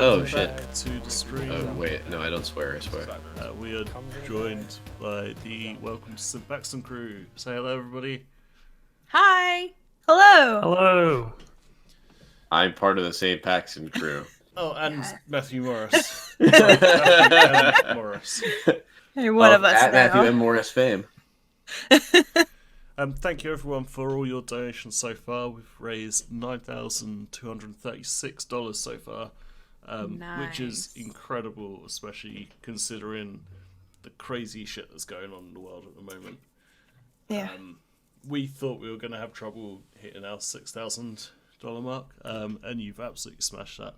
Welcome shit. back to the stream. Oh wait, no, I don't swear. I swear. We are joined by the Welcome to St Paxton crew. Say hello, everybody. Hi. Hello. Hello. I'm part of the St Paxton crew. Oh, and Matthew Morris. Matthew M. Morris. You're one of us at now. Matthew M. Morris fame. Thank you everyone for all your donations so far. We've raised $9,236 so far, which is incredible, especially considering the crazy shit that's going on in the world at the moment. Yeah. We thought we were going to have trouble hitting our $6,000 mark, and you've absolutely smashed that.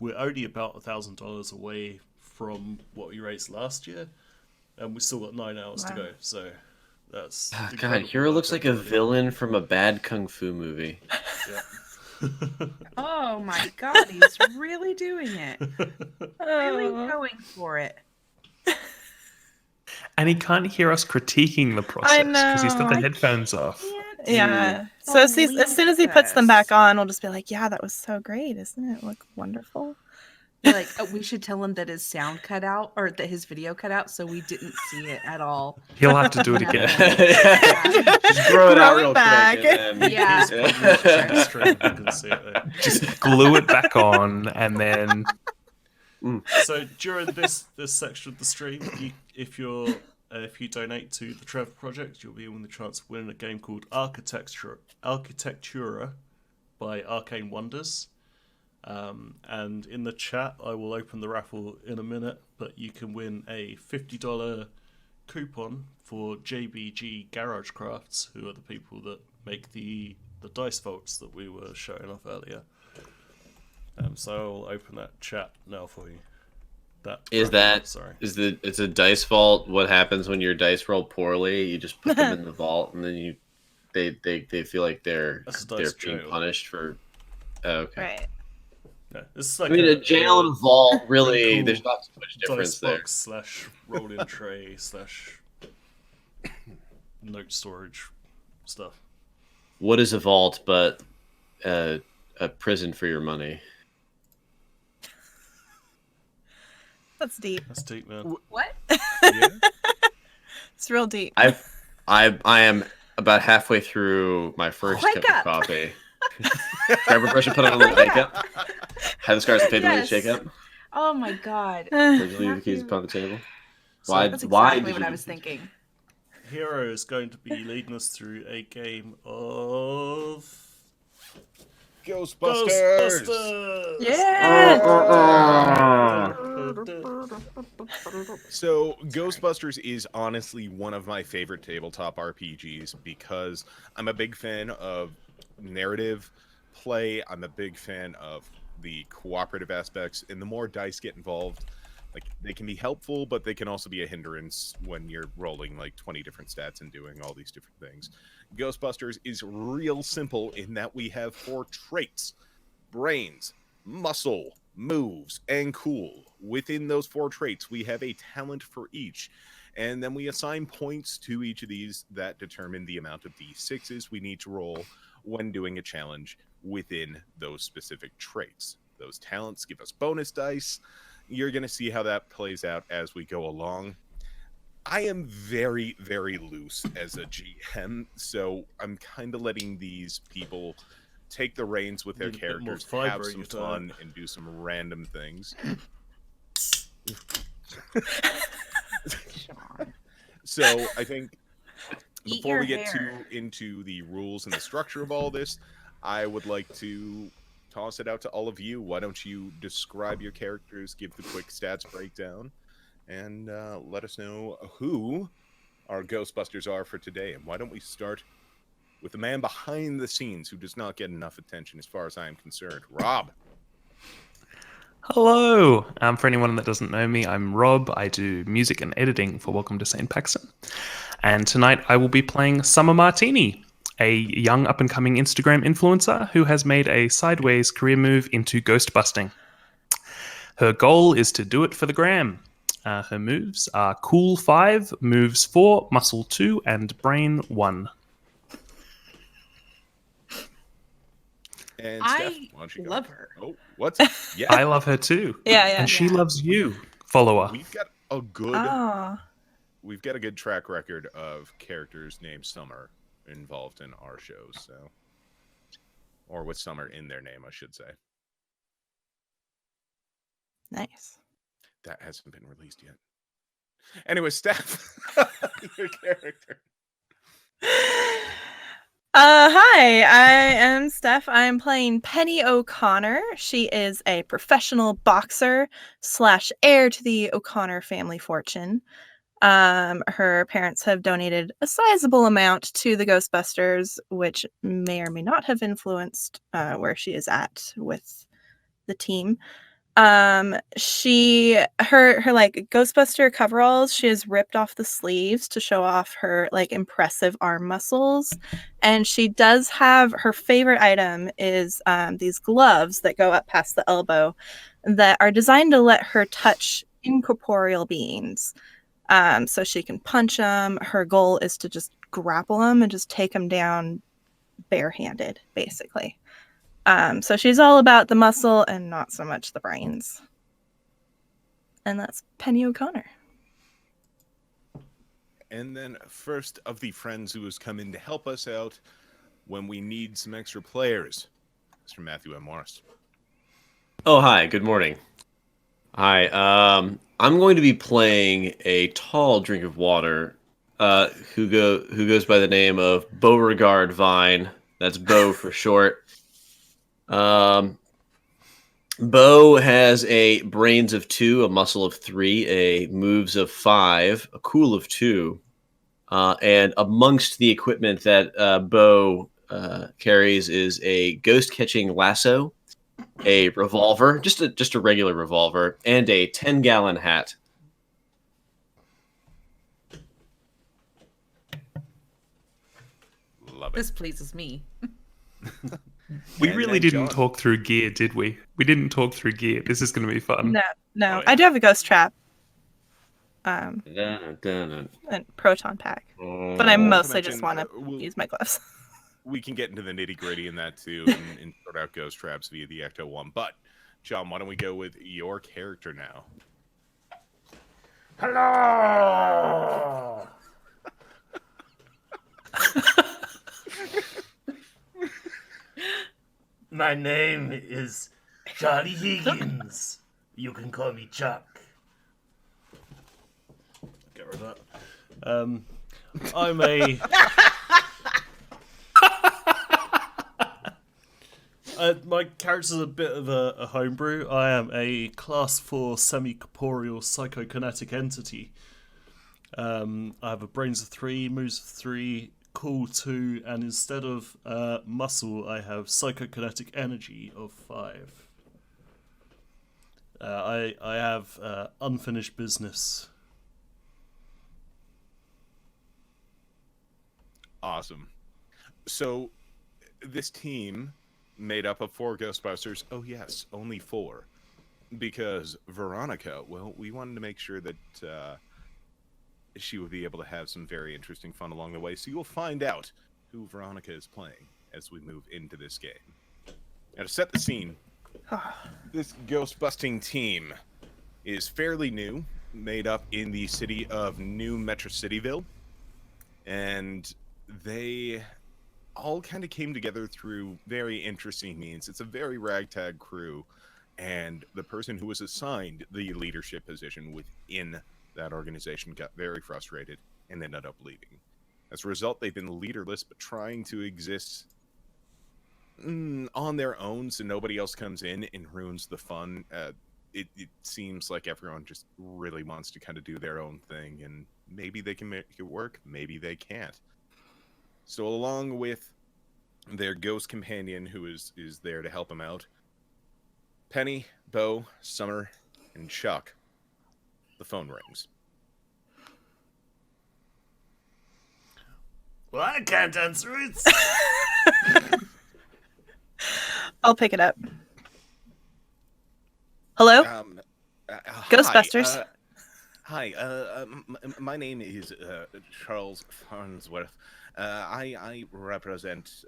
We're only about $1,000 away from what we raised last year, and we've still got 9 hours to go, so that's... God, Hiro looks like a villain from a bad kung fu movie. Yeah. Oh my god, he's really doing it. Really going for it. And he can't hear us critiquing the process because he's got the headphones off. Yeah. So as soon as he puts them back on, we'll just be like, yeah, that was so great. Isn't it look wonderful? Like, we should tell him that his sound cut out, or that his video cut out, so we didn't see it at all. He'll have to do it again. Just grow it out real back. quick. And then Yeah. Just glue it back on, and then... So during this section of the stream, if you donate to the Trevor Project, you'll be given the chance to win a game called Architectura by Arcane Wonders. And in the chat, I will open the raffle in a minute, but you can win a $50 coupon for JBG Garage Crafts, who are the people that make the dice vaults that we were showing off earlier. So I'll open that chat now for you. It's a dice vault. What happens when your dice roll poorly? You just put them in the vault, and then they feel like they're being punished for. Oh, okay. Right. Yeah, it's like a jail and a vault. Really, cool. There's not so much difference there. / roll-in tray / note storage stuff. What is a vault but a prison for your money? That's deep. That's deep, man. What? Yeah. It's real deep. I am about halfway through my first cup of coffee. Trevor Project put on a little makeup. Had the scars and fade away shake up. Oh my god. Did you leave the keys upon the table? That's exactly what I was thinking. Hiro is going to be leading us through a game of Ghostbusters! Yeah. So, Ghostbusters is honestly one of my favorite tabletop RPGs because I'm a big fan of narrative play. I'm a big fan of the cooperative aspects, and the more dice get involved, like, they can be helpful, but they can also be a hindrance when you're rolling like 20 different stats and doing all these different things. Ghostbusters is real simple in that we have 4 traits: brains, muscle, moves, and cool. Within those 4 traits, we have a talent for each. And then we assign points to each of these that determine the amount of D6s we need to roll when doing a challenge within those specific traits. Those talents give us bonus dice. You're going to see how that plays out as we go along. I am very, very loose as a GM, so I'm kind of letting these people take the reins with their characters, have some fun, and do some random things. So I think before we get into the rules and the structure of all this, I would like to toss it out to all of you. Why don't you describe your characters, give the quick stats breakdown, and let us know who our Ghostbusters are for today. And why don't we start with the man behind the scenes who does not get enough attention as far as I am concerned, Rob. Hello. For anyone that doesn't know me, I'm Rob. I do music and editing for Welcome to St Paxton. And tonight I will be playing Summer Martini, a young up-and-coming Instagram influencer who has made a sideways career move into ghost busting. Her goal is to do it for the gram. Her moves are Cool 5, Moves 4, Muscle 2, and Brain 1. And Steph, I why don't you go? love her. Oh, what? Yeah, I love her too. Yeah, And she yeah. loves you, follower. we've got a good Oh. we've got a good track record of characters named Summer involved in our shows, so or with Summer in their name, I should say. Nice. That hasn't been released yet. Anyway, Steph, your character. Hi, I am Steph. I'm playing Penny O'Connor. She is a professional boxer / heir to the O'Connor family fortune. Her parents have donated a sizable amount to the Ghostbusters, which may or may not have influenced where she is at with the team. Her like Ghostbuster coveralls, she has ripped off the sleeves to show off her like impressive arm muscles, and she does have her favorite item is these gloves that go up past the elbow that are designed to let her touch incorporeal beings, so she can punch them. Her goal is to just grapple them and just take them down barehanded, basically. So she's all about the muscle and not so much the brains. And that's Penny O'Connor. And then first of the friends who has come in to help us out when we need some extra players, Mr. Matthew M. Morris. Oh, hi. Good morning. Hi. I'm going to be playing a tall drink of water who goes by the name of Beauregard Vine. That's Beau for short. Beau has a brains of 2, a muscle of 3, a moves of 5, a cool of 2, and amongst the equipment that Beau carries is a ghost-catching lasso, a revolver, just a regular revolver, and a 10-gallon hat. Love it. This pleases me. We And really then didn't John. talk through gear, did we? We didn't talk through gear. This is going to be fun. No. Oh, yeah. I do have a ghost trap. And proton pack. But I mostly just want to use my gloves. We can get into the nitty gritty in that too, and sort out ghost traps via the Ecto 1. But John, why don't we go with your character now? Hello! My name is Charlie Higgins. You can call me Chuck. Get rid of that. I'm a. My character's a bit of a homebrew. I am a class 4 semi-corporeal psychokinetic entity. I have a brains of 3, moves of 3, cool 2, and instead of muscle, I have psychokinetic energy of 5. I have unfinished business. Awesome. So this team made up of 4 Ghostbusters. Oh yes, only 4. Because Veronica, well, we wanted to make sure that she would be able to have some very interesting fun along the way. So you'll find out who Veronica is playing as we move into this game. Now to set the scene, this ghost-busting team is fairly new, made up in the city of New Metro Cityville. And they all kind of came together through very interesting means. It's a very ragtag crew, and the person who was assigned the leadership position within that organization got very frustrated and ended up leaving. As a result, they've been leaderless, but trying to exist on their own so nobody else comes in and ruins the fun. It seems like everyone just really wants to kind of do their own thing, and maybe they can make it work, maybe they can't. So along with their ghost companion who is there to help them out, Penny, Beau, Summer, and Chuck, the phone rings. Well, I can't answer it. I'll pick it up. Hello? Ghostbusters. Hi, my name is Charles Farnsworth. I represent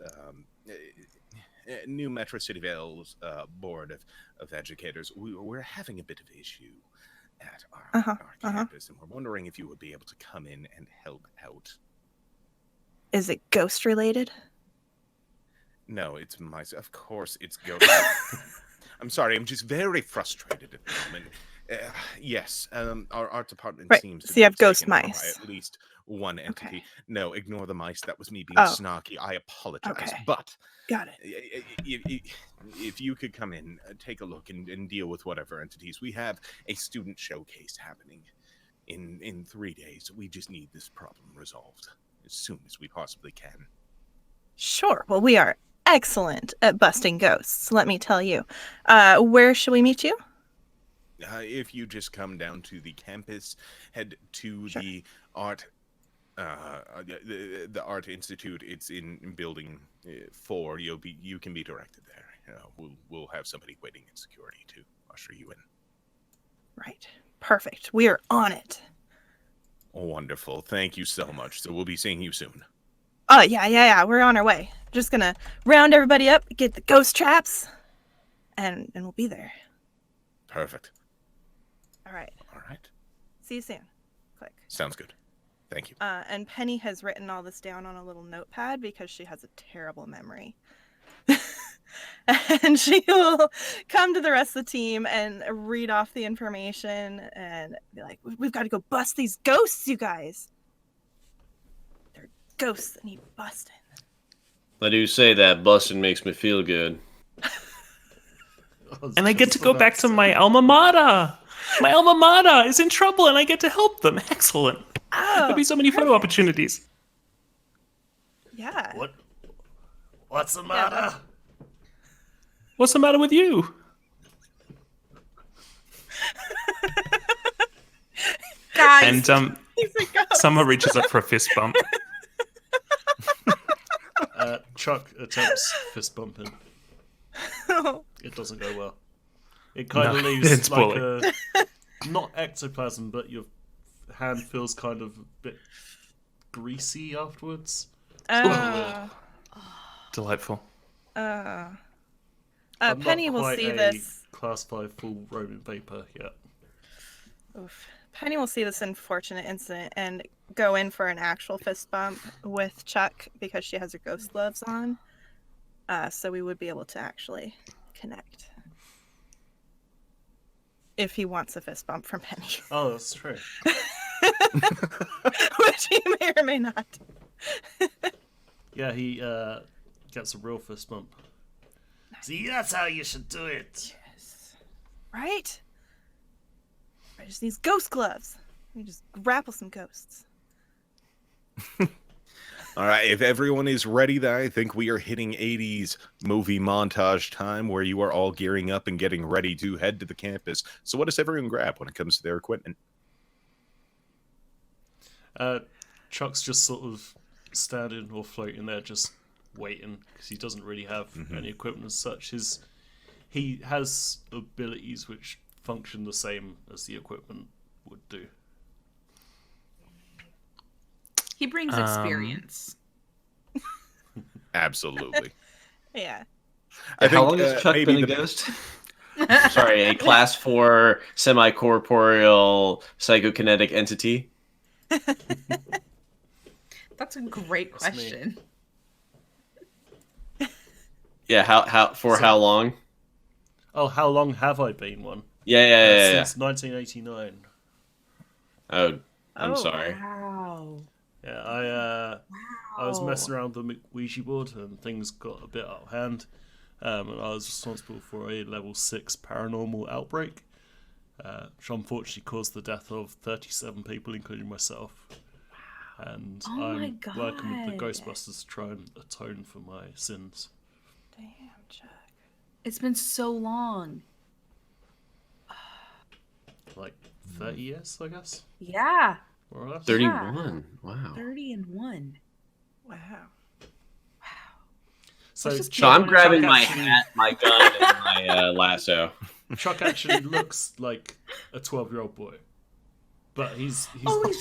New Metro City Vale's Board of Educators, we're having a bit of issue at our campus, and we're wondering if you would be able to come in and help out. Is it ghost related? No, it's of course it's ghost. I'm sorry, I'm just very frustrated at the moment. Yes, our art department seems to so you have be ghost taken over by mice. at least one entity. Okay. No, ignore the mice. That was me being Oh. snarky. I apologize. Okay. But Got it. if you could come in, take a look, and deal with whatever entities. We have a student showcase happening in 3 days. We just need this problem resolved as soon as we possibly can. Sure. Well, we are excellent at busting ghosts, let me tell you. Where should we meet you? If you just come down to the campus, head to the art, the Art Institute. It's in building 4. You can be directed there. We'll have somebody waiting in security to usher you in. Right. Perfect. We are on it. Wonderful. Thank you so much. So we'll be seeing you soon. Oh, yeah. We're on our way. Just gonna round everybody up, get the ghost traps, and we'll be there. Perfect. All right. See you soon. Click. Sounds good. Thank you. And Penny has written all this down on a little notepad because she has a terrible memory. And she will come to the rest of the team and read off the information and be like, we've got to go bust these ghosts, you guys. They're ghosts that need busting. I do say that busting makes me feel good. And I get to go back to my alma mater. My alma mater is in trouble, and I get to help them. Excellent. There'll be so many photo opportunities. Yeah. What's the matter? What's the matter with you? Guys. And Summer reaches up for a fist bump. Chuck attempts fist bumping. It doesn't go well. It kind of leaves it's like a not ectoplasm, but your hand feels kind of a bit greasy afterwards. Delightful. I'm Penny not will quite see a this. Class 5 full Roman vapor yet. Oof. Penny will see this unfortunate incident and go in for an actual fist bump with Chuck because she has her ghost gloves on. So we would be able to actually connect. If he wants a fist bump from Penny. Oh, that's true. Which he may or may not. Yeah, he gets a real fist bump. See, that's how you should do it. Yes. Right? I just need ghost gloves. We just grapple some ghosts. All right, if everyone is ready, then I think we are hitting 80s movie montage time where you are all gearing up and getting ready to head to the campus. So what does everyone grab when it comes to their equipment? Chuck's just sort of standing or floating there, just waiting, because he doesn't really have any equipment as such. He has abilities which function the same as the equipment would do. He brings experience. Absolutely. Yeah. How long has Chuck been a ghost? Sorry, a class 4 semi-corporeal psychokinetic entity? That's a great question. Yeah, how long? Oh, how long have I been one? Yeah. Since 1989. Oh, I'm sorry. Wow. Yeah, I was messing around with the Ouija board and things got a bit out of hand. And I was responsible for a level 6 paranormal outbreak, which unfortunately caused the death of 37 people, including myself. And I'm working with the Ghostbusters to try and atone for my sins. Damn, Chuck. It's been so long. Like 30 years, I guess? Yeah. More or less. 31. Wow. 30 and 1. Wow. So I'm grabbing my hat, my gun, and my lasso. Chuck actually looks like a 12-year-old boy. But he's Oh, he's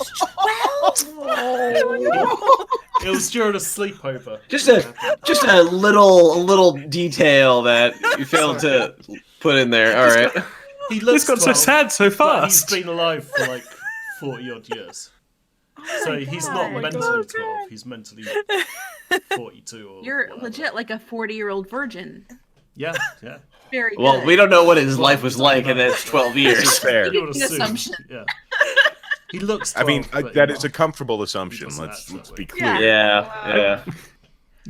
12? It was during a sleepover. Just a little detail that you failed to put in there. All right. He looks This got so 12, sad so but he's fast. been alive for like 40 odd years. So he's not God. mentally 12. He's mentally 42 or You're whatever. legit like a 40-year-old virgin. Yeah, yeah. Very good. Well, we don't know what his Well, life was we don't like in know. that 12 This is years. fair. You would An assume. assumption. Yeah. He looks 12, I mean, but that he's is a not. comfortable assumption. doesn't Let's act that be way. clear. Yeah.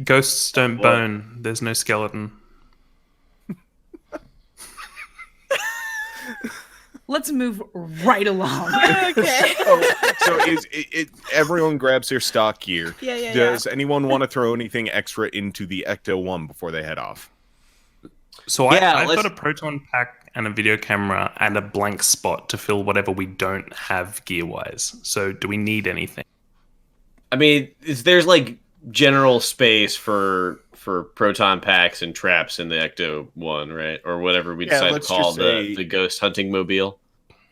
Ghosts don't Well- bone. There's no skeleton. Let's move right along. Okay. So is it everyone grabs their stock gear? Yeah. Does anyone want to throw anything extra into the Ecto 1 before they head off? So Yeah, I've let's- got a proton pack and a video camera and a blank spot to fill whatever we don't have gear-wise. So do we need anything? I mean, there's like general space for proton packs and traps in the Ecto 1, right? Or whatever we Yeah, decide to let's call just say- the ghost hunting mobile.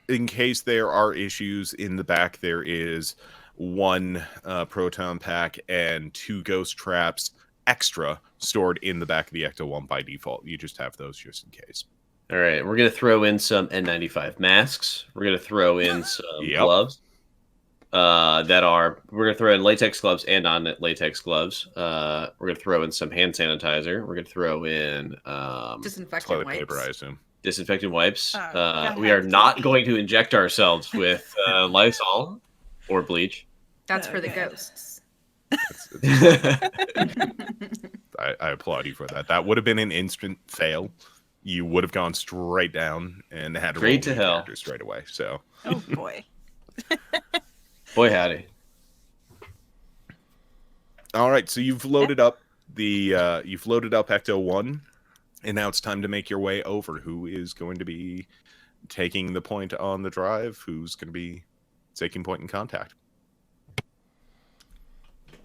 In case there are issues in the back, there is one proton pack and 2 ghost traps extra stored in the back of the Ecto 1 by default. You just have those just in case. All right, we're going to throw in some N95 masks. We're going to throw in some Yep. gloves. We're going to throw in latex gloves and non-latex gloves. We're going to throw in some hand sanitizer. We're going to throw in Disinfectant Toilet wipes. paper, I assume. disinfectant wipes. Oh, We are not going to inject ourselves with Lysol or bleach. That's for the Okay. ghosts. I applaud you for that. That would have been an instant fail. You would have gone straight down and had to Straight roll to new hell. characters straight away. So Oh boy. Boy, howdy. all right, so you've loaded up Ecto 1, and now it's time to make your way over. Who is going to be taking the point on the drive? Who's going to be taking point in contact?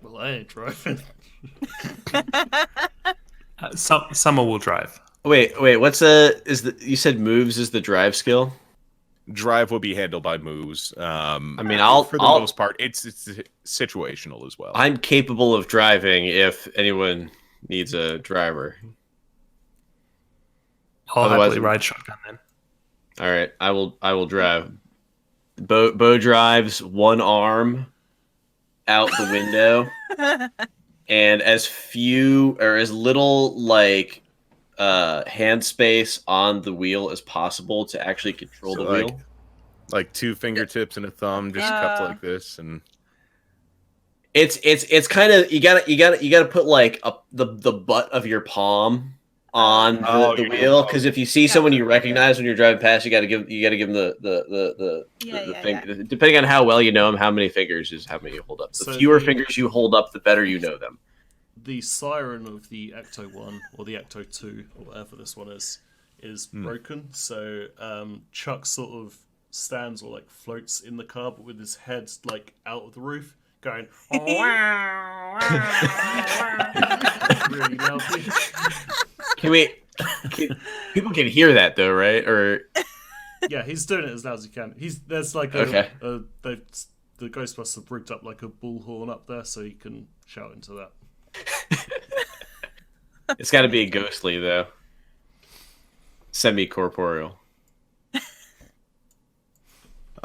Well, I ain't driving. Summer will drive. Wait, you said moves is the drive skill? Drive will be handled by moves. I mean, for the most part, it's situational as well. I'm capable of driving if anyone needs a driver. I'll Otherwise- happily ride shotgun then. All right, I will drive. Bo drives one arm out the window, and as few or as little like hand space on the wheel as possible to actually control So, the like- wheel. Like 2 fingertips and a thumb just cupped like this, and It's kind of you gotta put like the butt of your palm on the wheel, because if you see someone you recognize when you're driving past, you gotta give them the thing. Depending on how well you know them, how many fingers is how many you hold up. The So fewer the- fingers you hold up, the better you know them. The siren of the Ecto 1 or the Ecto 2 or whatever this one is broken. So Chuck sort of stands or like floats in the car, but with his head like out of the roof, going really loudly. People can hear that though, right? Or Yeah, he's doing it as loud as he can. There's like Okay. the Ghostbusters have rigged up like a bullhorn up there, so he can shout into that. it's got to be ghostly though, semi-corporeal.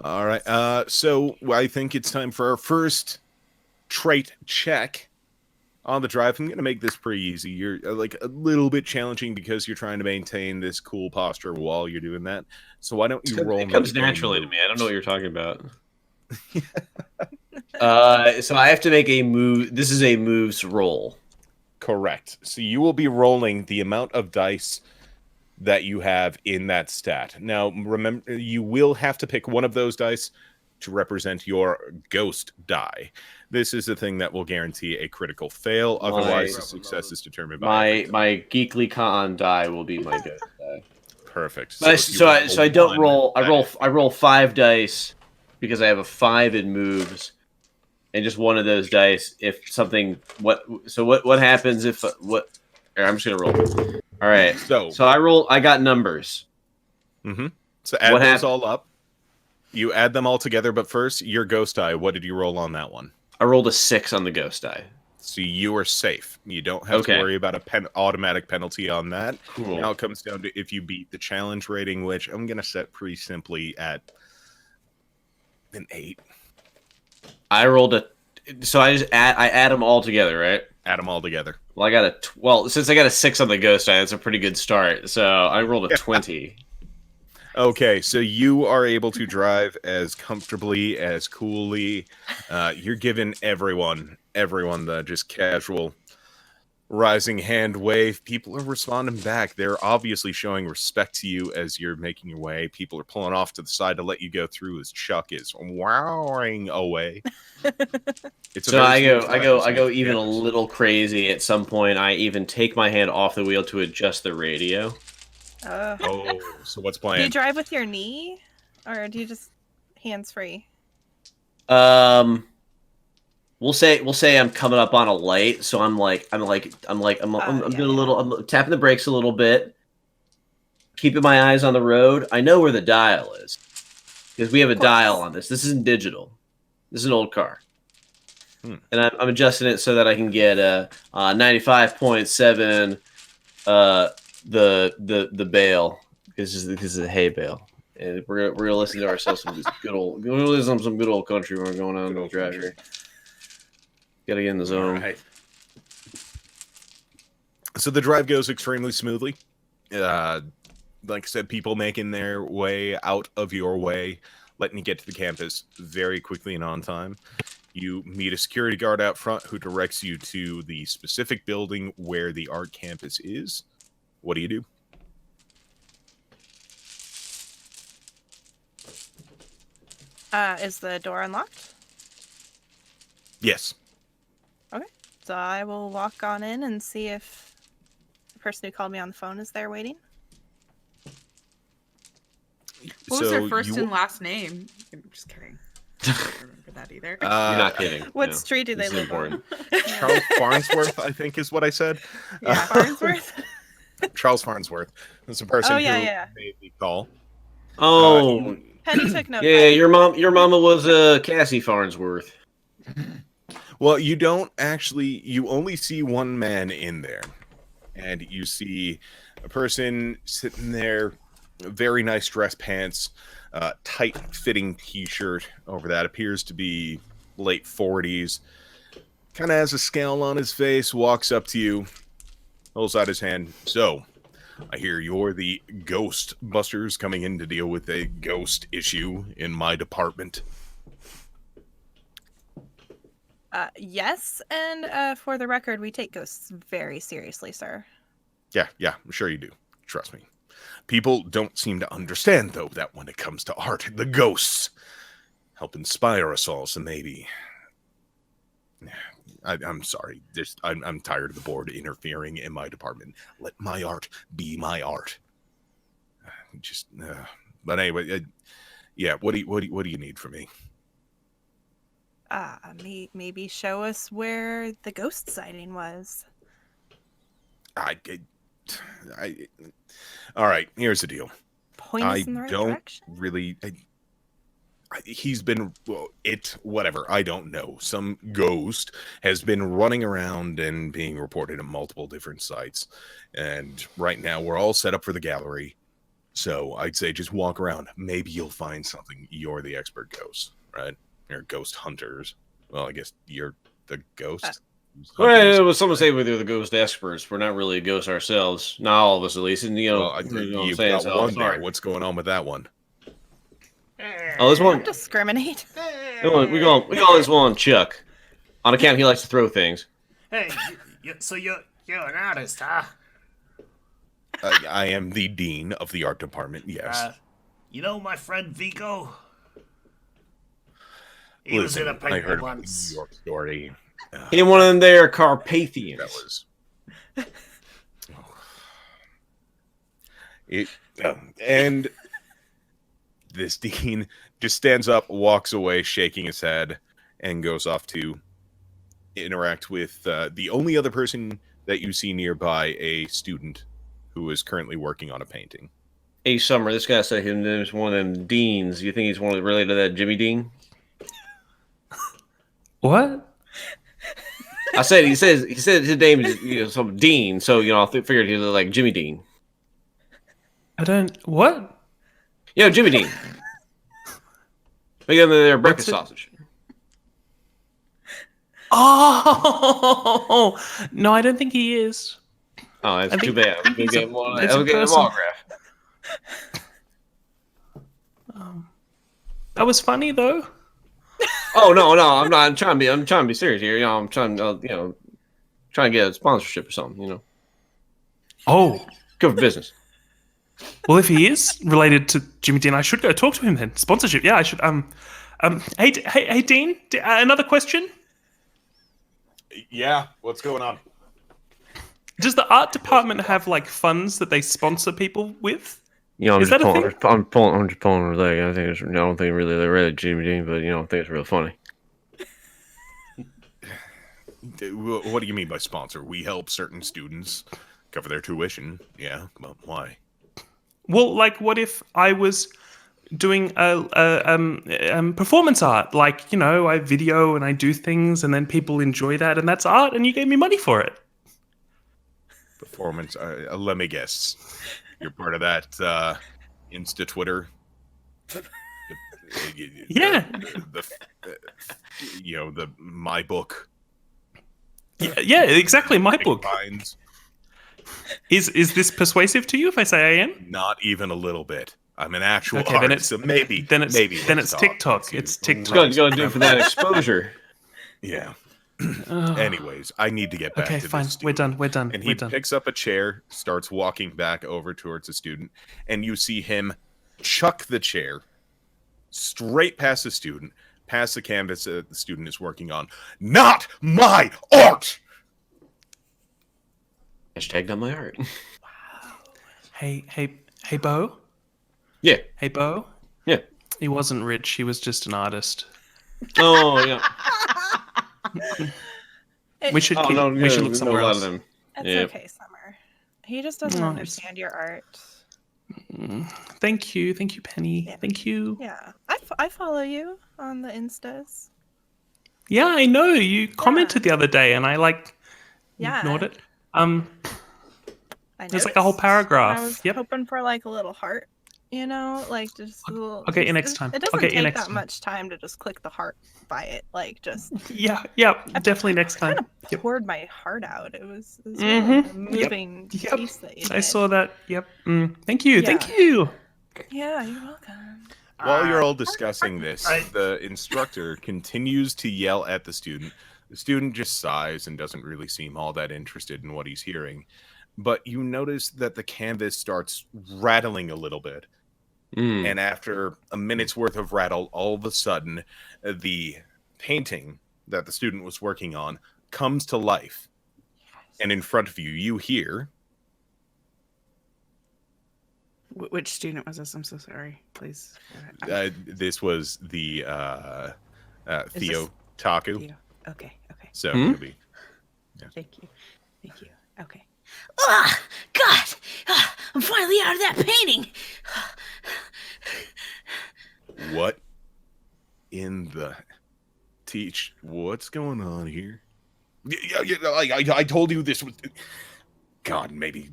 all right. So I think it's time for our first trait check on the drive. I'm gonna make this pretty easy. You're like a little bit challenging because you're trying to maintain this cool posture while you're doing that. So why don't you roll? It comes me naturally to me. I don't know what you're talking about. So I have to make a move. This is a moves roll. Correct. So you will be rolling the amount of dice that you have in that stat. Now, remember, you will have to pick one of those dice to represent your ghost die. This is the thing that will guarantee a critical fail. Otherwise, the success is determined by My GeeklyInc die will be my ghost die. perfect. So I don't roll. I roll 5 dice because I have a 5 in moves, and just one of those dice. If something, what happens if what? Here, I'm just gonna roll. All right. So I roll. I got numbers. So add What those happened? all up. You add them all together, but first, your ghost die. What did you roll on that one? I rolled a 6 on the ghost die. So you are safe. You don't have to worry about a automatic penalty on that. Cool. Now it comes down to if you beat the challenge rating, which I'm going to set pretty simply at an 8. I rolled a... So I add them all together, right? Add them all together. Well, I got a... Well, since I got a 6 on the ghost die, that's a pretty good start. So I rolled a 20. Okay, so you are able to drive as comfortably, as coolly. You're giving everyone the just casual rising hand wave. People are responding back. They're obviously showing respect to you as you're making your way. People are pulling off to the side to let you go through as Chuck is wowing away. So I go even a little crazy at some point. I even take my hand off the wheel to adjust the radio. Oh, so what's playing? Do you drive with your knee, or do you just hands free? We'll say I'm coming up on a light, so I'm doing a little. I'm tapping the brakes a little bit, keeping my eyes on the road. I know where the dial is because we have a dial on this. This isn't digital. This is an old car, and I'm adjusting it so that I can get a 95.7. The bale. This is a hay bale, and we're gonna listen to ourselves some good old country when we're going on the drive here. Gotta get in the zone. Right. So the drive goes extremely smoothly. Like I said, people making their way out of your way, letting you get to the campus very quickly and on time. You meet a security guard out front who directs you to the specific building where the art campus is. What do you do? Is the door unlocked? Yes. Okay. So I will walk on in and see if the person who called me on the phone is there waiting. What was their first and last name? I'm just kidding. I don't remember that either. You're not kidding. What street do they live on? Charles Farnsworth, I think, is what I said. Yeah, Farnsworth. Charles Farnsworth is the person who made the call. Oh, Penny took note. Yeah, your mama was Cassie Farnsworth. Well, you don't actually. You only see one man in there, and you see a person sitting there, very nice dress pants, tight-fitting T-shirt over that. Appears to be late 40s. Kind of has a scowl on his face. Walks up to you. Holds out his hand. So, I hear you're the ghost busters coming in to deal with a ghost issue in my department. Yes, and for the record, we take ghosts very seriously, sir. Yeah, I'm sure you do. Trust me. People don't seem to understand, though, that when it comes to art, the ghosts help inspire us all, so maybe... I'm sorry. I'm tired of the board interfering in my department. Let my art be my art. But anyway, yeah. What do you need from me? Maybe show us where the ghost sighting was. All right. Here's the deal. Point us in the right direction. Really. He's been whatever, I don't know. Some ghost has been running around and being reported at multiple different sites. And right now we're all set up for the gallery. So I'd say just walk around. Maybe you'll find something. You're the expert ghost, right? You're ghost hunters. Well, I guess you're the ghost. Well, someone say we're the ghost experts. We're not really a ghost ourselves. Not all of us, at least. And you've got one there. What's going on with that one? Oh, this one. Don't discriminate. We call this one Chuck. On account, he likes to throw things. Hey, so you're an artist, huh? I am the dean of the art department. Yes. You know my friend Vigo. He was in a paper I heard once. a New York story. He one of them there Carpathians. That was. And this dean just stands up, walks away, shaking his head, and goes off to interact with the only other person that you see nearby, a student who is currently working on a painting. Hey, Summer, this guy said he's one of them deans. You think he's related to that Jimmy Dean? What? I said he said his name is some Dean, so I figured he was like Jimmy Dean. I don't. What? Jimmy Dean. We got their breakfast sausage. Oh no, I don't think he is. Oh, that's too bad. It's Get a him an person. autograph. That was funny though. Oh no, I'm not. I'm trying to be serious here. I'm trying to get a sponsorship or something. Oh, Good for business. well, if he is related to Jimmy Dean, I should go talk to him then. Sponsorship, yeah, I should. Hey, Dean, another question. Yeah, what's going on? Does the art department have like funds that they sponsor people with? I'm Is that a thing? I'm just pulling her leg. I don't think really they're really Jimmy Dean, but I think it's real funny. What do you mean by sponsor? We help certain students cover their tuition. Yeah, well, why? Well, like, what if I was doing performance art? Like, I video and I do things, and then people enjoy that, and that's art, and you gave me money for it. Performance. Let me guess. You're part of that Insta Twitter. Yeah. The my book. Yeah, exactly. My book. Lines. Is this persuasive to you if I say I am? Not even a little bit. I'm an actual Okay, then artist, so maybe. Then it's let's talk. TikTok. It's TikTok. Go do it for that exposure. Yeah. Anyways, I need to get back Okay, to fine. this We're student. done. And he picks up a chair, starts walking back over towards the student, and you see him chuck the chair straight past the student, past the canvas that the student is working on. Not my art! Hashtag not my art. Hey, Bo. Yeah. Hey, Bo. Yeah. He wasn't rich. He was just an artist. Oh yeah. We should look somewhere else. It's okay, Summer. He just doesn't understand your art. Thank you, Penny. Yeah. Thank you. Yeah, I follow you on the Instas. Yeah, I know. You commented the other day, and I ignored it. There's like a whole paragraph. I was Yep. hoping for like a little heart, just a little. I'll get you next time. It doesn't take that much time to just click the heart by it. Yeah, definitely next time. I kind of poured my heart out. It was really a moving piece that you did. I saw that. Yep. Thank you. Yeah. Thank you. Yeah, you're welcome. While you're all discussing this, the instructor continues to yell at the student. The student just sighs and doesn't really seem all that interested in what he's hearing. But you notice that the canvas starts rattling a little bit. And after a minute's worth of rattle, all of a sudden, the painting that the student was working on comes to life. And in front of you, you hear... Which student was this? I'm so sorry. Please. This was the Theo Taku. Theo. Okay. So it'll be... Yeah. Thank you. Okay. God! I'm finally out of that painting! What in the teach? What's going on here? I told you this was... God, maybe...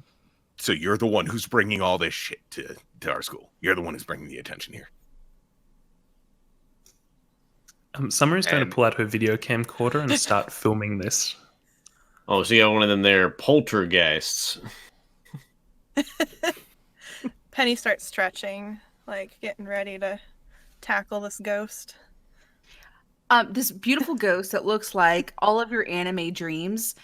So you're the one who's bringing all this shit to our school. You're the one who's bringing the attention here. Summer is going to pull out her video camcorder and start filming this. Oh, so you got one of them there poltergeists. Penny starts stretching, getting ready to tackle this ghost. This beautiful ghost that looks like all of your anime dreams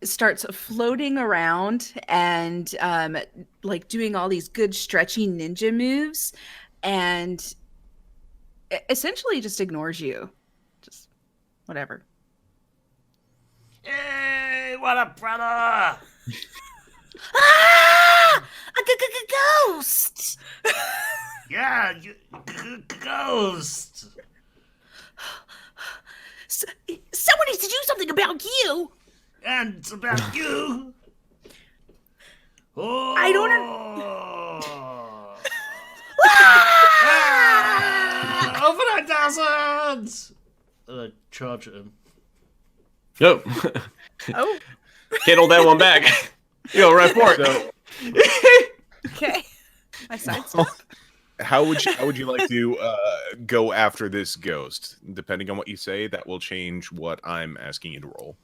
starts floating around and doing all these good stretchy ninja moves, and essentially just ignores you. Just whatever. Hey, what up, brother? Ah! A ghost! Yeah, ghost. Someone needs to do something about you! And it's about you. Oh. I don't Over 1,000! And I charge at him. Nope. Oh, Can't hold that one back. You go right for it. So, okay. My sidestep. how would you like to go after this ghost? Depending on what you say, that will change what I'm asking you to roll,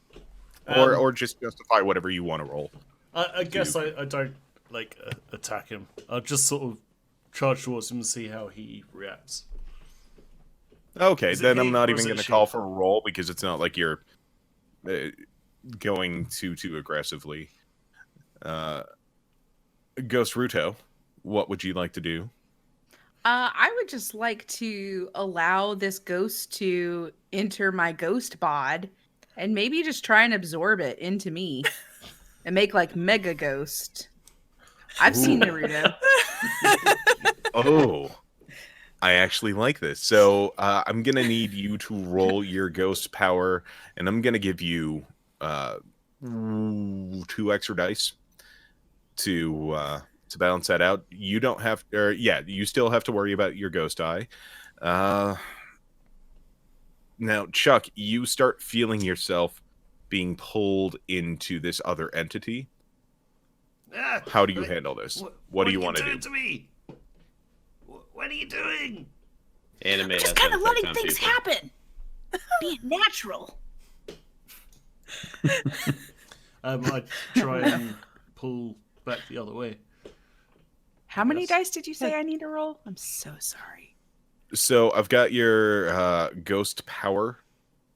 or just justify whatever you want to roll. I guess I don't attack him. I'll just sort of charge towards him and see how he reacts. Okay, Is it then he I'm not or even is it going to she? call for a roll because it's not like you're going too aggressively. Ghost Ruto, what would you like to do? I would just like to allow this ghost to enter my ghost bod and maybe just try and absorb it into me and make like mega ghost. I've seen Ooh. Naruto. Oh, I actually like this. So I'm going to need you to roll your ghost power, and I'm going to give you 2 extra dice to balance that out. You don't have, you still have to worry about your ghost eye. Now, Chuck, you start feeling yourself being pulled into this other entity. Ah, How do you handle this? What do you want to do? To me? What are you doing? Anime Just has kind that of effect letting on things people. happen. Being natural. I try and pull back the other way. How many Yes. dice did you say I need to roll? I'm so sorry. So I've got your ghost power.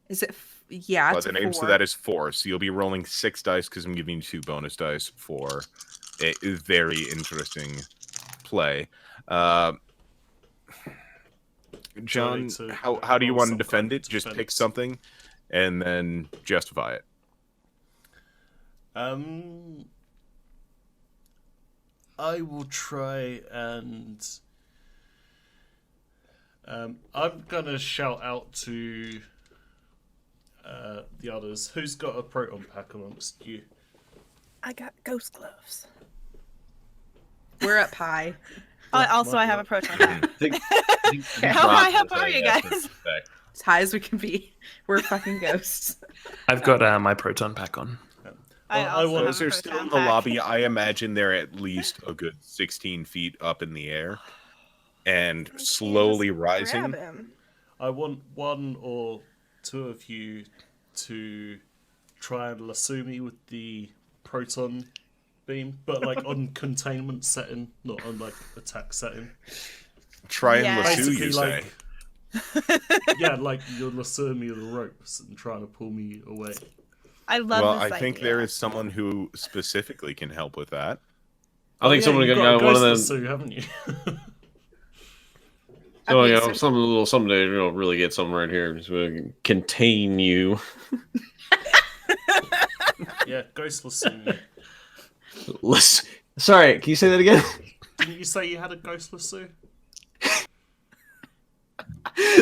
Is it? Yeah, it's The a name to 4. that is 4. So you'll be rolling 6 dice because I'm giving you 2 bonus dice for a very interesting play. John, to how do you roll want to some defend kind it? of Just pick defense. something and then justify it. I will try and I'm gonna shout out to the others. Who's got a proton pack amongst you? I got ghost gloves. We're up high. Also, I have a proton pack. How Drop high up this, are I you guess, guys? for effect. As high as we can be. We're fucking ghosts. I've got my proton pack on. I Well, I also want- have Those a are still in proton the pack. lobby. I imagine they're at least a good 16 feet up in the air and slowly Grab rising. him. I want 1 or 2 of you to try and lasso me with the proton beam, but like on containment setting, not on like attack setting. Try and Yeah. lasso, you Basically, say. Yeah, like you're lassoing me with the ropes and trying to pull me away. I love Well, this I think idea. there is someone who specifically can help with that. I think someone you've got got a one of ghost them. lasso, haven't you? So, Okay, you so- know, some little someday you don't really get something right here. Just contain you. Yeah, ghost lasso me. Listen, sorry, can you say that again? Didn't you say you had a ghost lasso?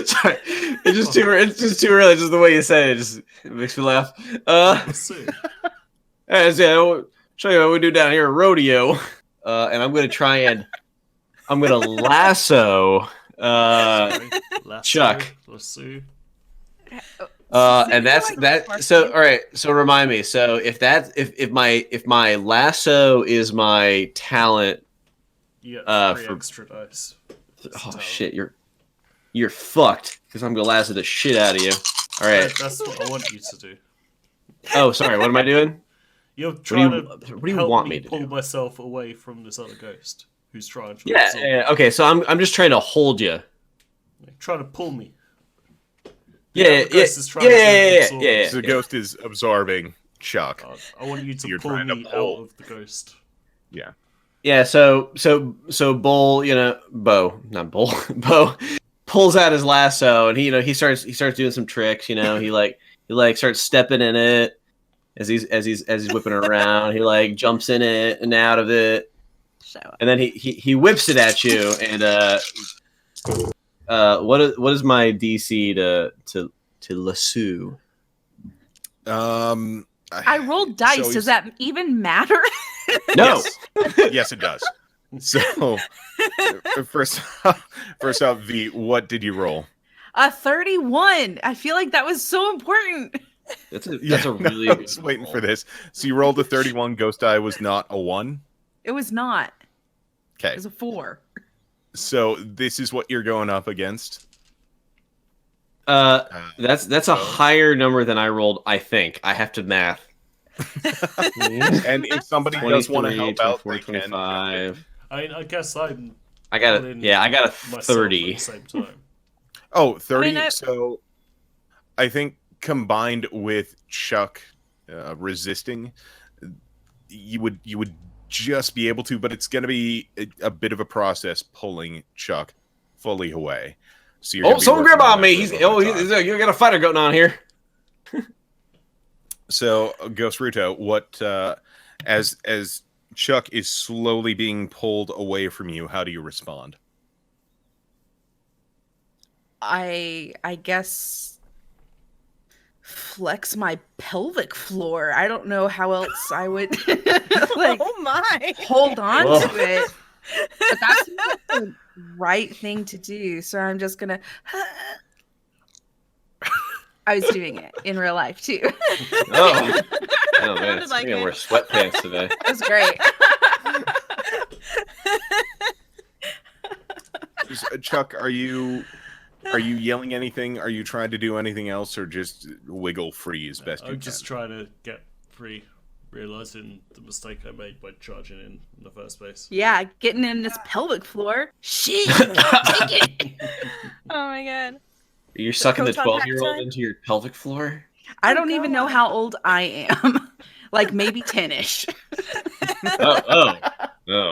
Sorry, it's just too. It's just too early. Just the way you say it, it makes me laugh. Lasso. I'll show you what we do down here at rodeo. And I'm gonna try and I'm gonna lasso. Sorry. Lasso, Chuck. Lasso. And that's that. So all right. So remind me. So if my lasso is my talent. You get 3 for- extra dice. Oh shit, you're fucked because I'm gonna lasso the shit out of you. All right. That's what I want you to do. Oh, sorry. What am I doing? You're trying what to do you help want me me to pull do? myself away from this other ghost who's trying to Yeah. absorb Yeah. Okay. So I'm just trying to hold you. me. Trying to pull me. Yeah. other Yeah. ghost is trying to Yeah. absorb Yeah. me. So the ghost is absorbing Chuck. I want you to You're pull trying to me out pull. of the ghost. Yeah. Yeah, so Bull, not Bull, Bo pulls out his lasso and he starts doing some tricks, he starts stepping in it as he's whipping it around. He like jumps in it and out of it. Show up. And then he whips it at you and what is my DC to lasso? I rolled dice. So Does he's- that even matter? No. Yes, it does. So first off, V, what did you roll? A 31. I feel like that was so important. That's a really I good was waiting roll. for this. So you rolled a 31. Ghost die was not a 1. It was not. It Okay. was a 4. So this is what you're going up against. That's a higher number than I rolled. I think I have to math. And if somebody does want to help out, 24, they can. 25. I mean, I guess I got put in I got a myself 30. at the same time. Oh, 30. I mean, So I think combined with Chuck resisting, you would just be able to, but it's going to be a bit of a process pulling Chuck fully away. So you're gonna be Someone working grab on that me! for a little bit of time. You got a fighter going on here. So Ghost Ruto, what as Chuck is slowly being pulled away from you, how do you respond? I guess flex my pelvic floor. I don't know how else I would like Oh my! hold on Whoa. to it. But that's the right thing to do. So I'm just gonna. I was doing it in real life too. Oh, oh man, Sounded like I'm gonna it. wear sweatpants today. It was great. Chuck, are you yelling anything? Are you trying to do anything else, or just wiggle free as best you I'm can? just trying to get free, realizing the mistake I made by charging in the first place. Yeah, getting in this pelvic floor. Shit, take it. Oh my god. You're sucking the Proton 12-year-old pack into your pelvic floor? I Oh, don't even know God. how old I am. Like maybe 10-ish. Oh.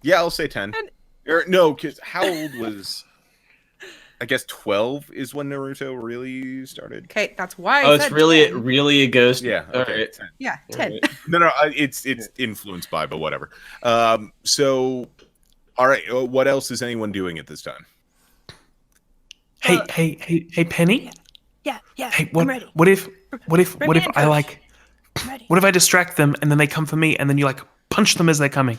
Yeah, I'll say 10. Or no, because how old was? I guess 12 is when Naruto really started. Okay, that's why I Oh, it's said really 10. a ghost. Yeah. All Okay. right. 10. Yeah, 10. No, it's influenced by, but whatever. So, all right. What else is anyone doing at this time? Hey, Penny. Yeah, Hey, I'm ready. what if Bring me in, I Coach. like? I'm ready. What if I distract them and then they come for me and then you like punch them as they're coming?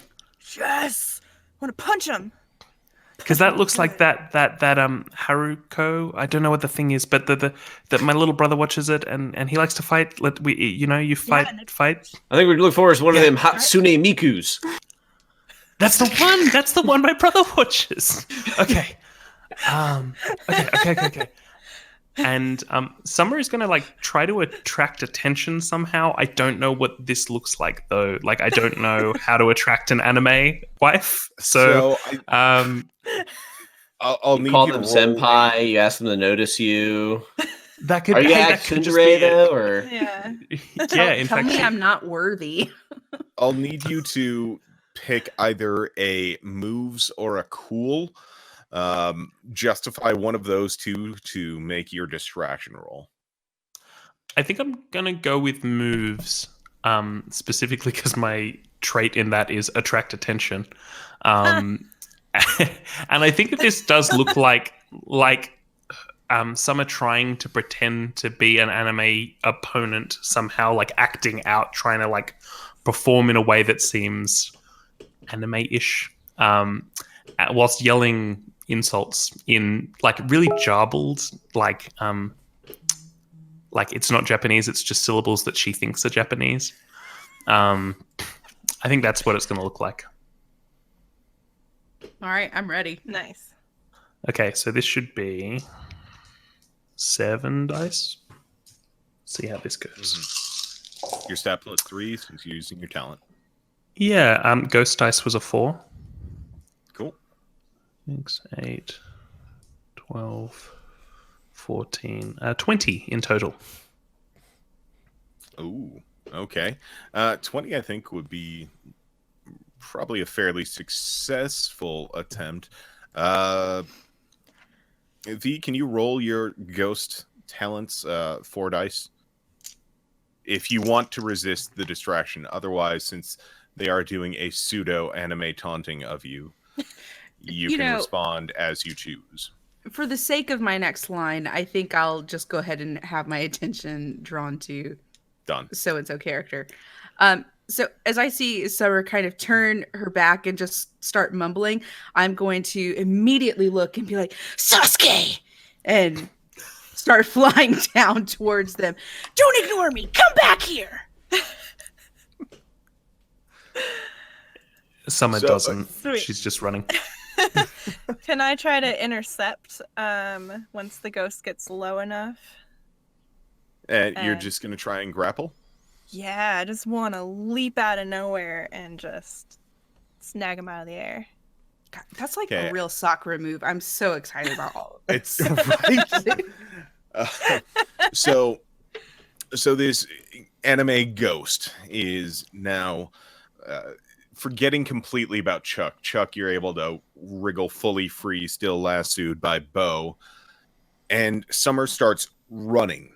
Yes. I want to punch him. Because that looks like that Haruko. I don't know what the thing is, but that my little brother watches it and he likes to fight. You fight. and Fight. I think we look forward to one of Yeah. them Hatsune Mikus. That's the one. That's the one my brother watches. Okay. Okay. And Summer is gonna like try to attract attention somehow. I don't know what this looks like though. Like I don't know how to attract an anime wife. So I'll You need call you to them roll senpai. You ask them to notice you. that could Are you hey, gonna that act could just be tsundere it. though, or Yeah. Yeah, in Tell fact, me I'm not worthy. I'll need you to pick either a moves or a cool. Justify one of those two to make your distraction roll. I think I'm gonna go with moves, specifically because my trait in that is attract attention, and I think that this does look like Summer trying to pretend to be an anime opponent somehow, like acting out, trying to like perform in a way that seems anime-ish, whilst yelling insults in like really jarbled, like it's not Japanese, it's just syllables that she thinks are Japanese. I think that's what it's going to look like. All right, I'm ready. Nice. Okay, so this should be 7 dice. See how this goes. Your stat plus 3 since you're using your talent. Yeah, ghost dice was a 4. Cool. 6, 8, 12, 14, 20 in total. Ooh, okay. 20, I think, would be probably a fairly successful attempt. V, can you roll your ghost talents 4 dice? If you want to resist the distraction. Otherwise, since they are doing a pseudo anime taunting of you, you can respond as you choose. For the sake of my next line, I think I'll just go ahead and have my attention drawn to Done. so-and-so character. So as I see Summer kind of turn her back and just start mumbling, I'm going to immediately look and be like, Sasuke. and start flying down towards them. Don't ignore me. Come back here. Summer So, doesn't. sweet. She's just running. Can I try to intercept once the ghost gets low enough? And you're And- just going to try and grapple? Yeah, I just want to leap out of nowhere and just snag him out of the air. God, that's like Okay. a real Sakura move. I'm so excited about all of It's this. right. So this anime ghost is now forgetting completely about Chuck. Chuck, you're able to wriggle fully free, still lassoed by Bo, and Summer starts running.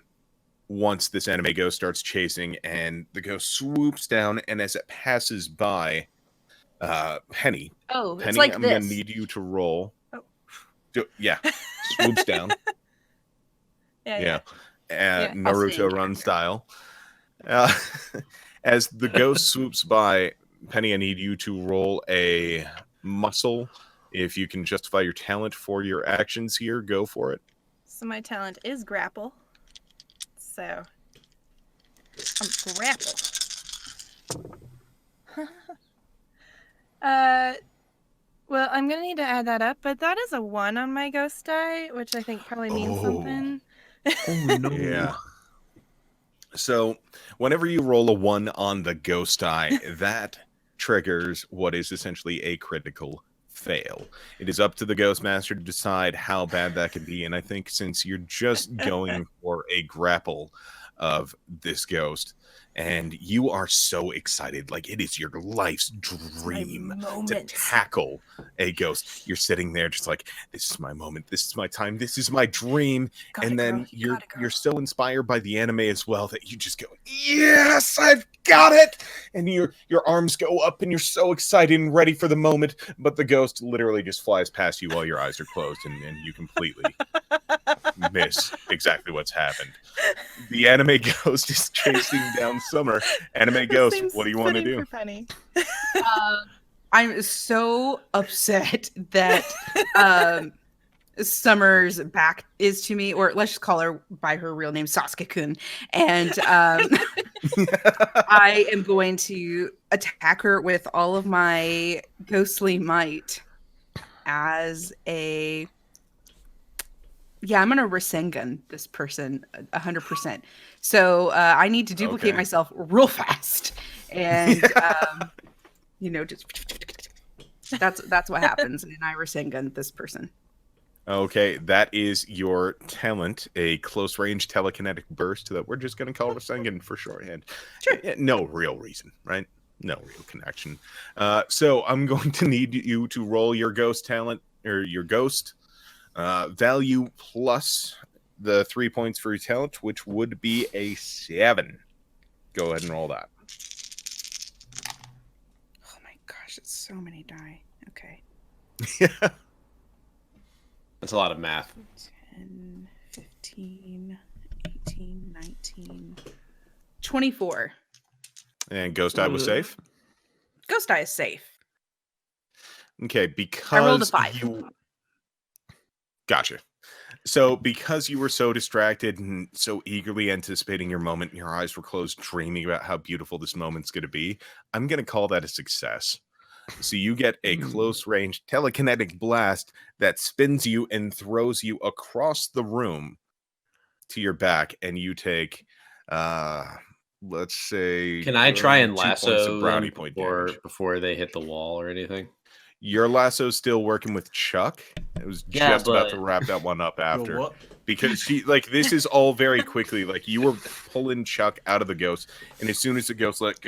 Once this anime ghost starts chasing, and the ghost swoops down, and as it passes by, Penny, Oh, Penny, it's like I'm this. gonna need you to roll. Oh. Yeah, swoops down. Yeah. Yeah, I'll Naruto stay in run character. style. As the ghost swoops by, Penny, I need you to roll a muscle. If you can justify your talent for your actions here, go for it. So my talent is grapple. So I'm grapple. Well, I'm gonna need to add that up, but that is a 1 on my ghost die, which I think probably means Oh. something. Oh no. Yeah. So, whenever you roll a 1 on the ghost die, that triggers what is essentially a critical fail. It is up to the ghost master to decide how bad that could be, and I think since you're just going for a grapple of this ghost, and you are so excited, like it is your life's dream to moment. tackle a ghost. You're sitting there just like, this is my moment, this is my time, this is my dream. Got it, And then girl. You got it, girl. you're so inspired by the anime as well that you just go, yes, I've got it. And your arms go up and you're so excited and ready for the moment, but the ghost literally just flies past you while your eyes are closed, and you completely miss exactly what's happened. The anime ghost is chasing down Summer. Anime ghost, Seems what do you want to fitting do? for Penny. I'm so upset that Summer's back is to me, or let's just call her by her real name, Sasuke-kun. And I am going to attack her with all of my ghostly might as a... Yeah, I'm going to Rasengan this person 100%. So I need to duplicate Okay. myself real fast. And, just... That's what happens. And I Rasengan this person. Okay, that is your talent, a close range telekinetic burst that we're just going to call Rasengan for shorthand. Sure. No real reason, right? No real connection. So I'm going to need you to roll your ghost talent, or your ghost value plus the 3 points for your talent, which would be a 7. Go ahead and roll that. Oh my gosh, it's so many die. Okay. Yeah. That's a lot of math. 10, 15, 18, 19, 24. And ghost die was safe. Ghost die is safe. Okay, because I rolled a 5. Gotcha. So, because you were so distracted and so eagerly anticipating your moment, and your eyes were closed, dreaming about how beautiful this moment's going to be, I'm going to call that a success. So, you get a close range telekinetic blast that spins you and throws you across the room to your back, and you take, let's say, Can I try and 2 points of lasso brownie them point damage. before they hit the wall or anything? Your lasso's still working with Chuck. It was Yeah, just about but- to wrap that one up Your after. what? Because this is all very quickly. Like, you were pulling Chuck out of the ghost, and as soon as the ghost let's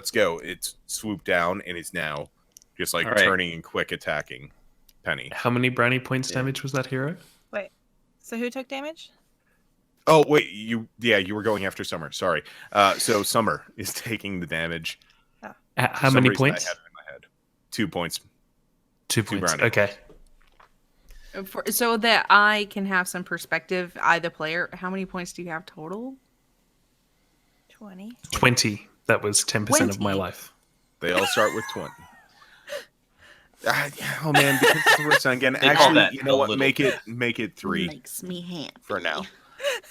go, it's swooped down and is now just like All right. turning and quick attacking Penny. How many brownie points damage was that hero? Wait. So who took damage? Oh wait, you were going after Summer. Sorry. So Summer is taking the damage. How For some many reason, points? I had it in my head. 2 points. 2 points. brownie Okay. So that I can have some perspective, the player, how many points do you have total? 20. 20. That was 10% of my 20. life. They all start with 20. Man, because it's Rasengan. They call Actually, that you know a what? little Make it 3 Makes me happy. for now.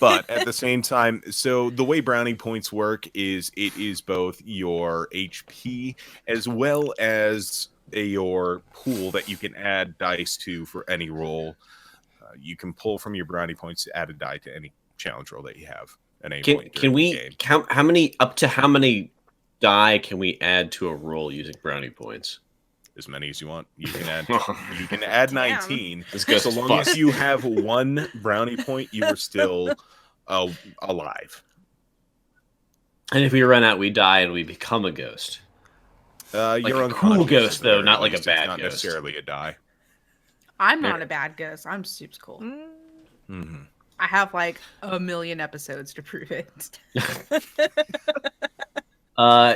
But at the same time, so the way brownie points work is it is both your HP as well as your pool that you can add dice to for any roll. You can pull from your brownie points to add a die to any challenge roll that you have at any point. Can we game. count how many die can we add to a roll using brownie points? As many as you want. You can add 19. This goes so long as you have one brownie point, you are still alive. And if we run out, we die and we become a ghost. You're a cool unconscious ghost, at the though, very not like a least. bad It's not ghost. necessarily a die. I'm not a bad ghost. I'm super cool. Mm-hmm. I have like a million episodes to prove it.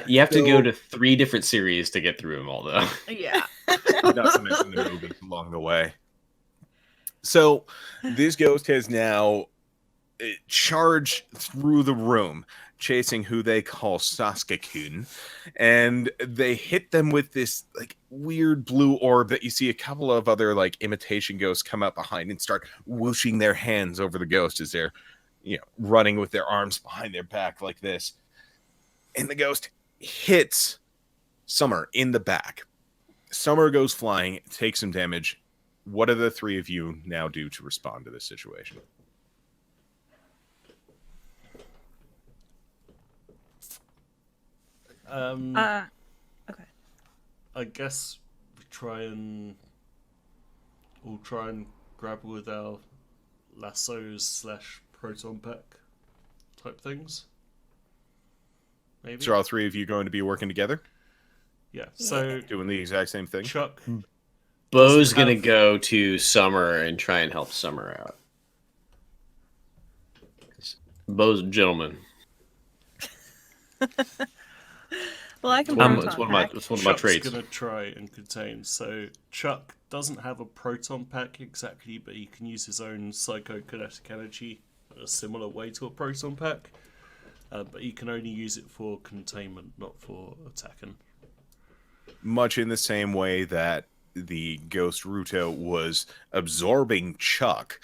You have to go to 3 different series to get through them all, though. Yeah. Not to mention the movies along the way. So this ghost has now charged through the room, chasing who they call Sasuke-kun, and they hit them with this like weird blue orb that you see a couple of other like imitation ghosts come up behind and start whooshing their hands over the ghost as they're, running with their arms behind their back like this. And the ghost hits Summer in the back. Summer goes flying, takes some damage. What do the 3 of you now do to respond to this situation? Okay. I guess we'll try and grapple with our lassos / proton pack type things. Maybe. So are all 3 of you going to be working together? Yeah. So Doing the exact same thing? Chuck, Bo's going to go to Summer and try and help Summer out. Bo's a gentleman. Well, I can It's one of my Chuck's traits. gonna try and contain. So Chuck doesn't have a proton pack exactly, but he can use his own psychokinetic energy in a similar way to a proton pack. But he can only use it for containment, not for attacking. Much in the same way that the ghost Ruto was absorbing Chuck,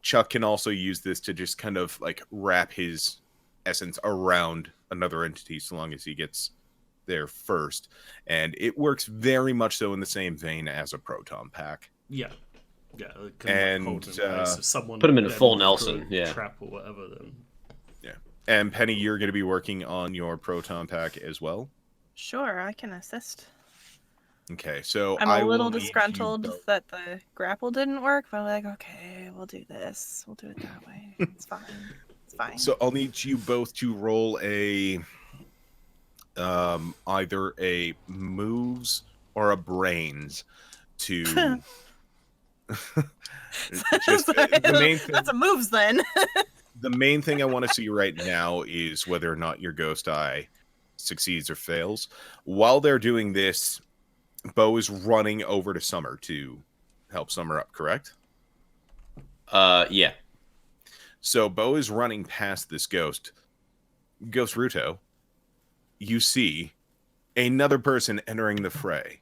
Chuck can also use this to just kind of like wrap his essence around another entity so long as he gets there first. And it works very much so in the same vein as a proton pack. Yeah. Yeah. It can, And, hold in place. If someone put him in a then full through Nelson, a yeah. trap or whatever, then And Penny, you're going to be working on your proton pack as well? Sure, I can assist. Okay, so I'm I a will little need you disgruntled both- that the grapple didn't work, but I'm like, okay, we'll do this. We'll do it that way. It's fine. It's fine. So I'll need you both to roll a either a moves or a brains to just the main thing, That's a moves then. the main thing I want to see right now is whether or not your ghost eye succeeds or fails. While they're doing this, Bo is running over to Summer to help Summer up, correct? Yeah. So Bo is running past this ghost. Ghost Ruto, you see another person entering the fray.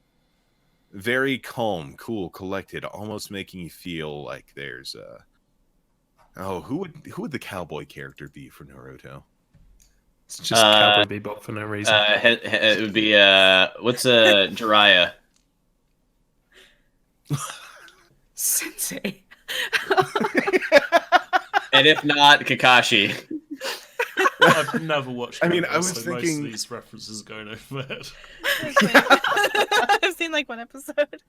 Very calm, cool, collected, almost making you feel like there's who would the cowboy character be for Naruto? It's just Cowboy Bebop for no reason. It would be what's Jiraiya? Sensei. And if not, Kakashi. I've never watched. I mean, Naruto, I was so most thinking- of these references are going over my head. I've seen like one episode.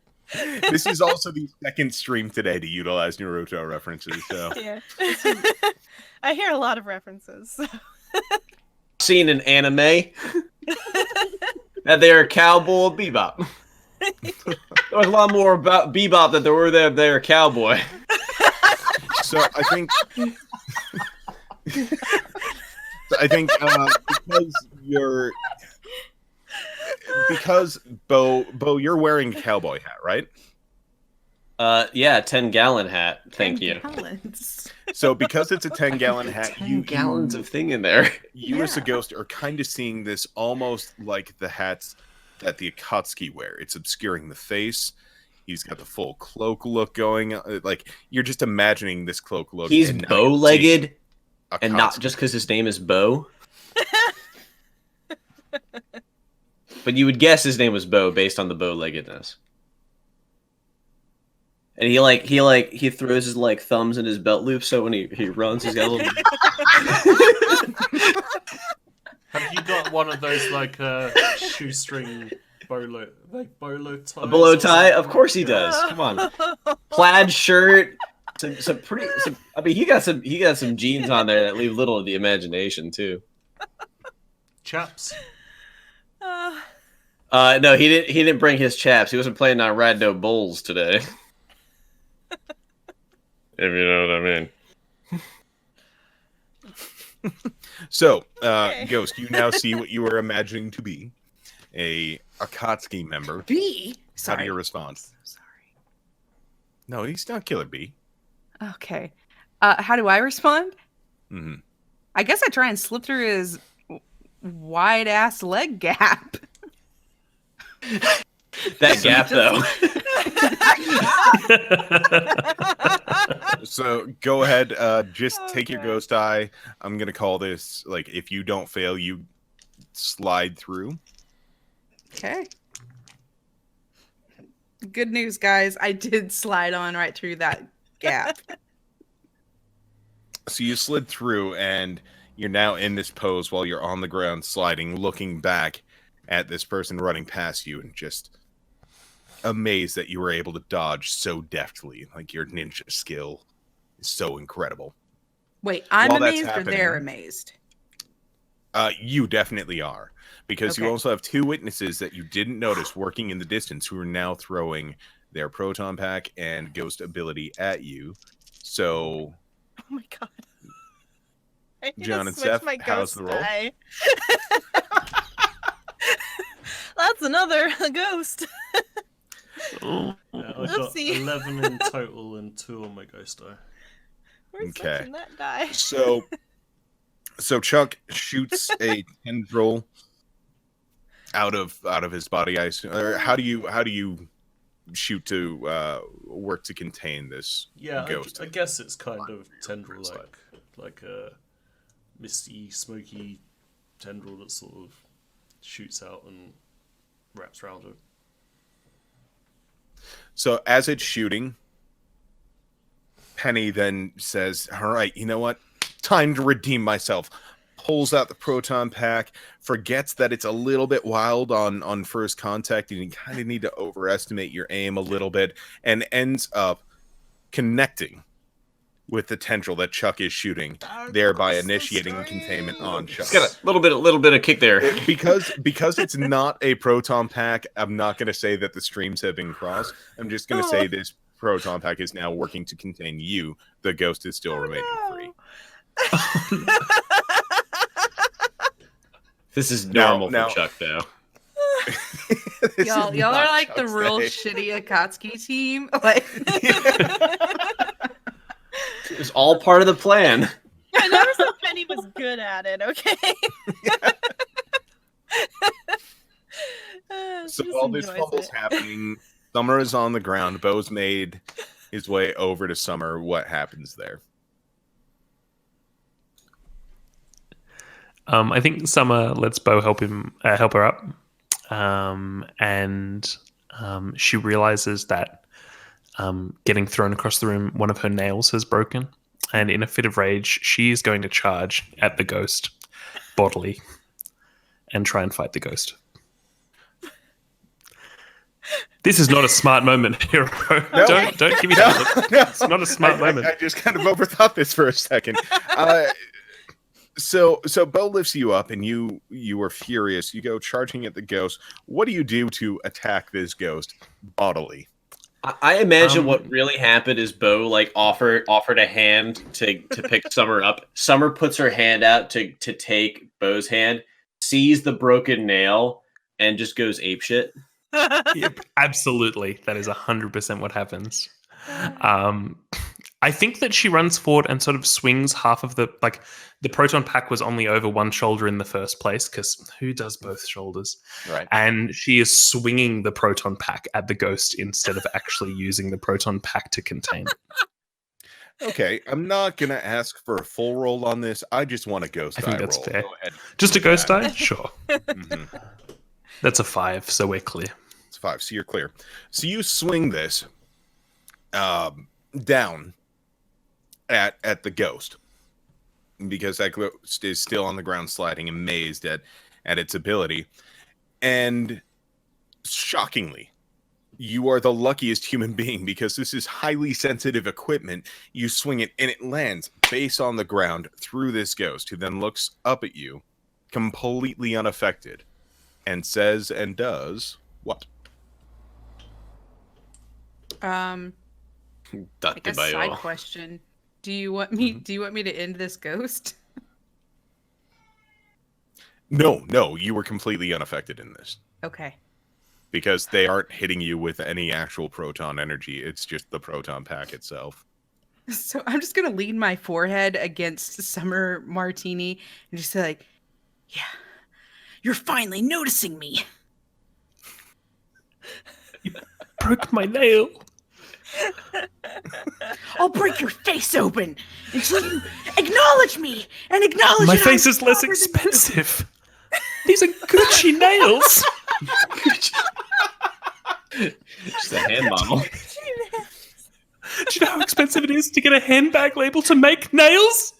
This is also the second stream today to utilize Naruto references. So Yeah. I hear a lot of references. So. Seen an anime that they're Cowboy Bebop. There was a lot more about Bebop than there were there Cowboy. So I think because Bo, you're wearing a cowboy hat, right? Yeah, 10-gallon hat. Thank you. So because it's a 10-gallon hat, 10 gallons of thing in there. You as a ghost are kind of seeing this almost like the hats that the Akatsuki wear. It's obscuring the face. He's got the full cloak look going. Like you're just imagining this cloak look. He's and now you're bow-legged. And not just because his name is Bo. But you would guess his name was Bo based on the bow-leggedness. And he throws his like thumbs in his belt loop, so when he runs, he's got a little. Have you got one of those like shoestring bolo ties? A bolo tie? Of course he does. Come on, plaid shirt. Some pretty. I mean, he got some jeans on there that leave little of the imagination too. Chaps. No, he didn't bring his chaps. He wasn't planning on riding no bulls today. If you know what I mean. So, Ghost, you now see what you were imagining to be a Akatsuki member. B. How Sorry. do you respond? Sorry. No, he's not Killer B. Okay. How do I respond? Mm-hmm. I guess I try and slip through his wide ass leg gap. That gap, though. So go ahead, just take your ghost eye. I'm gonna call this like if you don't fail, you slide through. Okay. Good news, guys. I did slide on right through that gap. So you slid through, and you're now in this pose while you're on the ground sliding, looking back at this person running past you, and just amazed that you were able to dodge so deftly. Like your ninja skill is so incredible. Wait, I'm While that's amazed or happening- they're amazed? You definitely are. Because you Okay. also have two witnesses that you didn't notice working in the distance who are now throwing their proton pack and ghost ability at you. So, Oh my god. I need John to and switch Steph, my how's ghost the roll? die. That's another ghost. Yeah, I got Oopsie. 11 in total and 2 on my ghost die. We're Okay. switching that die. so Chuck shoots a tendril out of his body. I assume. Or how do you shoot to work to contain this Yeah, ghost? I guess it's kind of tendril like a misty, smoky tendril that sort of shoots out and wraps around it. So as it's shooting, Penny then says, "All right, you know what? Time to redeem myself." Pulls out the proton pack, forgets that it's a little bit wild on first contact, and you kind of need to overestimate your aim a little bit, and ends up connecting with the tendril that Chuck is shooting, thereby initiating containment on Chuck. It's got a little bit of kick there. Because it's not a proton pack, I'm not going to say that the streams have been crossed. I'm just going to say this proton pack is now working to contain you. The ghost is still remaining free. This is normal Now- for Chuck, though. This Y'all is are not like the Chuck's real day. shitty Akatsuki team. Like, It was all part of the plan. I never said Penny was good at it, okay? So She just while this enjoys fumble's it. happening, Summer is on the ground. Bo's made his way over to Summer. What happens there? I think Summer lets Bo help her up, and she realizes that getting thrown across the room, one of her nails has broken, and in a fit of rage, she is going to charge at the ghost bodily and try and fight the ghost. This is not a smart moment, Hero. No. Don't give me that look. No, It's not a smart moment. I just kind of overthought this for a second. So Bo lifts you up, and you are furious. You go charging at the ghost. What do you do to attack this ghost bodily? I imagine what really happened is Bo like offered a hand to pick Summer up. Summer puts her hand out to take Bo's hand, sees the broken nail, and just goes apeshit. Yep, absolutely. That is 100% what happens. I think that she runs forward and sort of swings half of the proton pack was only over one shoulder in the first place, because who does both shoulders? Right. And she is swinging the proton pack at the ghost instead of actually using the proton pack to contain it. Okay, I'm not gonna ask for a full roll on this. I just want a ghost I think die that's roll. fair. Go ahead. Just a with ghost that. die? Sure. Mhm. That's a 5, so we're clear. It's 5, so you're clear. So you swing this down at the ghost, because that ghost is still on the ground sliding, amazed at its ability. And shockingly, you are the luckiest human being, because this is highly sensitive equipment. You swing it and it lands base on the ground through this ghost, who then looks up at you completely unaffected and says and does what? I Date guess bayo. side question. Do you want me to end this ghost? No, you were completely unaffected in this, Okay. because they aren't hitting you with any actual proton energy. It's just the proton pack itself. So I'm just gonna lean my forehead against Summer Martini and just say like, Yeah. You're finally noticing me. Broke my nail. I'll break your face open until you acknowledge me and acknowledge My that I'm face is less stronger than you. expensive. These are Gucci nails. Just a hand model. Do you know how expensive it is to get a handbag label to make nails?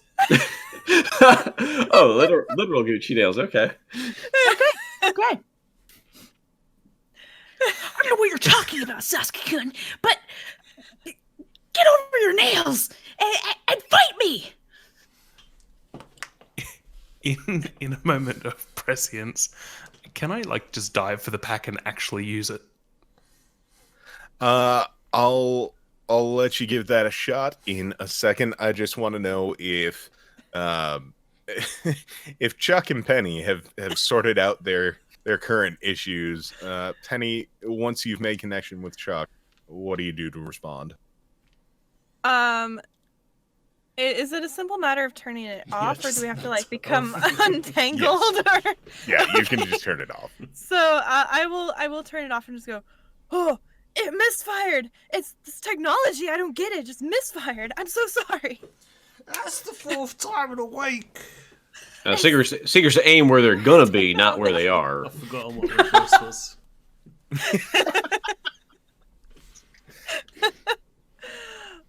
Oh, literal Gucci nails. Okay. Okay. I don't know what you're talking about, Sasuke-kun, but get over your nails and fight me. In a moment of prescience, can I just dive for the pack and actually use it? I'll let you give that a shot in a second. I just want to know if if Chuck and Penny have sorted out their current issues. Penny, once you've made connection with Chuck, what do you do to respond? Is it a simple matter of turning it off, or do we have to become Yes. untangled? Or Yeah, you can just turn it off. so I will turn it off and just go, oh, it misfired. It's this technology. I don't get it. Just misfired. I'm so sorry. That's the 4th time in a week. Seekers aim where they're gonna be, not where they are. I've forgotten what the first was.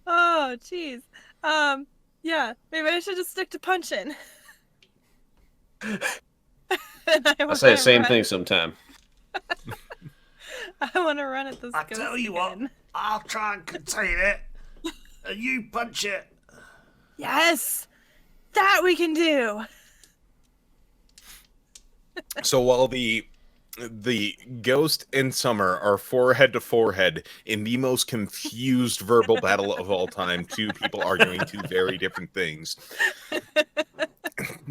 Oh, jeez. Yeah, maybe I should just stick to punching. I say the same thing sometime. I want to run at this. I tell you what, I'll try and contain it, and you punch it. Yes, that we can do. So while the Ghost and Summer are forehead to forehead in the most confused verbal battle of all time, two people arguing two very different things,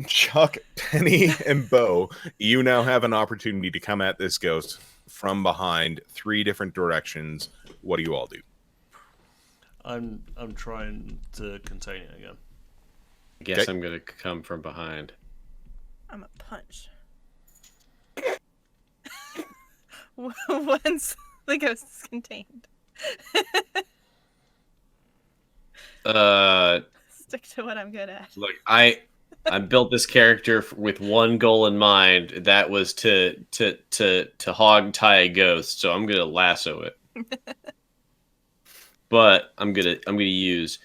Chuck, Penny, and Bo, you now have an opportunity to come at this ghost from behind 3 different directions. What do you all do? I'm trying to contain it again. I guess Okay. I'm gonna come from behind. I'm a punch. Once the ghost is contained. Stick to what I'm good at. Look, I built this character with one goal in mind. That was to hog tie a ghost. So I'm gonna lasso it. But I'm gonna use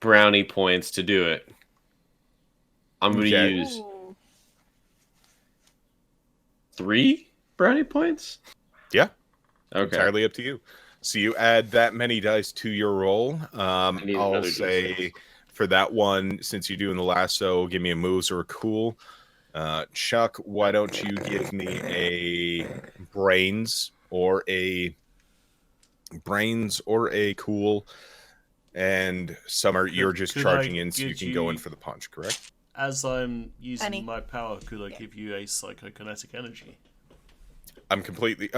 brownie points to do it. I'm gonna Okay. use Ooh. 3 brownie points. Yeah. Okay. Entirely up to you. So you add that many dice to your roll. need I'll another say D6. for that one, since you're doing the lasso, give me a moves or a cool. Chuck, why don't you give me a brains or a cool? And Summer, you're just could charging I in, so you give can go in you- for the punch, correct? As I'm using Penny. my power, could I give you a psychokinetic energy? I'm completely.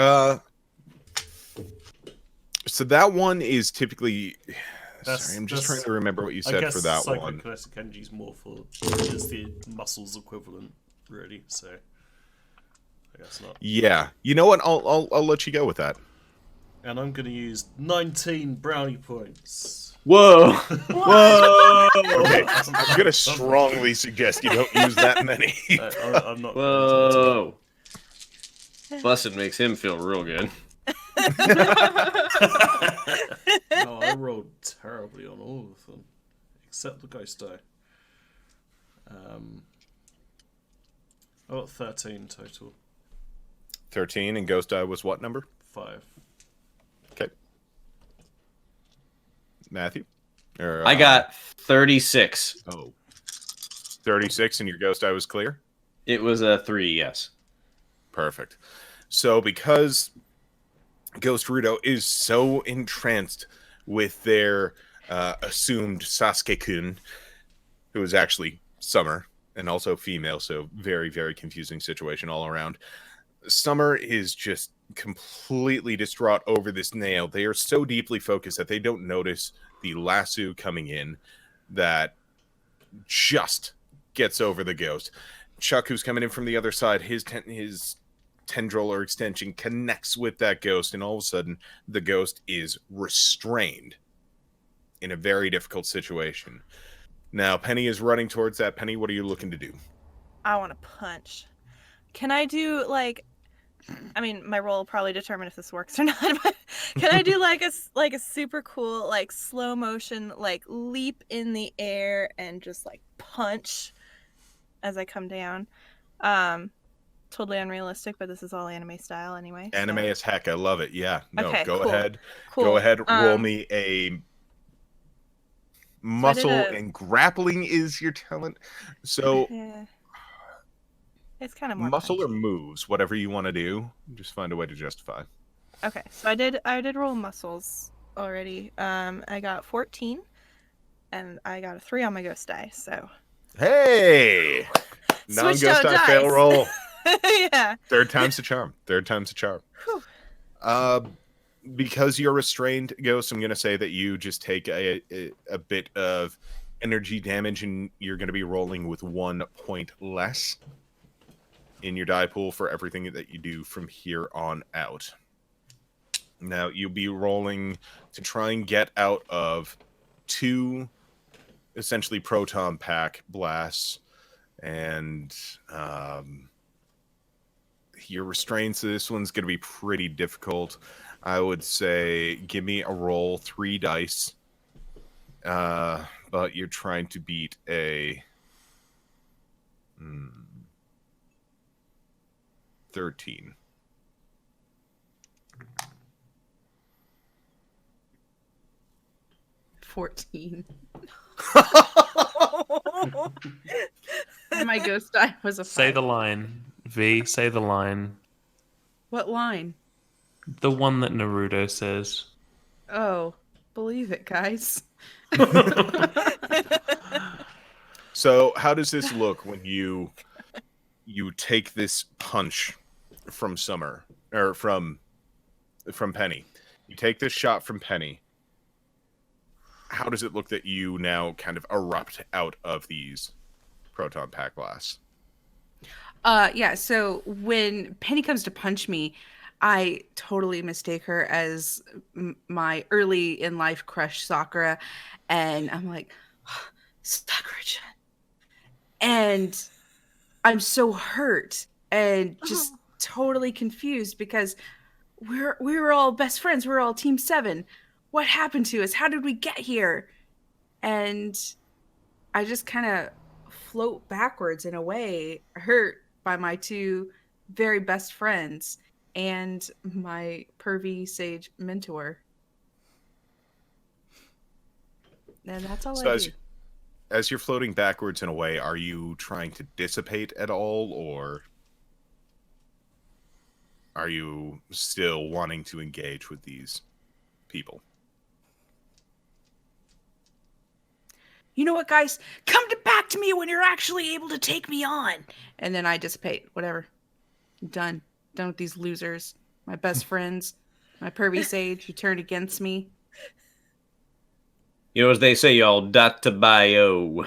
So that one is typically. Sorry, I'm just trying to remember what you I said guess for that one. psychokinetic energy is more for just the muscles equivalent, really. So I guess not. Yeah, you know what? I'll let you go with that. And I'm going to use 19 brownie points. Whoa! Whoa! Okay, I'm gonna strongly suggest you don't use that many. I'm not. Whoa! Bussin' makes him feel real good. No, I rolled terribly on all of them, except the ghost die. I got 13 total. 13, and Ghost Die was what number? 5. Okay. Matthew? Or, I got 36. 36, and your Ghost Die was clear? It was a 3, yes. Perfect. So because Ghost Rudo is so entranced with their assumed Sasuke-kun, who is actually Summer, and also female, so very, very confusing situation all around. Summer is just completely distraught over this nail. They are so deeply focused that they don't notice the lasso coming in that just gets over the ghost. Chuck, who's coming in from the other side, his tendril or extension connects with that ghost, and all of a sudden the ghost is restrained in a very difficult situation. Now Penny is running towards that. Penny, what are you looking to do? I want to punch. Can I do like? I mean, my roll will probably determine if this works or not. But can I do like a super cool like slow motion like leap in the air and just like punch as I come down? Totally unrealistic, but this is all anime style anyway. Anime as heck. I love it. Yeah. No, Okay, go cool. ahead. Cool. Go ahead. Roll me a muscle and grappling is your talent. So Yeah. It's kind of more muscle or punchy. moves, whatever you want to do. Just find a way to justify. Okay, so I did roll muscles already. I got 14, and I got a 3 on my ghost die. So Hey, Switched non-ghost out die fail dice. roll. yeah. Third time's the charm. Because you're restrained, Ghost, I'm going to say that you just take a bit of energy damage, and you're going to be rolling with 1 point less in your die pool for everything that you do from here on out. Now, you'll be rolling to try and get out of 2 essentially proton pack blasts, and your restraints. So this one's going to be pretty difficult. I would say give me a roll, 3 dice. But you're trying to beat a 13. $14. And my ghost die was a 5. Say the line. V, say the line. What line? The one that Naruto says. Oh, believe it, guys. So how does this look when you take this punch from Summer, or from Penny? You take this shot from Penny. How does it look that you now kind of erupt out of these proton pack blasts? Yeah, so when Penny comes to punch me, I totally mistake her as my early in life crush Sakura, and I'm like, Sakura-chan. And I'm so hurt and just totally confused because we were all best friends. We were all Team 7. What happened to us? How did we get here? And I just kind of float backwards in a way, hurt by my 2 very best friends and my pervy sage mentor. And that's all I do. As you're floating backwards in a way, are you trying to dissipate at all, or are you still wanting to engage with these people? You know what, guys? Come back to me when you're actually able to take me on. And then I dissipate. Whatever. I'm done. Done with these losers. My best friends. My pervy sage who turned against me. You know, as they say, y'all, dot to bio.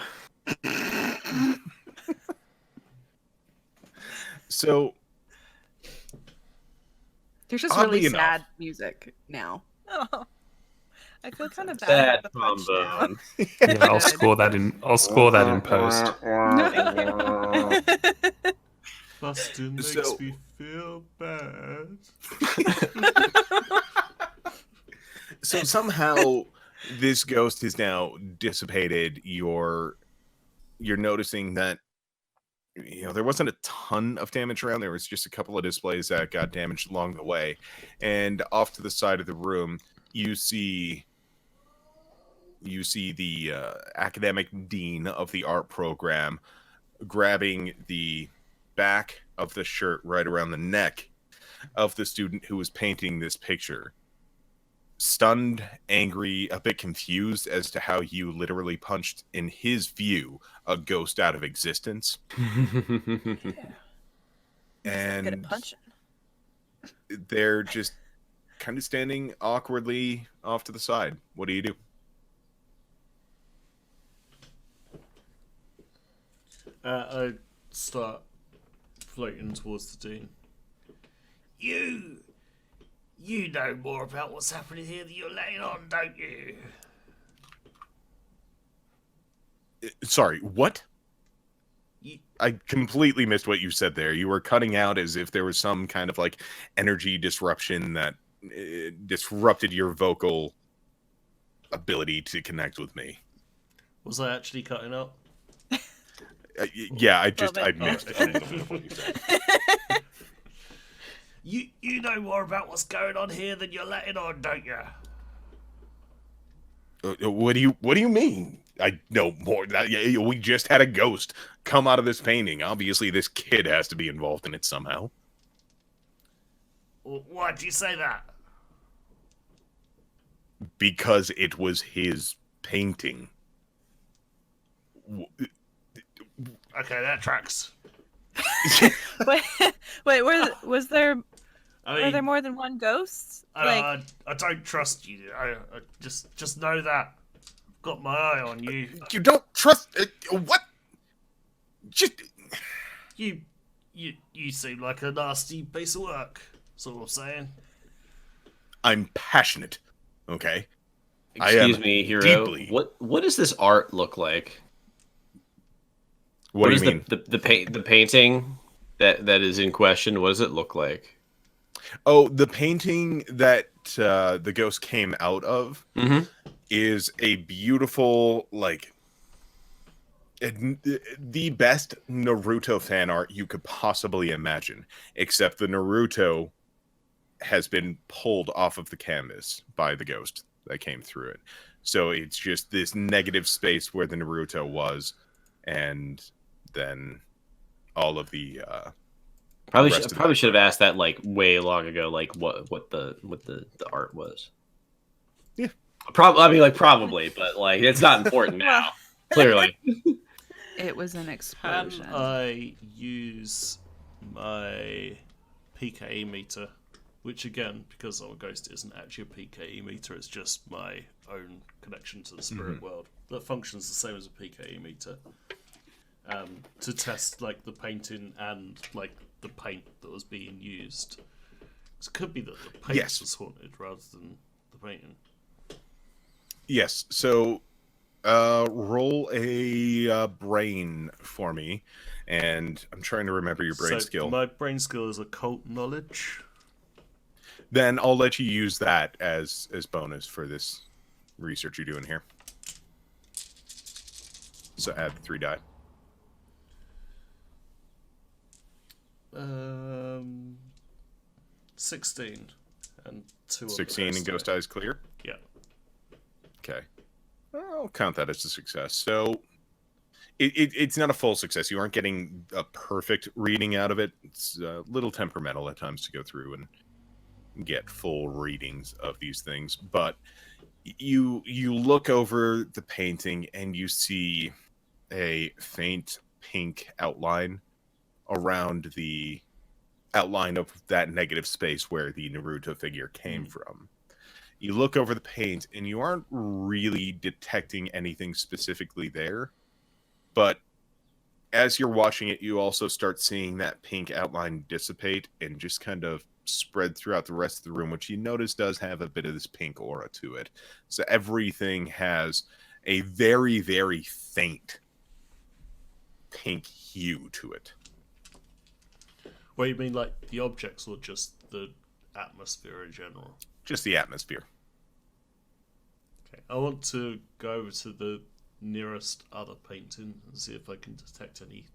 So, There's just Oddly really enough. sad music now. Oh, I feel kind of bad Sad about the punch now. trombone. Yeah, I'll score that in. I'll score that in post. Bustin' makes So- me feel bad. So somehow this ghost is now dissipated. You're noticing that there wasn't a ton of damage around. There was just a couple of displays that got damaged along the way. And off to the side of the room, you see the academic dean of the art program grabbing the back of the shirt right around the neck of the student who was painting this picture. Stunned, angry, a bit confused as to how you literally punched, in his view, a ghost out of existence. Good at And punching. they're just kind of standing awkwardly off to the side. What do you do? I start floating towards the dean. You know more about what's happening here than you're letting on, don't you? Sorry, what? You- I completely missed what you said there. You were cutting out as if there was some kind of like energy disruption that disrupted your vocal ability to connect with me. Was I actually cutting out? Yeah, I bit. missed a little bit of what you said. You know more about what's going on here than you're letting on, don't you? What do you mean? I know more. We just had a ghost come out of this painting. Obviously, this kid has to be involved in it somehow. Why'd you say that? Because it was his painting. Okay, that tracks. Wait, was there? I Were mean, there more than one ghost? Like, I don't trust you. I just know that. I've got my eye on you. You don't trust what? Just You seem like a nasty piece of work. That's all I'm saying. I'm passionate. Okay. I Excuse am me, hero. deeply- What does this art look like? What do you is mean? the painting that is in question? What does it look like? Oh, the painting that the ghost came out of Mm-hmm. is a beautiful, like, the best Naruto fan art you could possibly imagine. Except the Naruto has been pulled off of the canvas by the ghost that came through it. So it's just this negative space where the Naruto was, and then all of the Probably rest of should have asked that like way long ago, like what the art was. Yeah. Probably, but like it's not important now. Clearly. It was an explosion. Can I use my PKE meter? Which again, because I'm a ghost, isn't actually a PKE meter. It's just my own connection to the spirit world that functions the same as a PKE meter. To test like the painting and like the paint that was being used. It could be that the paint Yes. was haunted rather than the painting. Yes. So, roll a brain for me, and I'm trying to remember your brain skill. My brain skill is occult knowledge. Then I'll let you use that as bonus for this research you're doing here. So add 3 die. 16 and 2 16 and ghost eyes clear. Yeah. Okay. I'll count that as a success. So it's not a full success. You aren't getting a perfect reading out of it. It's a little temperamental at times to go through and get full readings of these things. But you look over the painting and you see a faint pink outline around the outline of that negative space where the Naruto figure came from. You look over the paint and you aren't really detecting anything specifically there. But as you're watching it, you also start seeing that pink outline dissipate and just kind of spread throughout the rest of the room, which you notice does have a bit of this pink aura to it. So everything has a very, very faint pink hue to it. Well, you mean like the objects or just the atmosphere in general? Just the atmosphere. Okay, I want to go over to the nearest other painting and see if I can detect any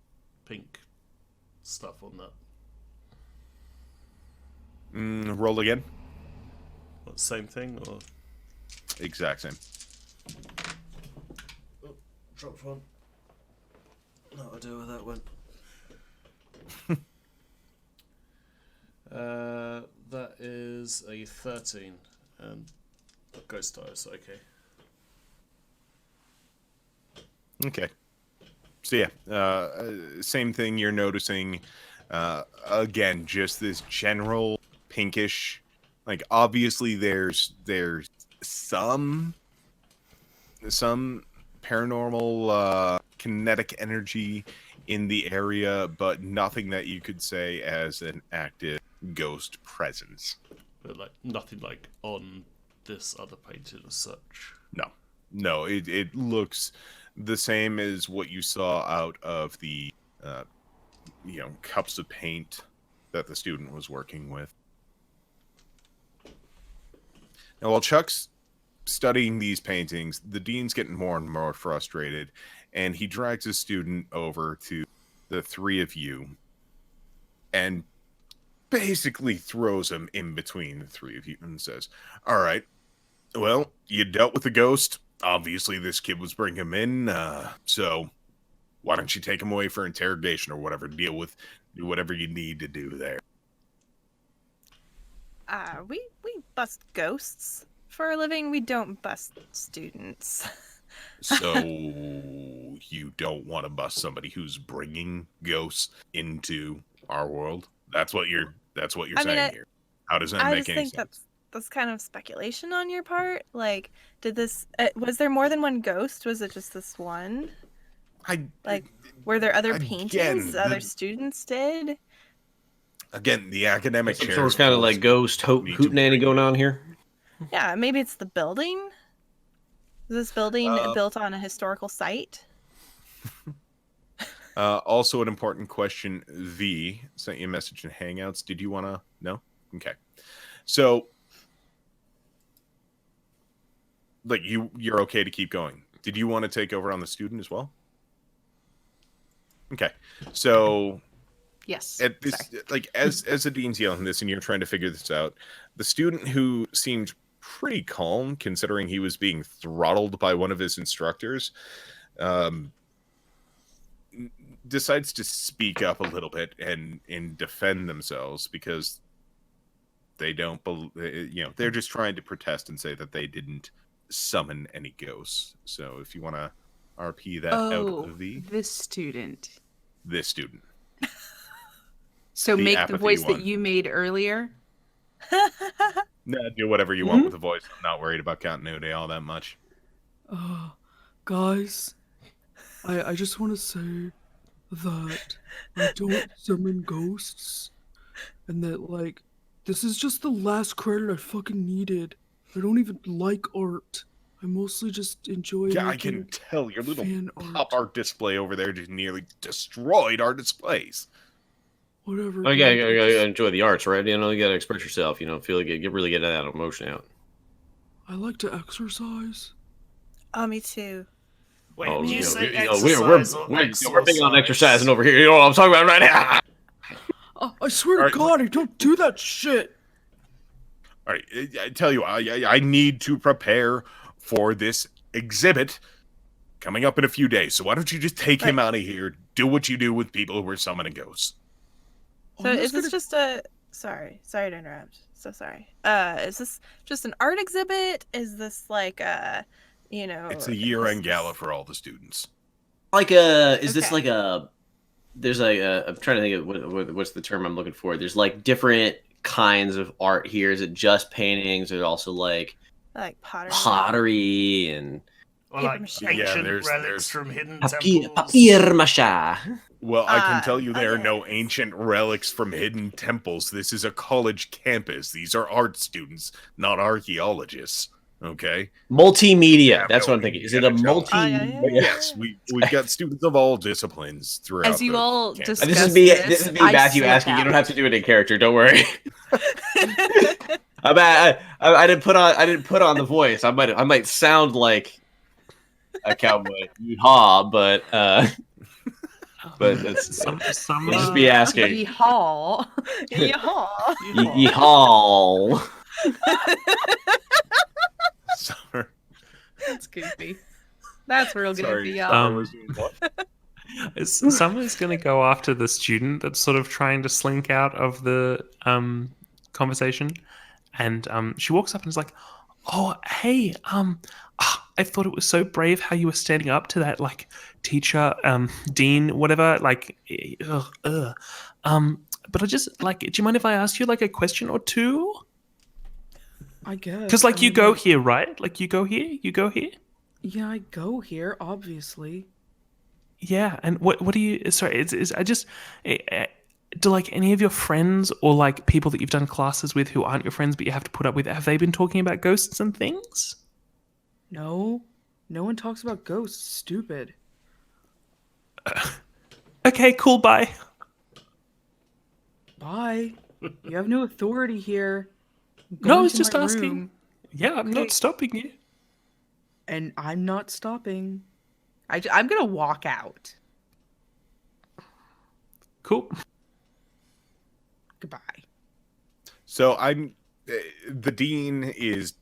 pink stuff on that. Roll again. What, same thing or? Exact same. Oh, dropped one. No idea where that went. That is a 13 and ghost dice, okay. Okay. So yeah, same thing you're noticing. Again, just this general pinkish, like obviously there's some paranormal kinetic energy in the area, but nothing that you could say as an active ghost presence. But like nothing like on this other painting as such. No, it looks the same as what you saw out of the cups of paint that the student was working with. Now, while Chuck's studying these paintings, the dean's getting more and more frustrated, and he drags his student over to the three of you and basically throws him in between the three of you and says, all right, well, you dealt with the ghost. Obviously, this kid was bringing him in, so why don't you take him away for interrogation or whatever? Do whatever you need to do there. We bust ghosts for a living. We don't bust students. So you don't want to bust somebody who's bringing ghosts into our world? That's what you're saying here. How does that make any sense? That's kind of speculation on your part. Like, did this was there more than one ghost? Was it just this one? Were there other paintings other students did? Again, the academic chair. So it's kind of like ghost hootenanny going on here. Yeah, maybe it's the building. Is this building built on a historical site? Also, an important question. V sent you a message in Hangouts. Did you want to know? Okay, so like you're okay to keep going. Did you want to take over on the student as well? Okay, so Yes. at this, like as the dean's yelling this, and you're trying to figure this out, the student who seemed pretty calm, considering he was being throttled by one of his instructors, decides to speak up a little bit and defend themselves because they don't believe, they're just trying to protest and say that they didn't summon any ghosts. So if you want to RP that out of this student. This student. So The make the apathy voice one. that you made earlier. No, do whatever you want with the voice. I'm not worried about continuity all that much. Guys, I just want to say that I don't summon ghosts, and that, like, this is just the last credit I fucking needed. I don't even like art. I mostly just enjoy Yeah, I making can tell your little fan pop art display over there just nearly destroyed our displays. whatever. Oh, yeah, you gotta enjoy the arts, right? You gotta express yourself. Feel like you really get that emotion out. I like to exercise. Oh, me too. Wait, Oh, did you you know, say you know, exercise or we're big on exorcise? exercising over here. You know what I'm talking about right now? I swear to Alright, God, I don't do that shit. All right, I tell you, I need to prepare for this exhibit coming up in a few days. So why don't you just take him out of here? Do what you do with people who are summoning ghosts. So is this just a... Sorry to interrupt. So sorry. Is this just an art exhibit? Is this like a, It's a year-end gala for all the students. Is this Okay. like a? There's I'm trying to think of what's the term I'm looking for. There's like different kinds of art here. Is it just paintings? Or also like like pottery? pottery and Or Paper like mache. ancient there's- relics from hidden Papier, temples. papier mache. Well, I can tell you there are no yes. ancient relics from hidden temples. This is a college campus. These are art students, not archaeologists. Okay. Multimedia. have That's no what I'm thinking. Is it a idea. multi? yeah. Yes, we've got students of all disciplines throughout. As you the all campus. discuss This is me, I Matthew, slip asking. You don't out. have to do it in character. Don't worry. I didn't put on the voice. I might sound like a cowboy. Yeehaw, but that's Some just be asking. Yeehaw. Yeehaw. Yeehaw. Sorry. That's goofy. That's real goofy, y'all. Summer's going to go after the student that's sort of trying to slink out of the conversation, and she walks up and is like, "Oh, hey, I thought it was so brave how you were standing up to that like teacher, dean, whatever. Like, but I just like, do you mind if I ask you like a question or two? I guess. Because like I you mean, go here, right? Like you go here, you go here." Yeah, I go here, obviously. Yeah, and what do you? Sorry, I just do like any of your friends or like people that you've done classes with who aren't your friends but you have to put up with? Have they been talking about ghosts and things? No. No one talks about ghosts. Stupid. Okay, cool. Bye. Bye. You have no authority here. No, I Go was into just my asking. room, Yeah, I'm Okay. not stopping you. and I'm not stopping. I'm gonna walk out. Cool. Goodbye. So the dean is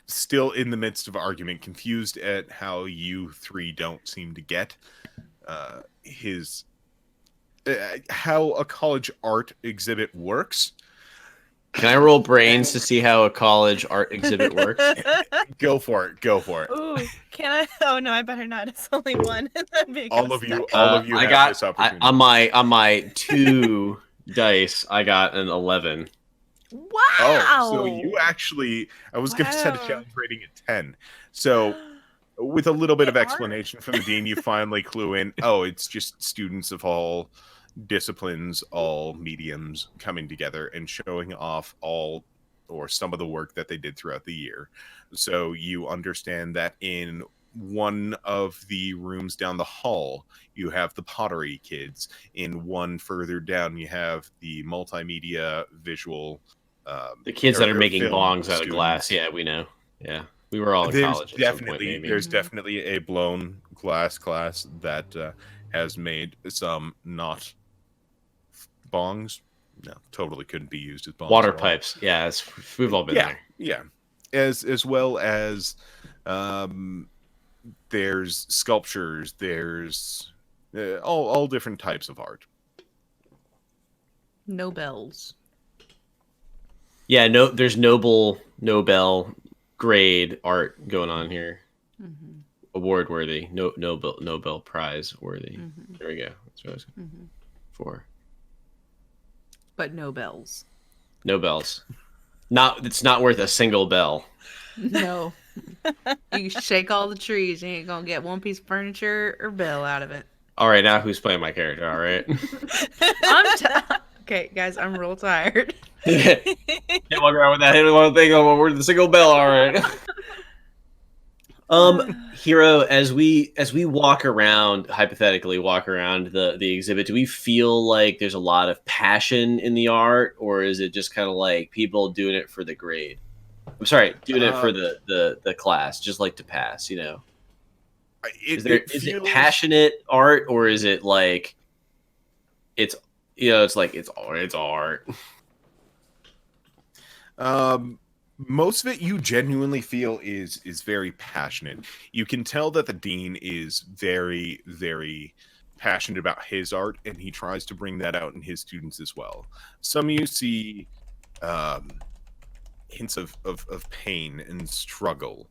still in the midst of argument, confused at how you three don't seem to get his how a college art exhibit works. Can I roll brains to see how a college art exhibit works? Go for it. Go for it. Ooh, can I? Oh no, I better not. It's only one. That'd be a All ghost of you, die. all of you I have got this opportunity. on my 2 dice. I got an 11. Wow. Oh, so you actually, I was going to set a Wow. challenge rating at 10. So with a little bit of They are? explanation from the dean, you finally clue in, oh, it's just students of all disciplines, all mediums coming together and showing off all or some of the work that they did throughout the year. So you understand that in one of the rooms down the hall, you have the pottery kids. In one further down, you have the multimedia visual. The kids that or are making film bongs out of glass. students. Yeah, we know. Yeah, we were all in There's college at some point. definitely Maybe. there's definitely a blown glass class that has made some not bongs. No, totally couldn't be used as bongs. Water at all. pipes. Yeah, we've all been Yeah, there. yeah. As well as there's sculptures. There's all different types of art. No bells. Yeah, no, there's Nobel grade art going on here. Mm-hmm. Award worthy. Nobel Prize worthy. Mm-hmm. There we go. That's what I was Mm-hmm. for. But no bells. No bells. It's not worth a single bell. No. You shake all the trees, you ain't gonna get one piece of furniture or bell out of it. All right, now who's playing my character? All right. Okay, guys, I'm real tired. Can't walk around with that hidden one thing on worth a single bell. All right. Hero, as we hypothetically walk around the exhibit, do we feel like there's a lot of passion in the art, or is it just kind of like people doing it for the grade? I'm sorry, doing it for the class, just like to pass, you know? Is it passionate art, or is it like it's art? Most of it you genuinely feel is very passionate. You can tell that the dean is very, very passionate about his art, and he tries to bring that out in his students as well. Some you see hints of pain and struggle.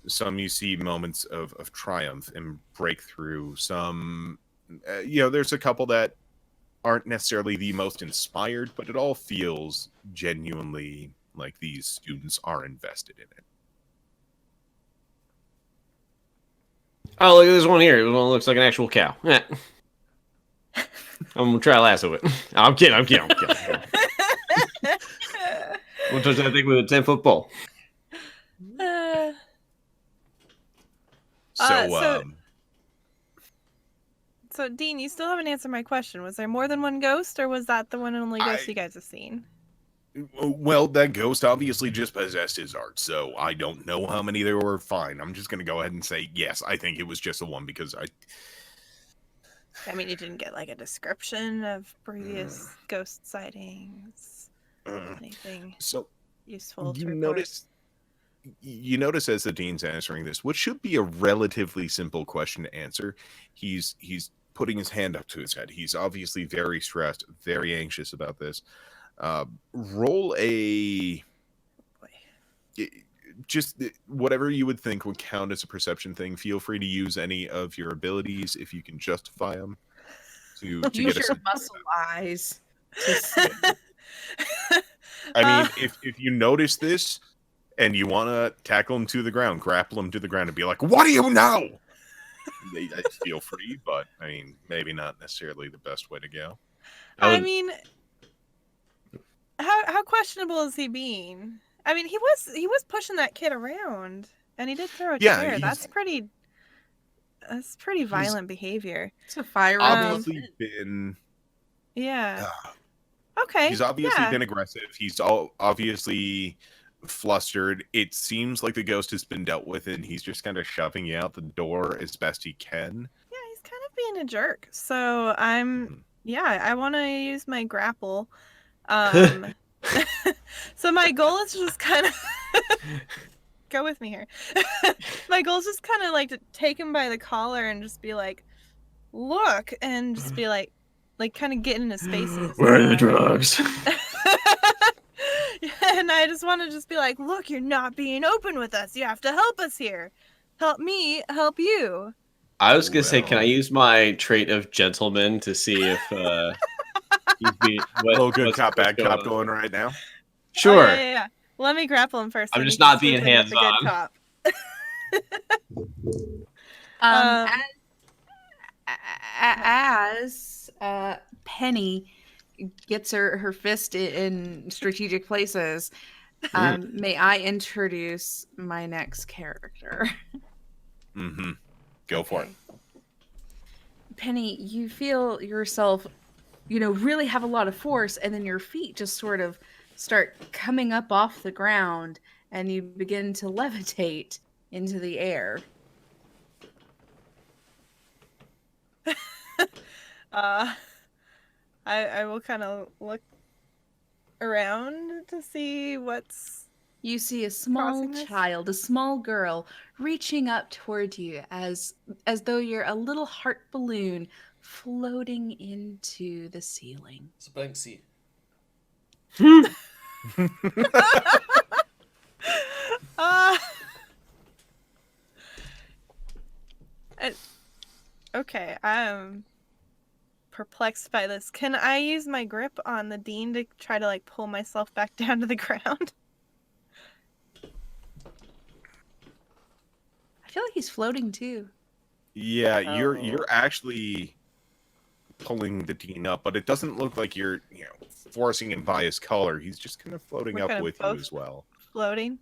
Some you see moments of triumph and breakthrough. Some, there's a couple that aren't necessarily the most inspired, but it all feels genuinely like these students are invested in it. Oh, look at this one here. This one looks like an actual cow. Yeah. I'm gonna try to lasso it. I'm kidding. I'm kidding. We'll touch that thing with a 10-foot pole. So Dean, you still haven't answered my question. Was there more than one ghost, or was that the one and only ghost you guys have seen? Well, that ghost obviously just possessed his art, so I don't know how many there were. Fine, I'm just going to go ahead and say yes, I think it was just the one, because I mean, you didn't get like a description of previous ghost sightings, anything useful to report. You notice as the Dean's answering this, what should be a relatively simple question to answer, he's putting his hand up to his head. He's obviously very stressed, very anxious about this. Roll a... just whatever you would think would count as a perception thing. Feel free to use any of your abilities if you can justify them. To Use get your muscle eyes. I mean, if you notice this and you want to tackle him to the ground, grapple him to the ground and be like, "What do you know?" I feel free, but I mean, maybe not necessarily the best way to go. I mean, how questionable is he being? I mean, he was pushing that kid around, and he did throw a chair. That's pretty violent behavior. It's a fire obviously been. Yeah. Okay. He's obviously been aggressive. He's obviously flustered. It seems like the ghost has been dealt with, and he's just kind of shoving you out the door as best he can. Yeah, he's kind of being a jerk. So I want to use my grapple. So my goal is just kind of go with me here. My goal is just kind of like to take him by the collar and just be like, "Look," and just be like kind of get in his face. Where are the drugs? And I just want to just be like, "Look, you're not being open with us. You have to help us here. Help me, help you." I was gonna say, can I use my trait of gentleman to see if good cop, bad cop going right now? Sure. Oh, yeah. Let me grapple him first. I'm just not being hands-on. Cop. As Penny gets her fist in strategic places, may I introduce my next character? Mm-hmm. Go for it. Penny, you feel yourself, really have a lot of force, and then your feet just sort of start coming up off the ground, and you begin to levitate into the air. I will kind of look around to see what's... You see a small child, a small girl, reaching up toward you as though you're a little heart balloon floating into the ceiling. It's a Banksy. Okay, I'm perplexed by this. Can I use my grip on the Dean to try to pull myself back down to the ground? I feel like he's floating too. Yeah, you're actually pulling the Dean up, but it doesn't look like you're forcing him by his collar. He's just kind of floating up with you as well. Floating.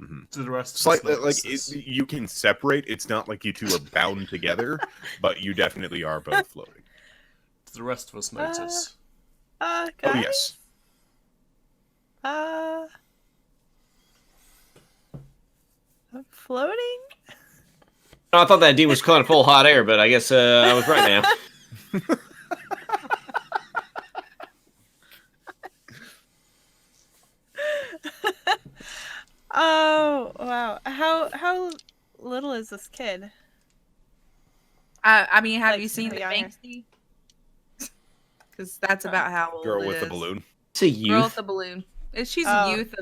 Mm-hmm. To the rest, slightly you can separate. It's not like you two are bound together, but you definitely are both floating. To the rest of us notice. Guys? Oh yes. I'm floating. I thought that Dean was kind of full of hot air, but I guess I was right now. Oh wow! How little is this kid? I mean, have you seen the Banksy? Because that's about how old Girl it with is. the balloon. It's a youth. Girl with the balloon. She's a youth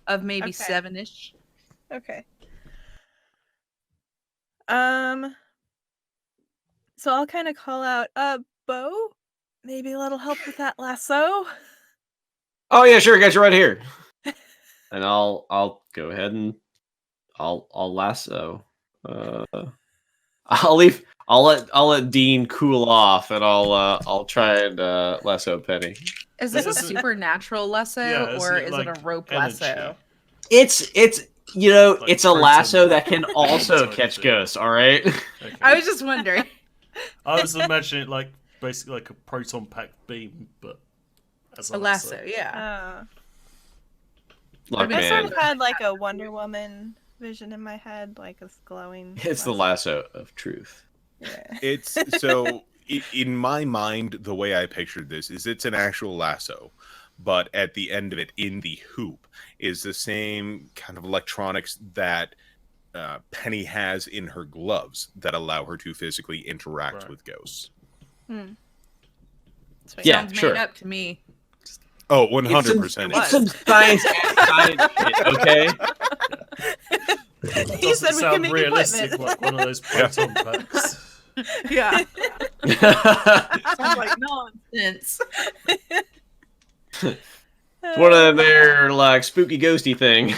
of maybe 7-ish. Okay. So I'll kind of call out, Bo, maybe a little help with that lasso. Oh yeah, sure, got you right here. And I'll go ahead and I'll lasso. I'll let Dean cool off, and I'll try and lasso Penny. Is this a Is it- supernatural lasso Yeah, or isn't it is it like a rope energy? lasso? It's Like it's a proton lasso that can pack also type catch thing. ghosts. All right. Okay. I was just wondering. I was imagining it like basically like a proton pack beam, but as A lasso, yeah. Look, I sort man, of had like a Wonder Woman vision in my head, like this glowing. it's the lasso of truth. Yeah. It's so in my mind, the way I pictured this is it's an actual lasso, but at the end of it, in the hoop, is the same kind of electronics that Penny has in her gloves that allow her to physically interact Right. with ghosts. Sweet. Yeah, Sounds sure. made up to me. Oh, 100%. It's some science shit, okay? It He doesn't said we can sound make realistic equipment. like one of those proton packs. Yeah. Sounds like nonsense. It's one of them there like spooky ghosty thing.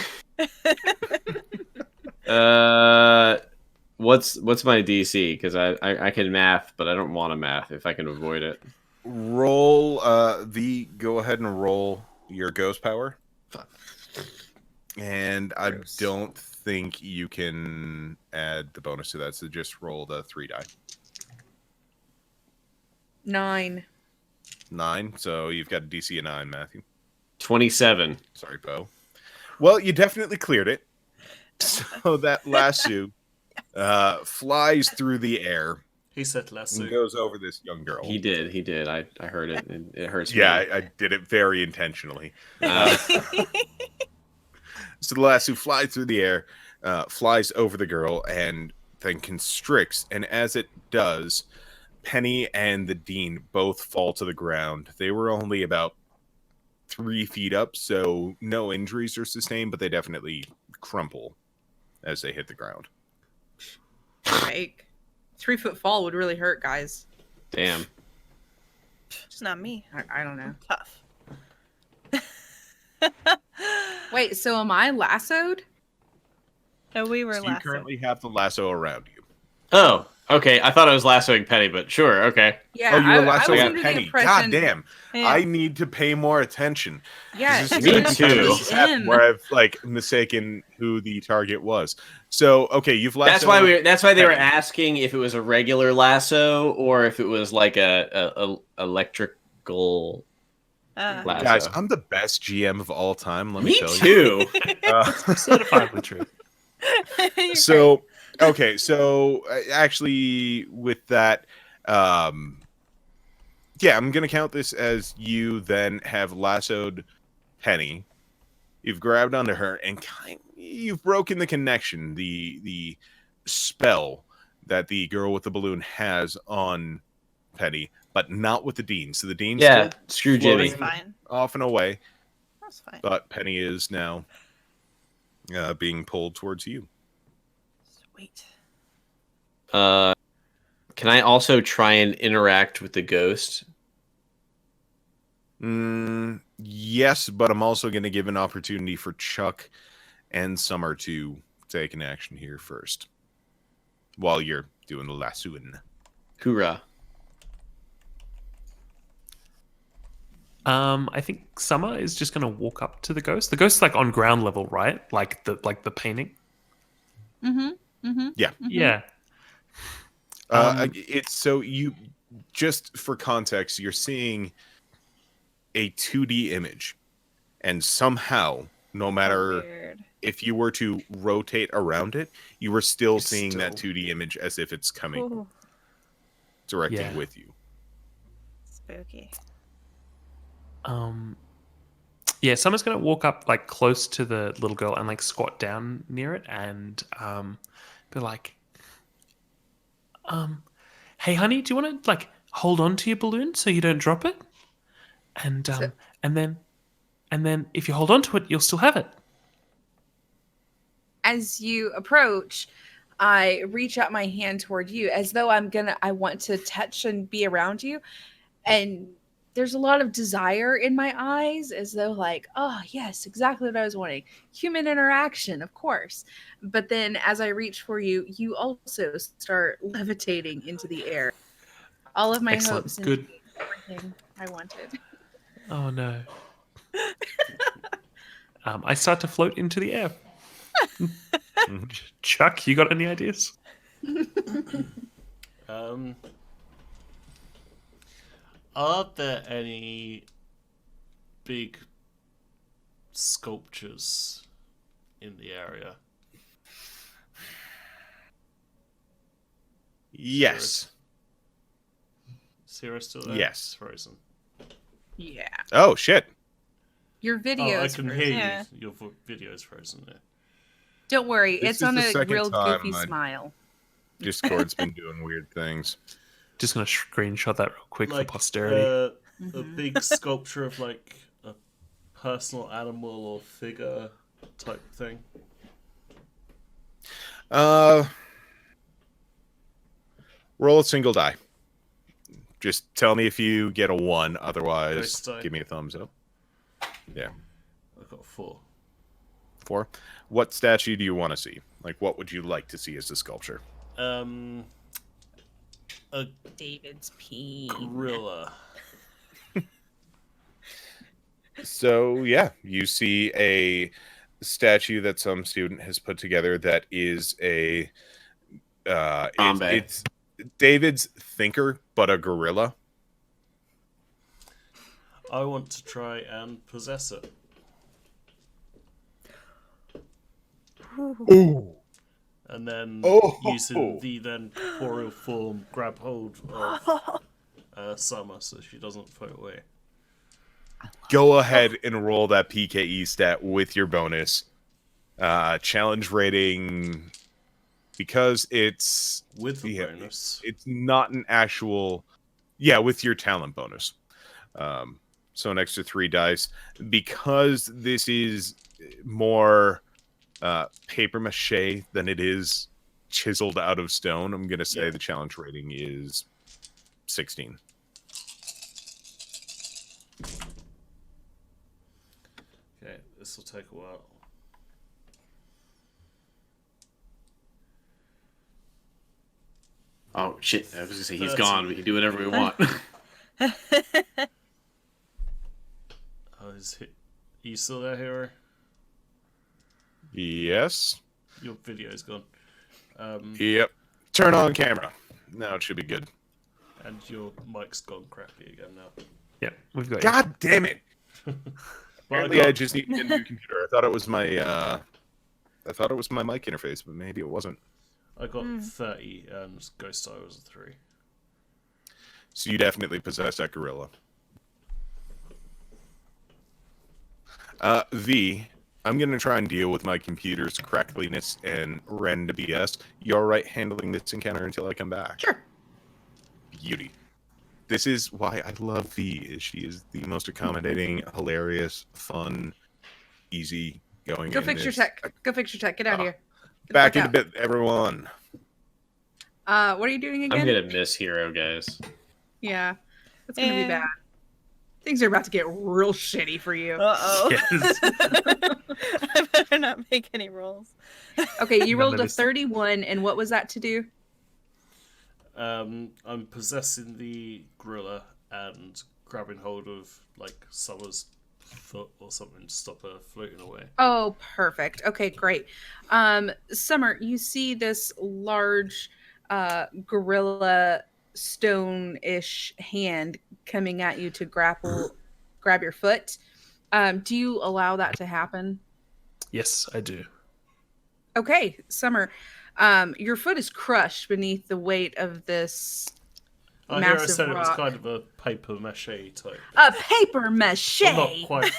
What's my DC? Because I can math, but I don't want to math if I can avoid it. Roll go ahead and roll your ghost power. And I don't think you can add the bonus to that, so just roll the 3 die. 9. 9, so you've got a DC of 9, Matthew. 27. Sorry, Bo. Well, you definitely cleared it. So that lasso flies through the air He said lasso. and goes over this young girl. He did. I heard it. It hurts Yeah, me. I did it very intentionally. Uh, So the lasso flies through the air, flies over the girl, and then constricts. And as it does, Penny and the Dean both fall to the ground. They were only about 3 feet up, so no injuries are sustained, but they definitely crumple as they hit the ground. Fake. 3-foot fall would really hurt, guys. damn. Just not me. I don't know. Tough. Wait, so am I lassoed? No, we were So you last. currently have the lasso around you. Oh, okay. I thought I was lassoing Penny, but sure, okay. Yeah, Oh, you were I was lassoing under the Penny. impression. God damn. Yeah. I need to pay more attention. Yeah, This is Me the second time too. this has happened where I've like mistaken who the target was. So okay, you've lassoed. That's why they were Penny. asking if it was a regular lasso or if it was like a electrical lasso. Guys, I'm the best GM of all time. Let me Me tell you. too. Certifiably true. You're So okay, so actually with that, yeah, I'm gonna count this as you then have lassoed Penny. You've grabbed onto her and you've broken the connection, the spell that the girl with the balloon has on Penny, but not with the Dean. So the Dean's Yeah, still screw floating Jimmy. That's fine. off and away, That's fine. but Penny is now being pulled towards you. Sweet. Can I also try and interact with the ghost? Yes, but I'm also going to give an opportunity for Chuck and Summer to take an action here first, while you're doing the lassoing. Hoorah. I think Summer is just gonna walk up to the ghost. The ghost's like on ground level, right? Like the painting. Mm-hmm. Mm-hmm. Yeah. Yeah. It's so you just for context, you're seeing a 2D image, and somehow, no matter Weird. if you were to rotate around it, you were still It's seeing that still- 2D image as if it's coming Ooh, directly Yeah. with you. spooky. Yeah, Summer's gonna walk up like close to the little girl and like squat down near it and be like, hey honey, do you wanna like hold on to your balloon so you don't drop it? And and then if you hold on to it, you'll still have it. As you approach, I reach out my hand toward you as though I want to touch and be around you. And there's a lot of desire in my eyes, as though like, oh yes, exactly what I was wanting. Human interaction, of course. But then as I reach for you, you also start levitating into the air. All of my Excellent. hopes Good. and everything I wanted. Oh no. I start to float into the air. Chuck, you got any ideas? Are there any big sculptures in the area? Yes. Sierra's still there? Yes. Frozen. Yeah. Oh shit. Your video Oh, I is can frozen. hear Yeah. you. Your video is frozen there. Don't worry, This it's is on the a second real time goofy my- smile. Discord's been doing weird things. Just gonna screenshot that real quick for Like posterity. a Mhm. big sculpture of like a personal animal or figure type thing. Roll a single die. Just tell me if you get a 1, otherwise Ghost die. give me a thumbs up. Yeah. I've got 4. 4. What statue do you want to see? Like, what would you like to see as a sculpture? A David's pee. gorilla. So, yeah, you see a statue that some student has put together that is a... Harambe. it's David's thinker, but a gorilla. I want to try and possess it. Ooh. And then Oh. using the then corporeal form, grab hold of Summer so she doesn't float away. Go ahead and roll that PKE stat with your bonus. Challenge rating, because it's With the Yeah, bonus. it's not an actual, yeah, with your talent bonus. So an extra 3 dice, because this is more paper mache than it is chiseled out of stone. I'm gonna say Yeah. the challenge rating is 16. Okay, this will take a while. Oh shit! I was gonna say he's 30. gone. We can do whatever we want. Oh, are you still there, Hero? Yes. Your video's gone. Yep. Turn on camera. Now it should be good. And your mic's gone crappy again now. Yeah, we've got you. God damn it! Well, Apparently, I just need a new computer. I thought it was my mic interface, but maybe it wasn't. I got 30 and Ghost Star was a 3. So you definitely possess that gorilla. I'm going to try and deal with my computer's crackliness and random BS. You all right handling this encounter until I come back? Sure. Beauty. This is why I love V. Is she is the most accommodating, hilarious, fun, easy going. Go fix your tech. Go fix your tech. Get out of here. Get the Back fuck in a bit, everyone. out. What are you doing again? I'm gonna miss Hero, guys. Yeah, it's gonna be And- bad. Things are about to get real shitty for you. Uh-oh. Yes. I better not make any rolls. Okay, you No, rolled that a is- 31, and what was that to do? I'm possessing the gorilla and grabbing hold of like Summer's foot or something to stop her floating away. Oh, perfect. Okay, great. Summer, you see this large gorilla stone-ish hand coming at you to grab your foot. Do you allow that to happen? Yes, I do. Okay, Summer, your foot is crushed beneath the weight of this I hear I massive said it was rock. kind of a paper mache type. A paper mache. Well, not quite.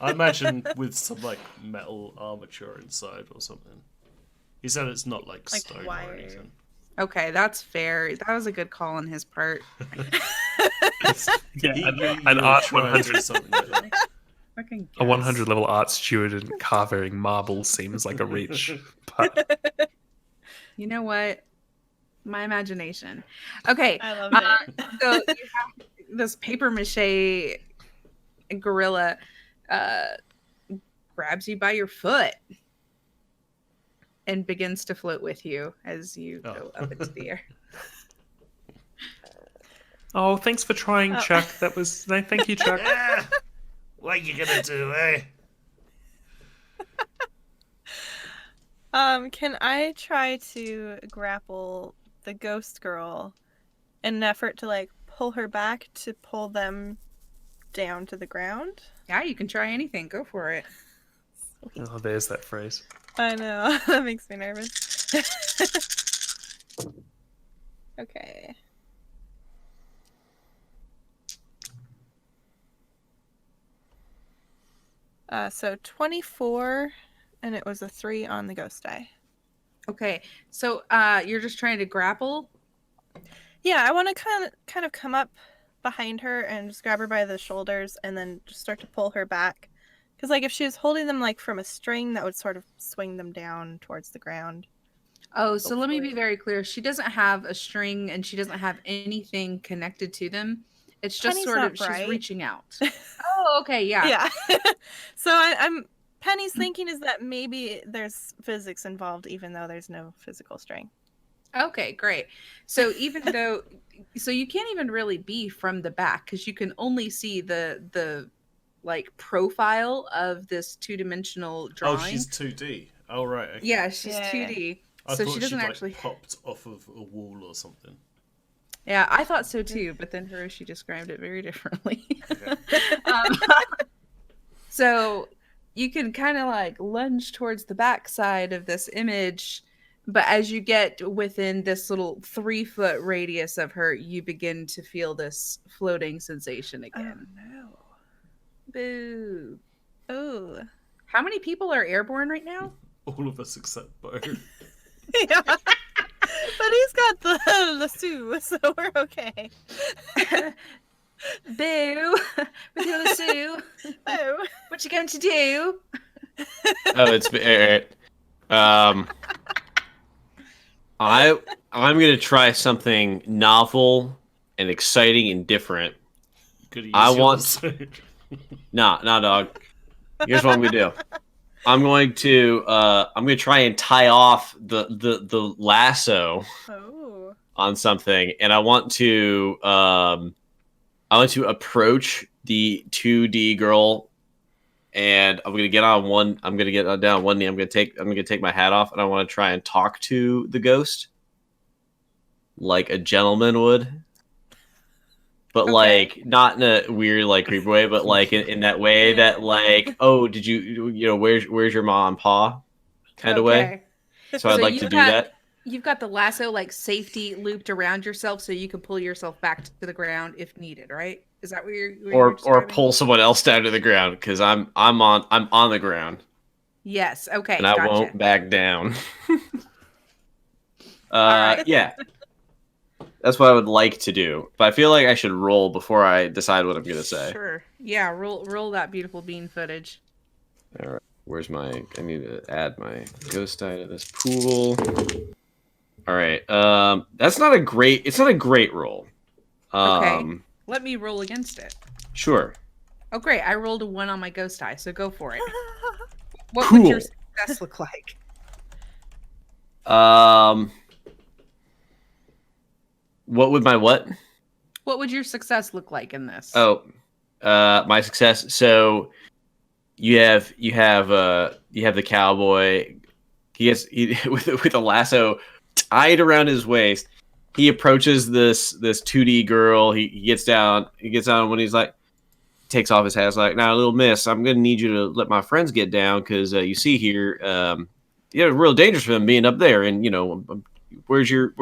I imagine with some like metal armature inside or something. He said it's not like Like stone wire. or anything. Okay, that's fair. That was a good call on his part. Yeah, He an, knew you an were art trying to do 100, something like that. Fucking a guess. 100 level art student carving marble seems like a reach. But You know what? My imagination. Okay, I love Uh, it. so this paper mache gorilla grabs you by your foot and begins to float with you as you go up into the air. Oh, thanks for trying, Chuck. That was thank you, Chuck. What are you gonna do, eh? Can I try to grapple the ghost girl in an effort to like pull her back to pull them down to the ground? Yeah, you can try anything. Go for it. Oh, there's that phrase. I know. That makes me nervous. Okay. So 24, and it was a 3 on the ghost die. Okay, so you're just trying to grapple? Yeah, I want to kind of come up behind her and just grab her by the shoulders and then just start to pull her back. Because like if she was holding them like from a string, that would sort of swing them down towards the ground. Oh, so let me be very clear. She doesn't have a string and she doesn't have anything connected to them. It's just Penny's sort not of bright. she's reaching out. Oh, okay, yeah. Yeah. So I'm Penny's thinking is that maybe there's physics involved, even though there's no physical string. Okay, great. So even though, so you can't even really be from the back because you can only see the like profile of this 2-dimensional drawing. Oh, she's 2D. Oh, right. Okay. Yeah, she's 2D. I So thought she doesn't she'd, actually popped off of a wall or something. Yeah, I thought so too, but then Hiroshi described it very differently. Okay. So you can kind of like lunge towards the backside of this image, but as you get within this little 3-foot radius of her, you begin to feel this floating sensation again. Oh no. Boo. Oh. How many people are airborne right now? All of us except Bo. Yeah. But he's got the lasso, so we're okay. Boo. With your lasso. Oh. What you going to do? Oh, it's I'm gonna try something novel and exciting and different. I want nah, dog. Here's what I'm gonna do. I'm going to try and tie off the lasso on something, and I want to approach the 2D girl, and I'm gonna get on one. I'm gonna get down on one knee. I'm gonna take my hat off, and I want to try and talk to the ghost like a gentleman would. But like not in a weird like creepy way, but like in that way that like, oh, did you where's your mom and pa kind of way. So I'd like to do that. You've got the lasso like safety looped around yourself so you can pull yourself back to the ground if needed, right? Is that what you're or pull someone else down to the ground because I'm on the ground. Yes. Okay. And I won't back down. Yeah. That's what I would like to do, but I feel like I should roll before I decide what I'm gonna say. Sure. Yeah. Roll that beautiful bean footage. All right. Where's my? I need to add my ghost die to this pool. All right. That's not a great. It's not a great roll. Okay. Let me roll against it. Sure. Oh, great! I rolled a 1 on my ghost die, so go for it. What Cool. would your success look like? What would my what? What would your success look like in this? Oh, my success. So you have the cowboy. He with a lasso tied around his waist. He approaches this 2D girl. He gets down. When he's like, takes off his hat. He's like, now, little miss, I'm gonna need you to let my friends get down because you see here, it's real dangerous for them being up there. And where's your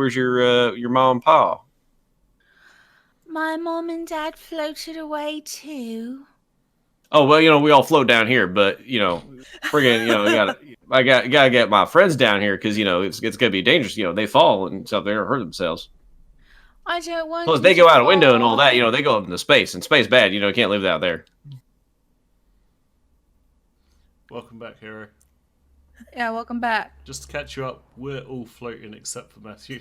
mom and pa? My mom and dad floated away too. Oh well, we all float down here, but friggin', I gotta get my friends down here because it's gonna be dangerous. They fall and stuff, they're gonna hurt themselves. I don't want. Plus, they go out a window and all that. They go up into space, and space bad. Can't live out there. Welcome back, Hero. Yeah, welcome back. Just to catch you up, we're all floating except for Matthew.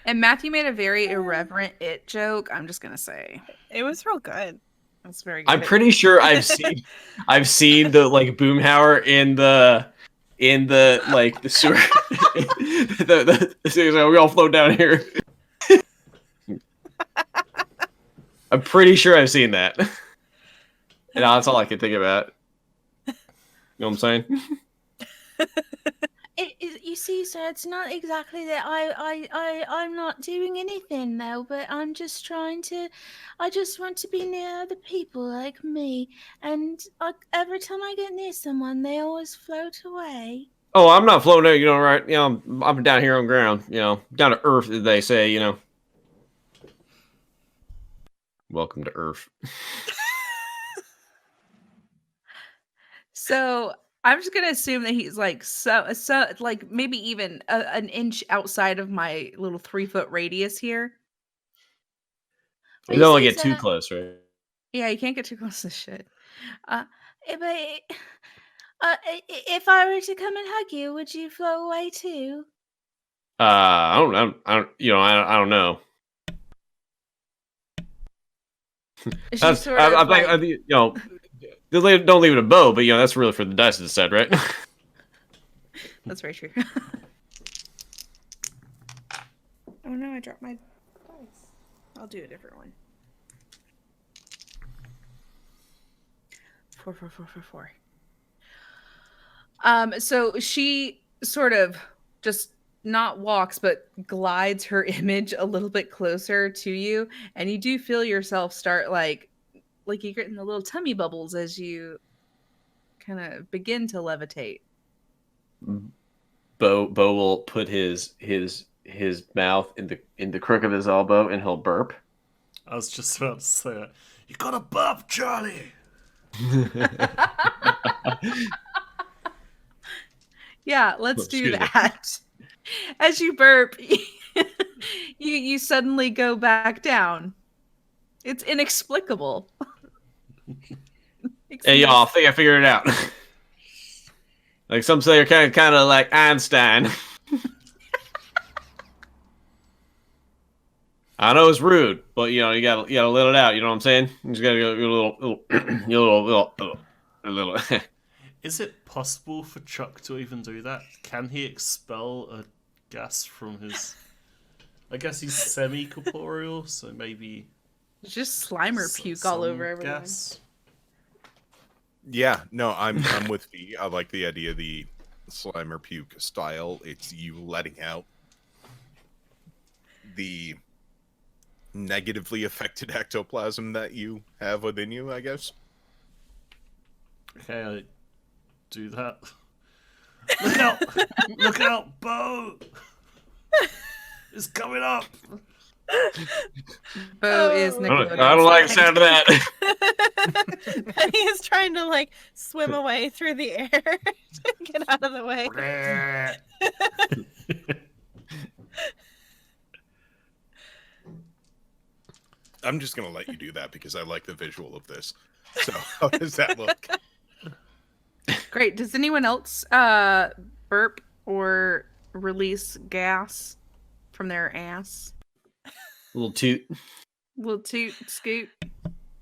And Matthew made a very irreverent it joke. I'm just gonna say It was real good. that's very good. I'm pretty sure I've seen the like Boomhauer in the like the sewer. the sewer, we all float down here. I'm pretty sure I've seen that. And that's all I can think about. You know what I'm saying? You see, sir, it's not exactly that I'm not doing anything though, but I just want to be near other people like me. And every time I get near someone, they always float away. Oh, I'm not floating, right? I'm down here on ground, down to earth, as they say, Welcome to Earth. So I'm just gonna assume that he's like so like maybe even an inch outside of my little 3-foot radius here. We don't want to get too close, right? Yeah, you can't get too close to this shit. But if I were to come and hug you, would you float away too? I don't know. She's sort I of think, don't leave it a bow, but that's really for the dice to decide, right? That's very true. Oh no, I dropped my dice. I'll do a different one. 4, 4, 4, 4, 4. So she sort of just not walks, but glides her image a little bit closer to you, and you do feel yourself start like you're getting the little tummy bubbles as you kind of begin to levitate. Bo will put his mouth in the crook of his elbow, and he'll burp. I was just about to say that. You gotta burp, Charlie. Yeah, let's do that. As you burp, you suddenly go back down. It's inexplicable. Hey, y'all, I think I figured it out. Like some say, you're kind of like Einstein. I know it's rude, but you gotta let it out. You know what I'm saying? You just gotta go a little. Is it possible for Chuck to even do that? Can he expel a gas from his? I guess he's semi-corporeal, so maybe just Slimer puke all over everyone. Gas. Yeah, no, I'm with V. I like the idea of the Slimer puke style. It's you letting out the negatively affected ectoplasm that you have within you, I guess. Okay, I do that. Look out! Look out, Bo! It's coming up! Bo is I don't like the sound of that. Penny is trying to like swim away through the air to get out of the way. I'm just gonna let you do that because I like the visual of this. So how does that look? Great. Does anyone else burp or release gas from their ass? Little toot. Little toot, scoot.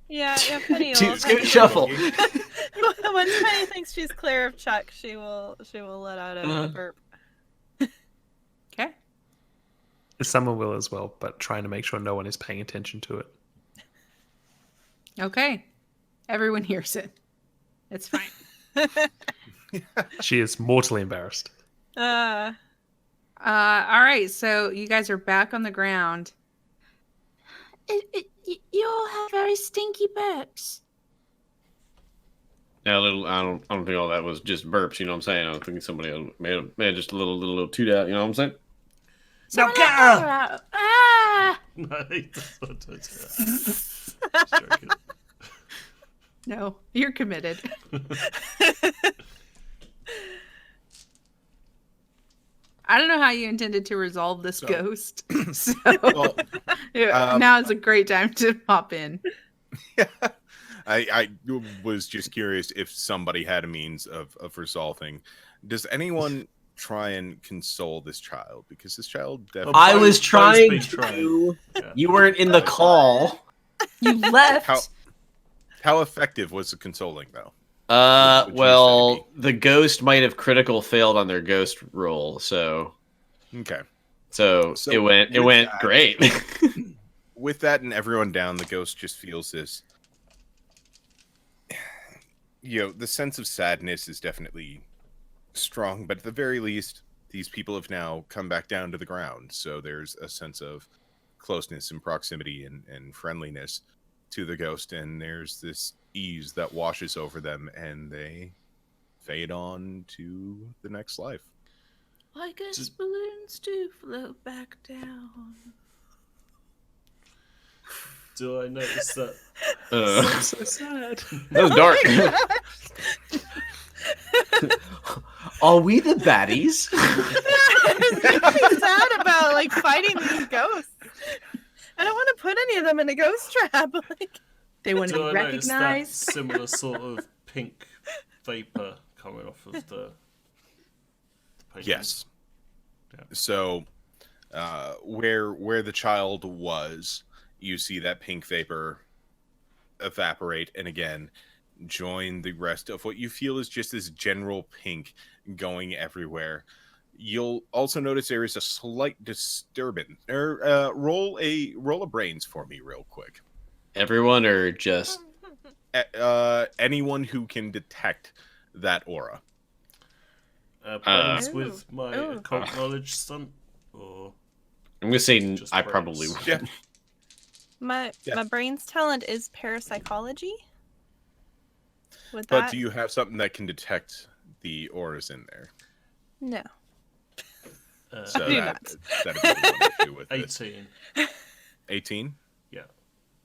Yeah, Penny will. Toot, scoot, shuffle. Once Penny thinks she's clear of Chuck, she will let out a burp. Okay. Summer will as well, but trying to make sure no one is paying attention to it. Okay. Everyone hears it. It's fine. She is mortally embarrassed. All right, so you guys are back on the ground. You all have very stinky burps. Yeah, I don't think all that was just burps. You know what I'm saying? I don't think somebody made just a little toot out. You know what I'm saying? Now get her! Ah! No, he doesn't want to do that. Just joking. No, you're committed. I don't know how you intended to resolve this ghost. So now is a great time to pop in. Yeah. I was just curious if somebody had a means of resolving. Does anyone try and console this child, because this child definitely... I was Bo's trying been to. trying. Yeah. You weren't in the call. You left. How effective was the consoling, though? What would you Well, the ghost might have critical failed on their ghost roll, so Okay. so it went with that- great. With that and everyone down, the ghost just feels this... the sense of sadness is definitely strong, but at the very least, these people have now come back down to the ground, so there's a sense of closeness and proximity and friendliness to the ghost, and there's this ease that washes over them, and they fade on to the next life. I guess balloons do float back down. Do I notice that? So sad. That was dark. Are we the baddies? I'm sad about like fighting these ghosts. I don't want to put any of them in a ghost trap. Like, They want to Do be I notice that recognized. similar sort of pink vapor coming off of the paintings? Yes. Yeah. So, where the child was, you see that pink vapor evaporate, and again, join the rest of what you feel is just this general pink going everywhere. You'll also notice there is a slight disturbance. Roll a brains for me real quick. Everyone or just Anyone who can detect that aura. Brains with my occult knowledge stunt, or I'm gonna say Just I brains. probably Yeah. my brain's talent is parapsychology. Would But that... do you have something that can detect the auras in there? No. So do that'd be one issue with it. 18. 18? Yeah.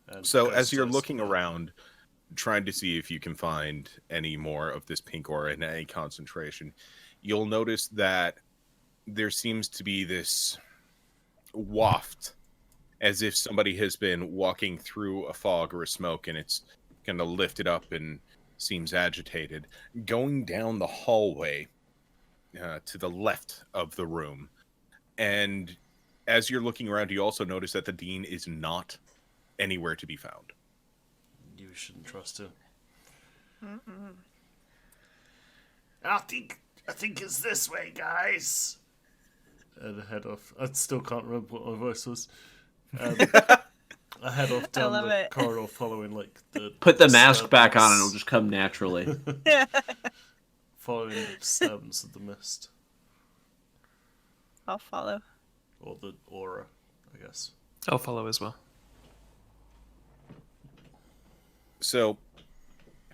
And So ghost as you're says- looking around, trying to see if you can find any more of this pink aura in any concentration, you'll notice that there seems to be this waft, as if somebody has been walking through a fog or a smoke, and it's kind of lifted up and seems agitated, going down the hallway to the left of the room. And as you're looking around, you also notice that the dean is not anywhere to be found. You shouldn't trust him. Mm-mm. I think it's this way, guys. And head off. I still can't remember what my voice was. I head off down love the it. corridor, following like the put the mask back on and it'll disturbance- just come naturally. following the disturbance of the mist, I'll follow. or the aura, I guess. I'll follow as well. So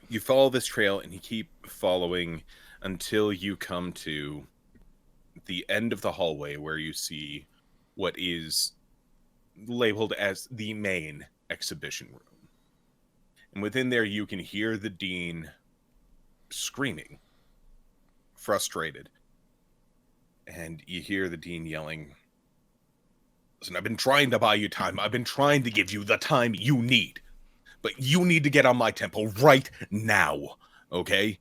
you follow this trail and you keep following until you come to the end of the hallway, where you see what is labeled as the main exhibition room. And within there, you can hear the dean screaming, frustrated. And you hear the dean yelling, "Listen, I've been trying to buy you time. I've been trying to give you the time you need. But you need to get on my temple right now, okay?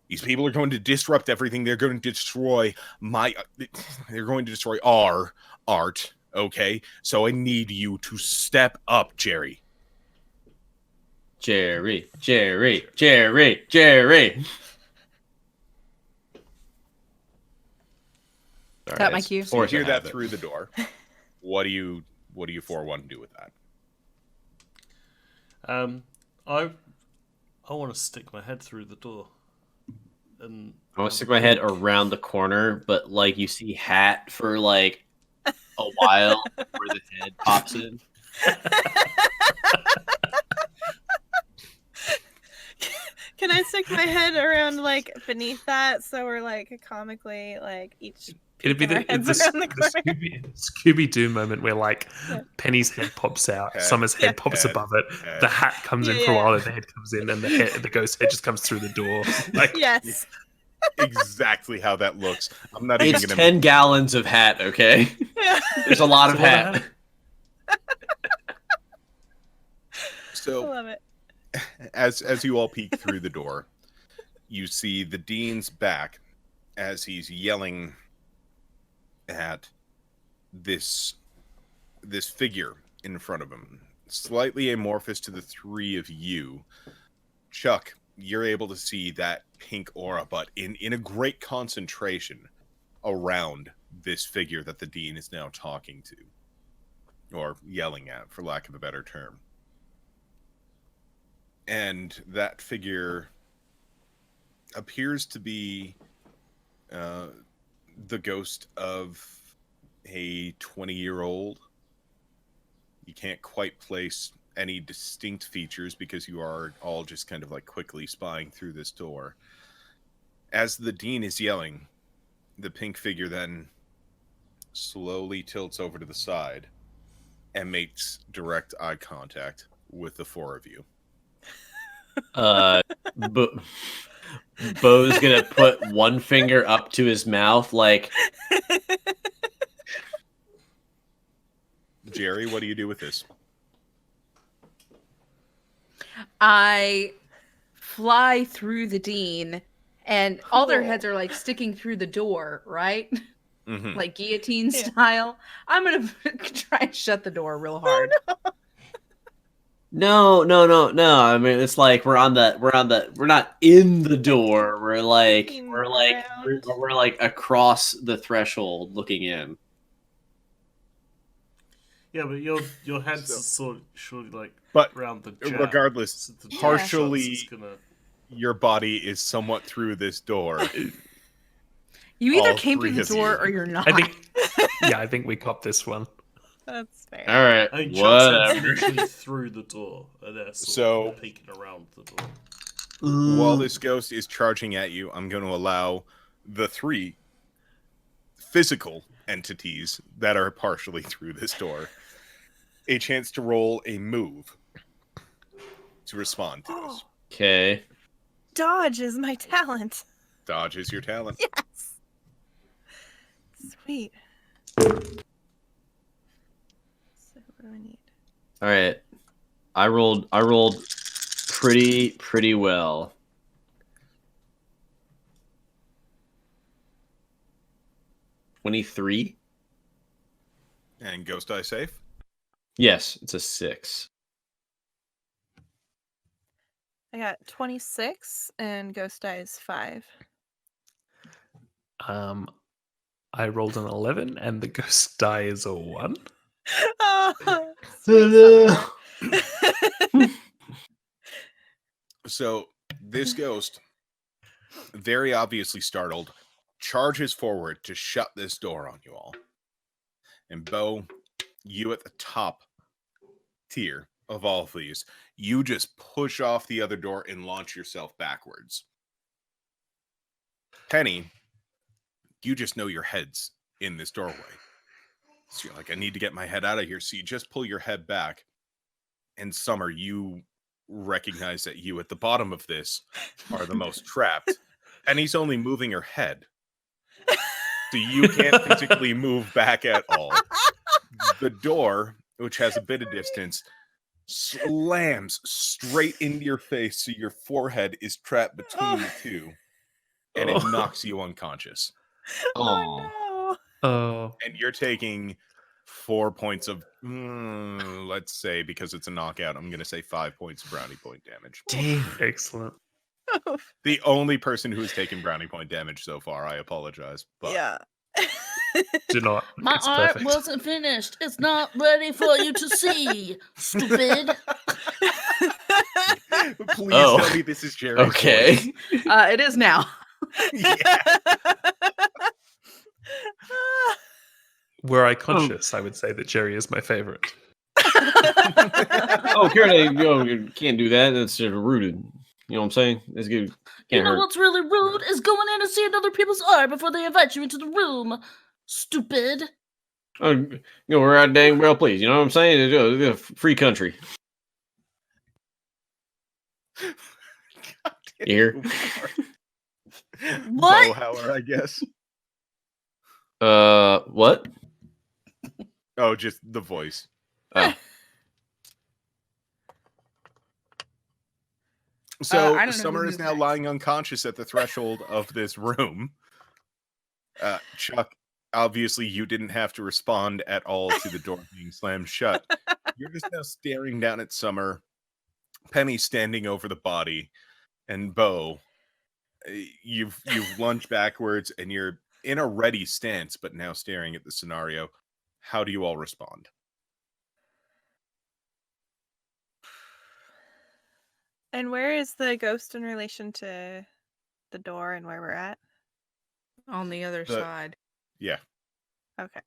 These people are going to disrupt everything. They're going to destroy they're going to destroy our art, okay? So I need you to step up, Jerry." Jerry. Got my cue. So you hear that habit. through the door. What do you four want to do with that? I want to stick my head through the door, and I want to stick my head around the corner, but like you see Hat for like a while where the head pops in. Can I stick my head around like beneath that, so we're like comically like each It'd be Our the heads around the corner. Scooby-Doo moment where like Yeah. Penny's head pops out, Head, Summer's head pops head, above it, head. the hat comes in Yeah, for a yeah. while, and the head comes in, and the ghost head just comes through the door. Like, Yes. Exactly how that looks. I'm not even It's going 10 gallons of Hat, okay? Yeah. There's a lot of It's a lot Hat. of I So love it. as you all peek through the door, you see the dean's back, as he's yelling at this figure in front of him, slightly amorphous to the three of you. Chuck, you're able to see that pink aura, but in a great concentration around this figure that the dean is now talking to, or yelling at, for lack of a better term. And that figure appears to be the ghost of a 20-year-old. You can't quite place any distinct features because you are all just kind of like quickly spying through this door. As the dean is yelling, the pink figure then slowly tilts over to the side and makes direct eye contact with the four of you. Bo's gonna put one finger up to his mouth, like. Jerry, what do you do with this? I fly through the dean, and all their heads are like sticking through the door, right? Mm-hmm. Like guillotine style. I'm gonna try and shut the door real hard. No. I mean, it's like we're not in the door. We're like across the threshold looking in. Yeah, but your head's sort of like but around the jab. Regardless, So the door partially shuts, it's gonna... your body is somewhat through this door. You either All came through three the of door you. or you're not. I think we cop this one. That's fair. All right, I mean, Chuck's head's whatever. literally through the door, and they're sort of peeking around the door. While this ghost is charging at you, I'm going to allow the three physical entities that are partially through this door a chance to roll a move to respond to this. Okay. Dodge is my talent. Dodge is your talent. Yes. Sweet. So what do I need? All right. I rolled pretty well. $23. And Ghost Eye safe? Yes, it's a 6. I got 26 and Ghost Eye is 5. I rolled an 11 and the ghost die is a 1. Oh, So this ghost, very obviously startled, charges forward to shut this door on you all. And Bo, you at the top tier of all of these, you just push off the other door and launch yourself backwards. Penny, you just know your head's in this doorway. So you're like, I need to get my head out of here. So you just pull your head back. And Summer, you recognize that you at the bottom of this are the most trapped. Penny's only moving her head. So you can't physically move back at all. The door, which has a bit of distance, slams straight into your face, so your forehead is trapped between the two, and it knocks you unconscious. Oh. Oh. And you're taking 4 points of, let's say, because it's a knockout, I'm going to say 5 points of brownie point damage. Damn. Excellent. The only person who has taken brownie point damage so far, I apologize. But yeah. Do not. My It's art perfect. wasn't finished. It's not ready for you to see, stupid. Please Oh. tell me this is Jerry's Okay. voice. It is now. Yeah. Were I conscious, I would say that Jerry is my favorite. Oh, Karen, you can't do that. That's just rooted. You know what I'm saying? It's good. You Can't know hurt. what's really rude is going in and seeing other people's art before they invite you into the room, stupid. We're out dang well pleased. You know what I'm saying? It's a free country. You hear? What? Bowhauer, I guess. What? Oh, just the voice. Oh. So I don't know Summer who is moves now next. lying unconscious at the threshold of this room. Chuck, obviously you didn't have to respond at all to the door being slammed shut. You're just now staring down at Summer, Penny standing over the body, and Bo. You've lunged backwards and you're in a ready stance, but now staring at the scenario. How do you all respond? And where is the ghost in relation to the door and where we're at? On the other The- side. Yeah. Okay.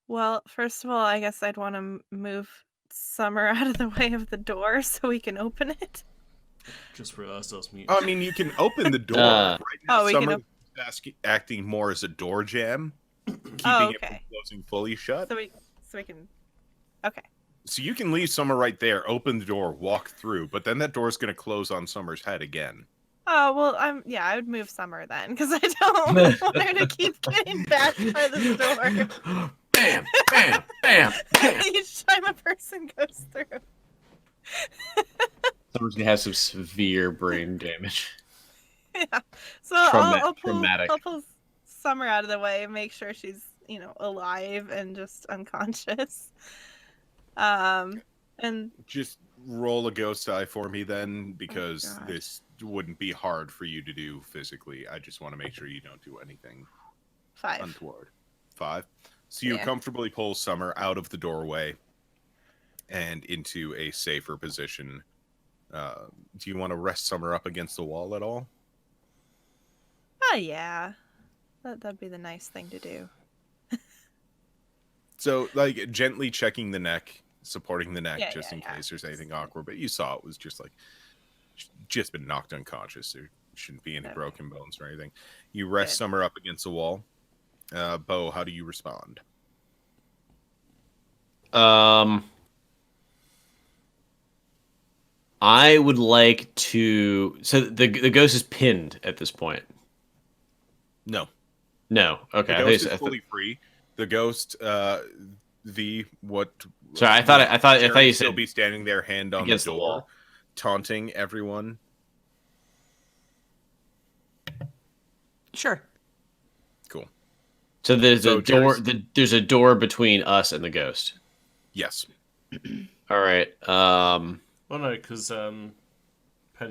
Well, first of all, I guess I'd want to move Summer out of the way of the door so we can open it. Just realised I was muted. I mean, you can open the door. Right now, we can Summer is acting more as a door jam, keeping it from closing fully shut. So we can. Okay. So you can leave Summer right there, open the door, walk through, but then that door's going to close on Summer's head again. Oh well, I would move Summer then because I don't want her to keep getting bashed by this door. Bam, bam, bam, bam. Each time a person goes through. Someone's gonna have some severe brain damage. Yeah. So I'll Traumatic. pull Summer out of the way and make sure she's, alive and just unconscious. And just roll a ghost die for me then, because God. this wouldn't be hard for you to do physically. I just want to make sure you don't do anything 5. untoward. 5. So you Yeah. comfortably pull Summer out of the doorway and into a safer position. Do you want to rest Summer up against the wall at all? Oh yeah, that'd be the nice thing to do. So, gently checking the neck, supporting the neck, just in case there's anything awkward. But you saw it was just been knocked unconscious. There shouldn't be any broken bones or anything. You rest Summer up against the wall. Bo, how do you respond? I would like to. So the ghost is pinned at this point. No. Okay. The ghost is fully free. The ghost, what? Sorry, I thought you said still be standing there, hand on against the door, wall, taunting everyone. Sure. Cool. So there's a door. Jerry's- There's a door between us and the ghost. Yes. All right. Well, no, because Penny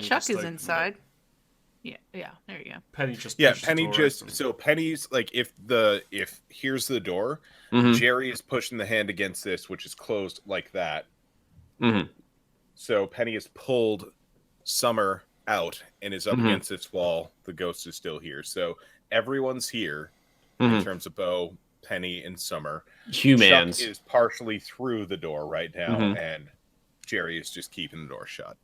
Chuck just is opened inside. it. Yeah, there you go. Penny just Yeah, pushed the Penny door just open. so Penny's if here's the door, Mhm. Jerry is pushing the hand against this, which is closed like that. Mhm. So Penny has pulled Summer out and is up Mhm. against this wall. The ghost is still here. So everyone's here Mhm. in terms of Bo, Penny, and Summer. Humans. Chuck is partially through the door right now, Mhm. and Jerry is just keeping the door shut.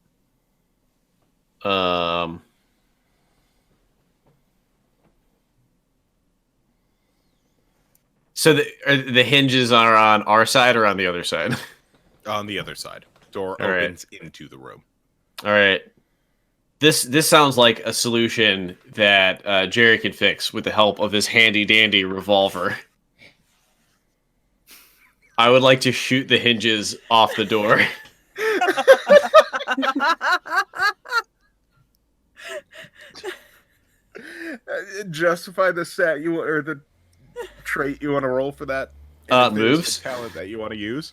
So the hinges are on our side or on the other side? On the other side. Door All right. opens into the room. All right. This sounds like a solution that Jerry can fix with the help of his handy dandy revolver. I would like to shoot the hinges off the door. Justify the stat or the trait you want to roll for that. And if there's Moves? a talent that you want to use.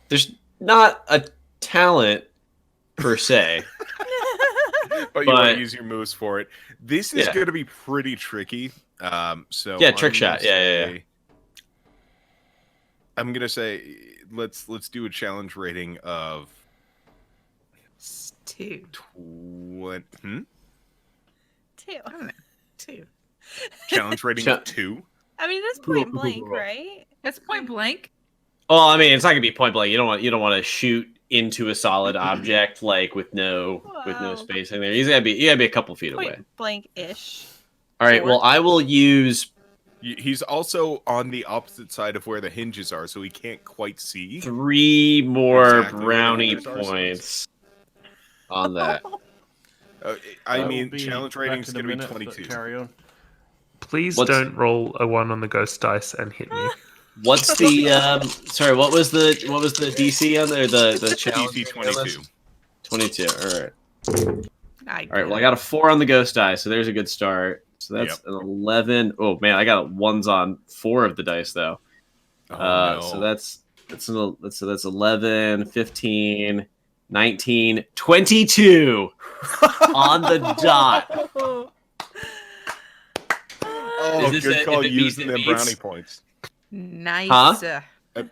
There's not a talent per se. But you want But- to use your moves for it. This is Yeah. going to be pretty tricky. So Yeah, trick I'm shot. gonna Yeah. say- I'm gonna say let's do a challenge rating of 2. 20. 2. I don't know. 2. Challenge rating of 2. I mean, it is point blank, right? That's point blank. Well, I mean, it's not gonna be point blank. You don't want to shoot into a solid object with no Wow. space in there. You gotta be a couple feet away. Point blank-ish. All right. Well, I will use He's also on the opposite side of where the hinges are, so he can't quite see. 3 more Exactly where the brownie hinges are, so points on that. I will mean, be challenge back rating is in a going to be minute, but 22. Carry on. Please What's- don't roll a 1 on the ghost dice and hit me. What's the sorry? What was the DC on there? The challenge DC 22. 22. All right. I All right. Well, I got a 4 on the ghost die, so there's a good start. So that's an 11. Oh man, I got ones on 4 of the dice though. No. So that's 11, 15, 19, 22 on the dot. Oh, Is this good call if it using beats, them brownie points. Nice. Huh?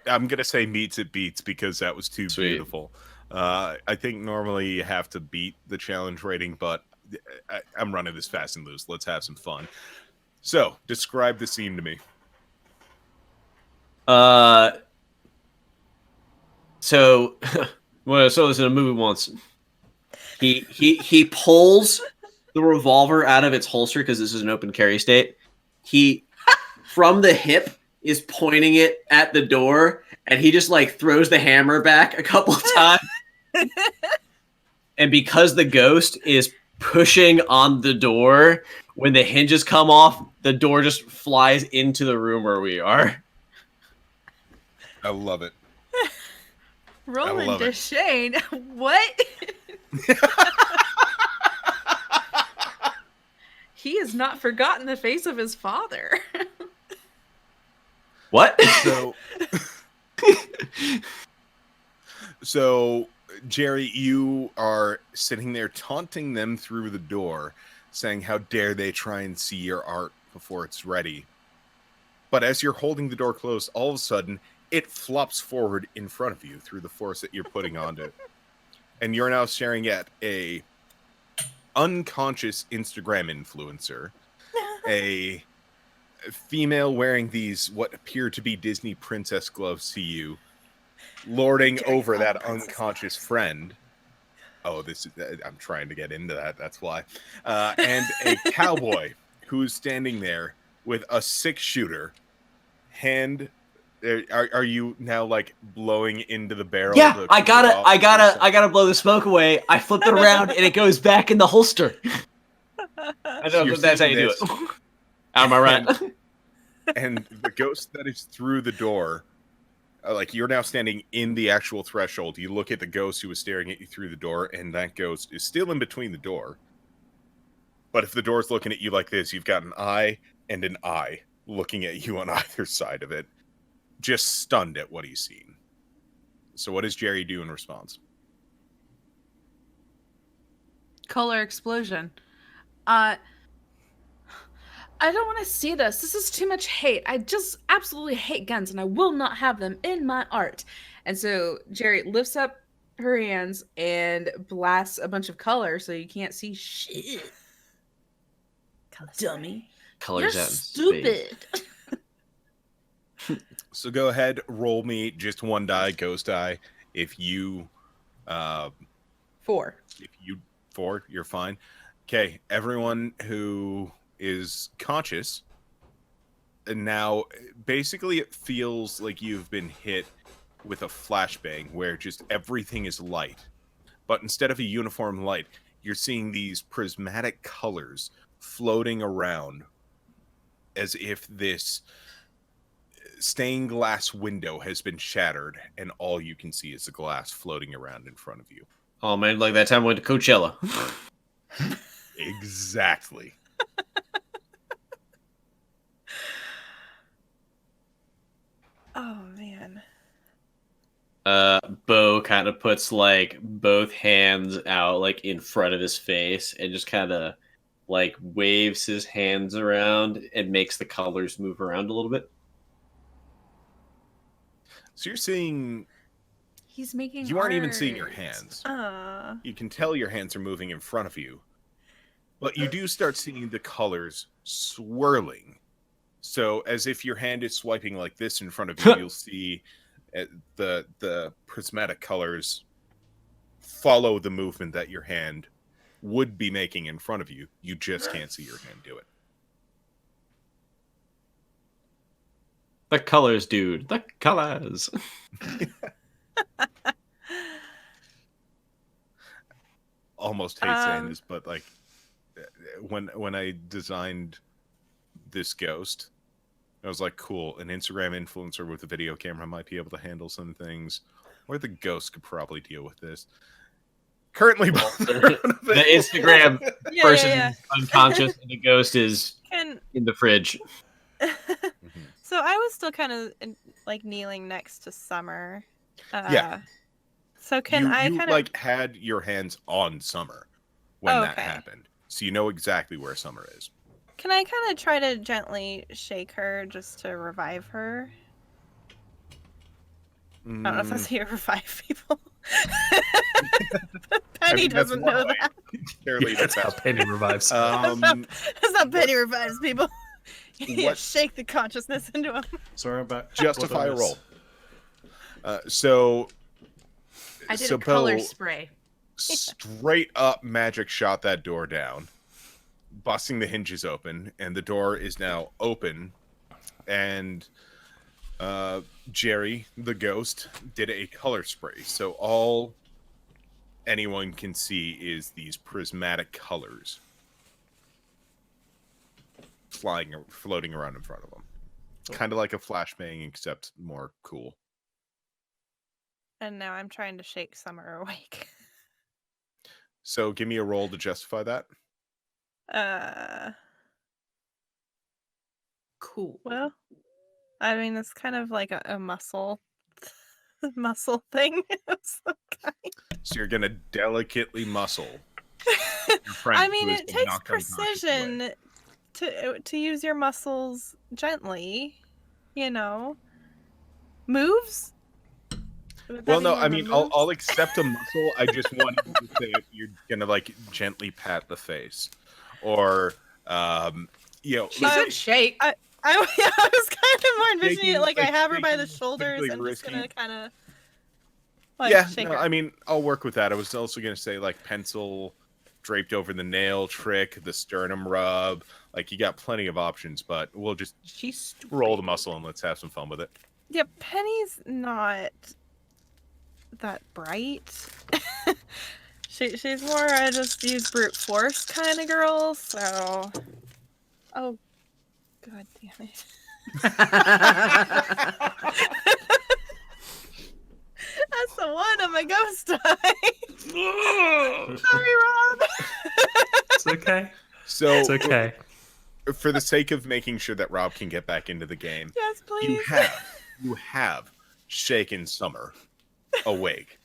I'm going to say meets it beats because that was too Sweet. beautiful. I think normally you have to beat the challenge rating, but I'm running this fast and loose. Let's have some fun. So, describe the scene to me. So well, so this in a movie once. He pulls the revolver out of its holster because this is an open carry state. He from the hip is pointing it at the door, and he just like throws the hammer back a couple times. And because the ghost is pushing on the door, when the hinges come off, the door just flies into the room where we are. I love it. Roland love it. Deschain. What? He has not forgotten the face of his father. What? So, Jerry, you are sitting there taunting them through the door, saying how dare they try and see your art before it's ready. But as you're holding the door closed, all of a sudden, it flops forward in front of you through the force that you're putting onto it. And you're now staring at a unconscious Instagram influencer, a female wearing these what appear to be Disney princess gloves to you, lording over that unconscious friend. Oh, I'm trying to get into that. That's why. And a cowboy who's standing there with a 6-shooter hand. Are you now like blowing into the barrel? Yeah, I gotta blow the smoke away. I flip it around and it goes back in the holster. I know that's how you do it. Am I right? And the ghost that is through the door, like you're now standing in the actual threshold. You look at the ghost who was staring at you through the door, and that ghost is still in between the door. But if the door's looking at you like this, you've got an eye and an eye looking at you on either side of it, just stunned at what he's seen. So what does Jerry do in response? Color explosion. I don't want to see this. This is too much hate. I just absolutely hate guns, and I will not have them in my art. And so Jerry lifts up her hands and blasts a bunch of color so you can't see shit. Dummy. Colors You're out in stupid. So go ahead, roll me just one die, ghost die. If you 4. If you 4, you're fine. Okay, everyone who is conscious, and now basically it feels like you've been hit with a flashbang where just everything is light. But instead of a uniform light, you're seeing these prismatic colors floating around as if this stained glass window has been shattered and all you can see is the glass floating around in front of you. Oh man, like that time I went to Coachella. Exactly. Oh man. Bo kind of puts like both hands out like in front of his face and just kind of like waves his hands around and makes the colors move around a little bit. So you're seeing... He's making You aren't even seeing your hands. Uh. You can tell your hands are moving in front of you. But you do start seeing the colors swirling. So as if your hand is swiping like this in front of you, you'll see the prismatic colors follow the movement that your hand would be making in front of you. You just can't see your hand do it. The colors, dude. The colors. Almost hate saying this, but like when I designed this ghost, I was like, cool, an Instagram influencer with a video camera might be able to handle some things, or the ghost could probably deal with this. Currently, the Instagram person is unconscious and the ghost is in the fridge. So I was still kind of like kneeling next to Summer. Yeah. So can I you kind of like had your hands on Summer when that happened, so you know exactly where Summer is. Can I kind of try to gently shake her just to revive her? I don't know if that's how you revive people. Penny doesn't know that. That's how Penny revives. That's how Penny revives people. You shake the consciousness into them. Sorry, I'm back. Justify a roll. So I did a color Bill spray. straight up magic shot that door down, busting the hinges open, and the door is now open. And Jerry, the ghost, did a color spray. So all anyone can see is these prismatic colors floating around in front of them. Kind of like a flashbang, except more cool. And now I'm trying to shake Summer awake. So give me a roll to justify that. Cool. Well, I mean, it's kind of like a muscle thing. So you're gonna delicately muscle. I mean, it takes precision to use your muscles gently. You know, moves. Well, no, I mean, I'll accept a muscle. I just want you to say you're gonna like gently pat the face, or you know, She said shake. I was kind of more envisioning it like I have her by the shoulders and just gonna kind of shake her. I mean, I'll work with that. I was also gonna say like pencil draped over the nail trick, the sternum rub. Like you got plenty of options, but we'll just roll the muscle and let's have some fun with it. Yeah, Penny's not that bright. She's more just use brute force kind of girl. So, oh, god damn it! That's the one on my ghost die. Sorry, Rob. It's okay. So it's okay. For the sake of making sure that Rob can get back into the game, yes, please. You have shaken Summer awake.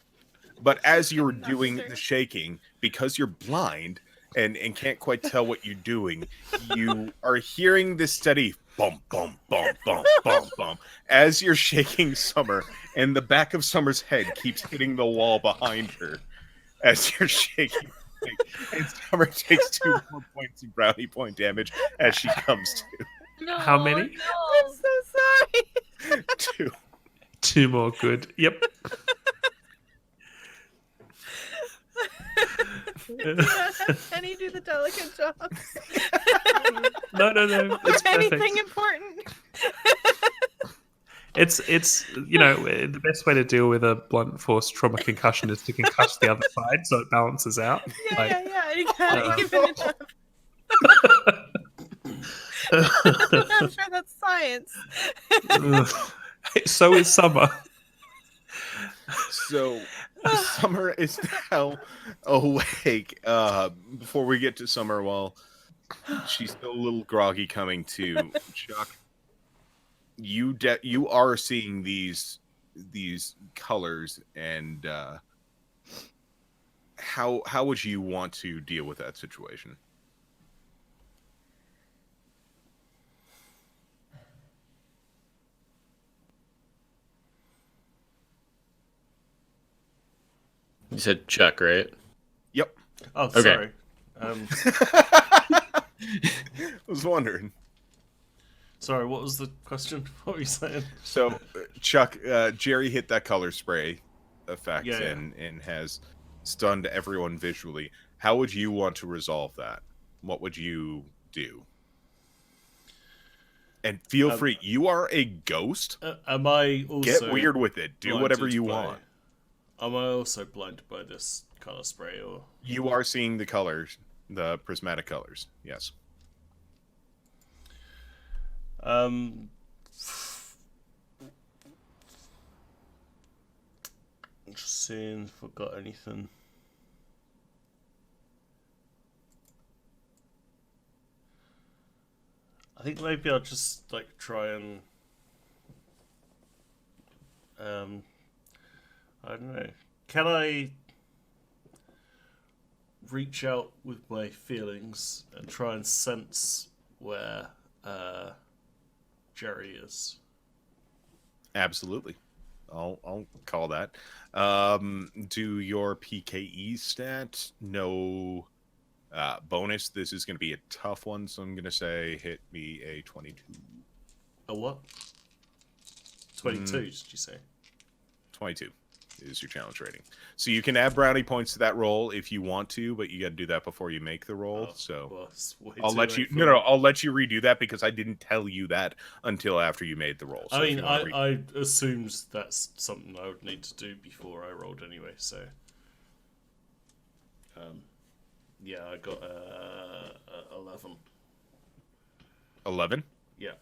But as you're doing the shaking, because you're blind and can't quite tell what you're doing, you are hearing this steady bump, bump, bump, bump, bump, bump as you're shaking Summer, and the back of Summer's head keeps hitting the wall behind her as you're shaking. And Summer takes 2 more points of brownie point damage as she comes to. No, How many? No. I'm so sorry. 2. 2 more. Good. Yep. Have Penny do the delicate jobs. No. It's anything perfect. important. It's you know, the best way to deal with a blunt force trauma concussion is to concuss the other side so it balances out. Yeah. You gotta even it up. I'm sure that's science. So is Summer. So Summer is now awake. Before we get to Summer, while she's still a little groggy coming to, Chuck, you are seeing these colors, and how would you want to deal with that situation? You said Chuck, right? Yep. Oh, Okay. sorry. I was wondering. Sorry, what was the question? What were you saying? So, Chuck, Jerry hit that color spray effect Yeah. and has stunned everyone visually. How would you want to resolve that? What would you do? And feel free. You are a ghost. Am I also Get weird with it. Do whatever blinded you by- want. Am I also blinded by this color spray, or You are seeing the colors, the prismatic colors. Yes. Just seeing if I've got anything. I think maybe I'll just like try and I don't know. Can I reach out with my feelings and try and sense where Jerry is? Absolutely. I'll call that. Do your PKE stat, no bonus. This is going to be a tough one, so I'm going to say hit me a 22. A what? 22, did you say? 22 is your challenge rating. So you can add brownie points to that roll if you want to, but you got to do that before you make the roll. Well, it's way I'll too let late you. for No, that. I'll let you redo that because I didn't tell you that until after you made the roll. So I if mean, you wanna I assumed that's something I would need to do before I rolled anyway, so... yeah, I got 11. 11. Yeah.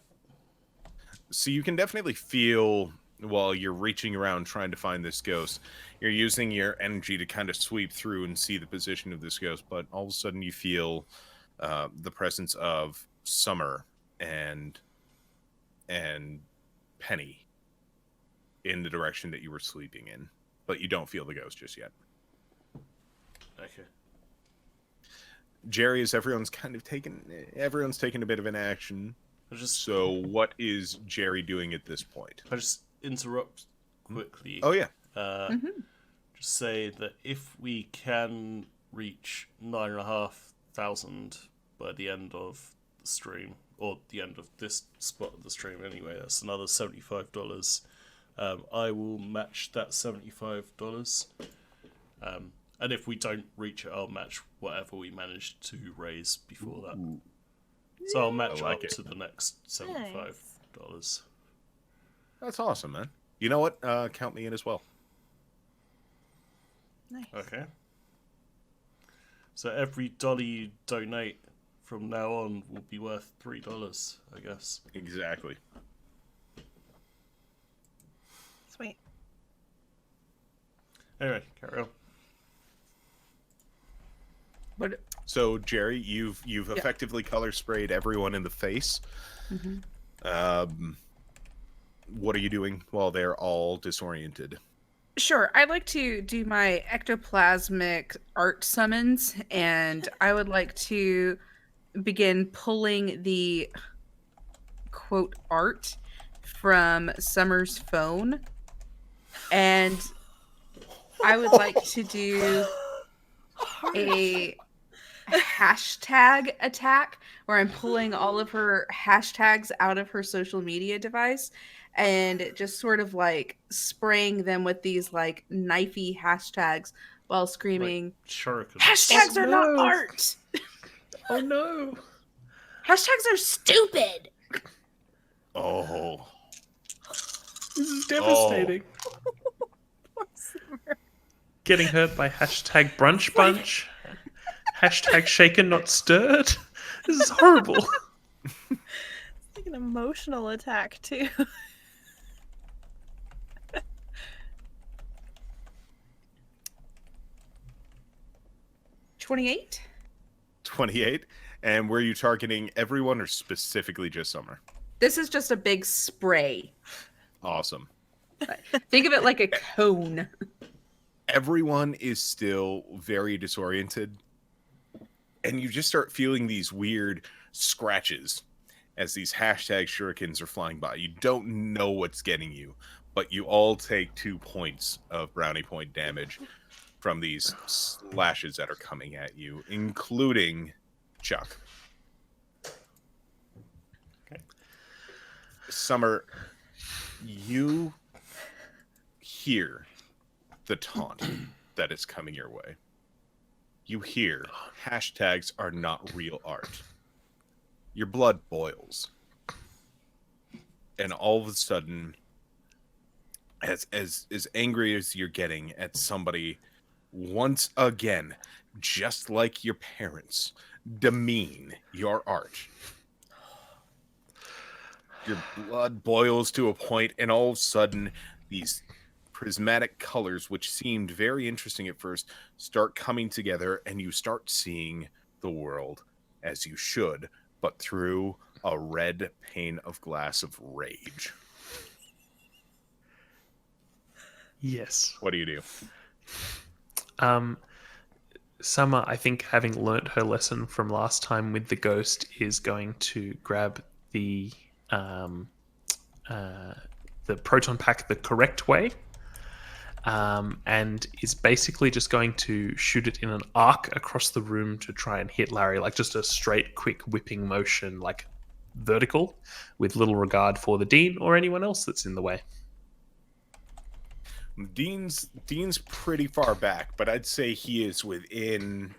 So you can definitely feel while you're reaching around trying to find this ghost, you're using your energy to kind of sweep through and see the position of this ghost, but all of a sudden you feel the presence of Summer and Penny in the direction that you were sleeping in, but you don't feel the ghost just yet. Okay. Jerry, is everyone's taken a bit of an action. So what is Jerry doing at this point? I just interrupt quickly. Oh yeah. Just say that if we can reach 9,500 by the end of the stream, or the end of this spot of the stream anyway, that's another $75. I will match that $75. And if we don't reach it, I'll match whatever we managed to raise before that. So I'll match up to the next $75. That's awesome, man. You know what? Count me in as well. Nice. Okay. So every dollar you donate from now on will be worth $3, I guess. Exactly. Sweet. Anyway, carry on. But So Jerry, you've effectively color sprayed everyone in the face. What are you doing while they're all disoriented? sure, I'd like to do my ectoplasmic art summons, and I would like to begin pulling the quote art from Summer's phone, and I would like to do a hashtag attack where I'm pulling all of her hashtags out of her social media device and just sort of like spraying them with these like knifey hashtags while screaming, Shuriken. hashtags are not art! Oh no! Hashtags are stupid. Oh. This is devastating. Getting hurt by hashtag brunch bunch. Hashtag shaken not stirred. This is horrible. It's like an emotional attack too. 28? 28. And were you targeting everyone or specifically just Summer? This is just a big spray. Awesome. Think of it like a cone. Everyone is still very disoriented. And you just start feeling these weird scratches as these hashtag shurikens are flying by. You don't know what's getting you, but you all take 2 points of brownie point damage from these slashes that are coming at you, including Chuck. Okay. Summer, you hear the taunt that is coming your way. You hear hashtags are not real art. Your blood boils. And all of a sudden, as angry as you're getting at somebody, once again, just like your parents, demean your art. Your blood boils to a point, and all of a sudden, these prismatic colors, which seemed very interesting at first, start coming together, and you start seeing the world as you should, but through a red pane of glass of rage. Yes. What do you do? Summer, I think, having learnt her lesson from last time with the ghost, is going to grab the proton pack the correct way, and is basically just going to shoot it in an arc across the room to try and hit Larry, like just a straight, quick whipping motion, like vertical, with little regard for the Dean or anyone else that's in the way. Dean's pretty far back, but I'd say he is within,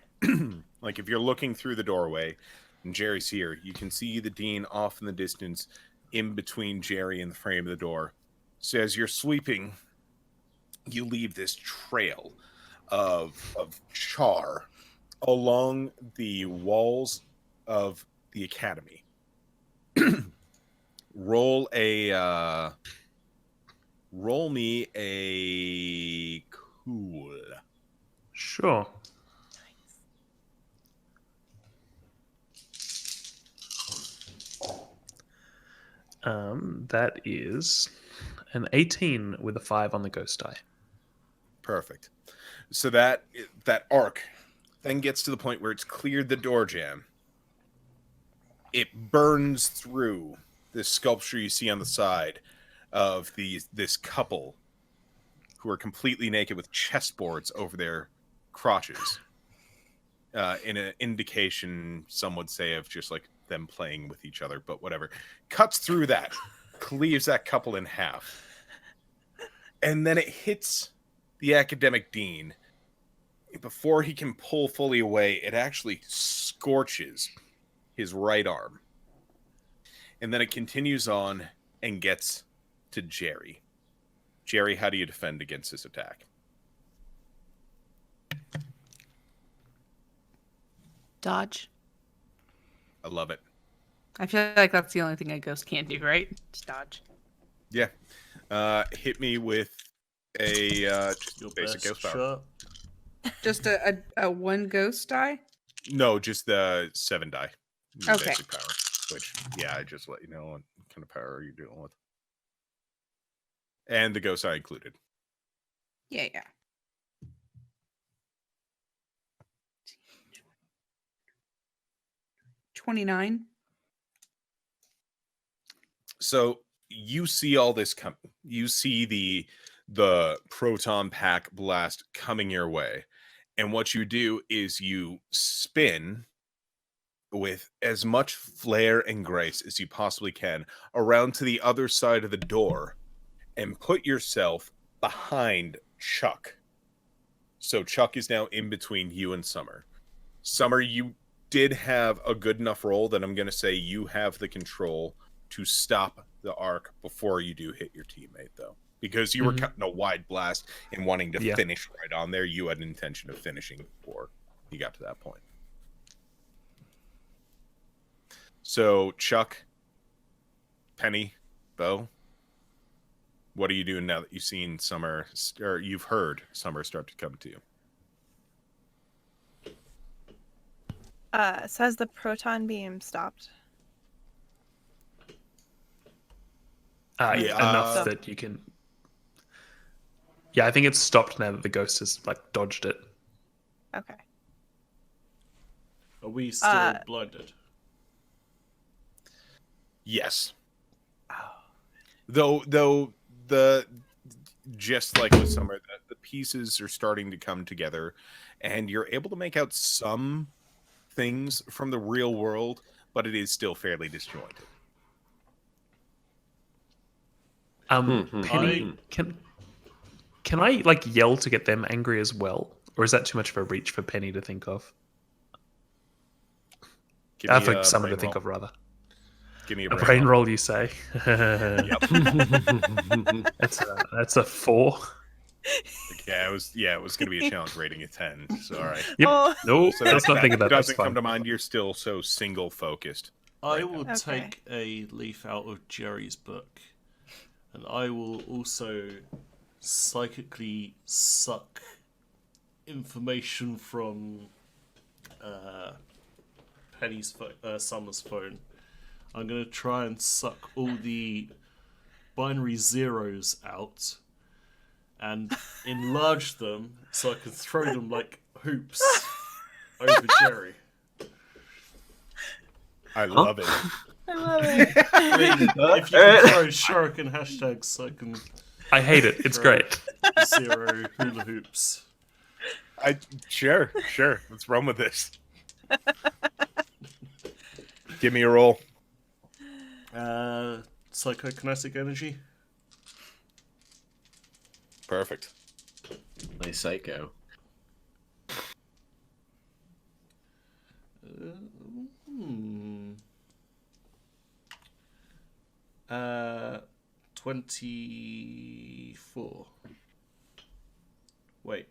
like if you're looking through the doorway and Jerry's here, you can see the Dean off in the distance in between Jerry and the frame of the door. So as you're sweeping, you leave this trail of char along the walls of the academy. Roll me a cool. Sure. That is an 18 with a 5 on the ghost die. Perfect. So that arc then gets to the point where it's cleared the door jam. It burns through this sculpture you see on the side of this couple who are completely naked with chessboards over their crotches, in an indication, some would say, of just like them playing with each other, but whatever. Cuts through that, cleaves that couple in half, and then it hits the academic dean. Before he can pull fully away, it actually scorches his right arm, and then it continues on and gets to Jerry. Jerry, how do you defend against this attack? Dodge. I love it. I feel like that's the only thing a ghost can't do, right? Just dodge. Yeah. Hit me with a just Your basic best ghost power. shot. Just a one ghost die? No, just the 7 die. Your Okay. Basic power. Which, yeah, I just let you know what kind of power you're dealing with. And the ghost eye included. Yeah. 29. So you see all this coming. You see the proton pack blast coming your way. And what you do is you spin with as much flair and grace as you possibly can around to the other side of the door and put yourself behind Chuck. So Chuck is now in between you and Summer. Summer, you did have a good enough roll that I'm going to say you have the control to stop the arc before you do hit your teammate, though. Because you were cutting a wide blast and wanting to finish right on there. You had an intention of finishing before you got to that point. So, Chuck, Penny, Bo, what are you doing now that you've seen Summer, or you've heard Summer start to come to you? So has the proton beam stopped? Enough that you can... Yeah, I think it's stopped now that the ghost has, like, dodged it. Okay. Are we still blinded? Yes. Though the just like with Summer, the pieces are starting to come together, and you're able to make out some things from the real world, but it is still fairly disjointed. Penny, can I like yell to get them angry as well, or is that too much of a reach for Penny to think of? For someone to think of, rather. Give me a brain roll, you say? Yep. That's a 4. Yeah, it was going to be a challenge rating of 10. So all right. Yep. Oh. No, So let's not think of that. Doesn't That's come to fine. mind. You're still so single focused. I will Okay. take a leaf out of Jerry's book, and I will also psychically suck information from Summer's phone. I'm going to try and suck all the binary zeros out and enlarge them so I can throw them like hoops over Jerry. I love it. I love it. If you can throw shuriken hashtags, I can I hate it. It's great. zero hula hoops. Sure. Let's run with this. Give me a roll. Psychokinetic energy. Perfect. Nice psycho. 24. Wait.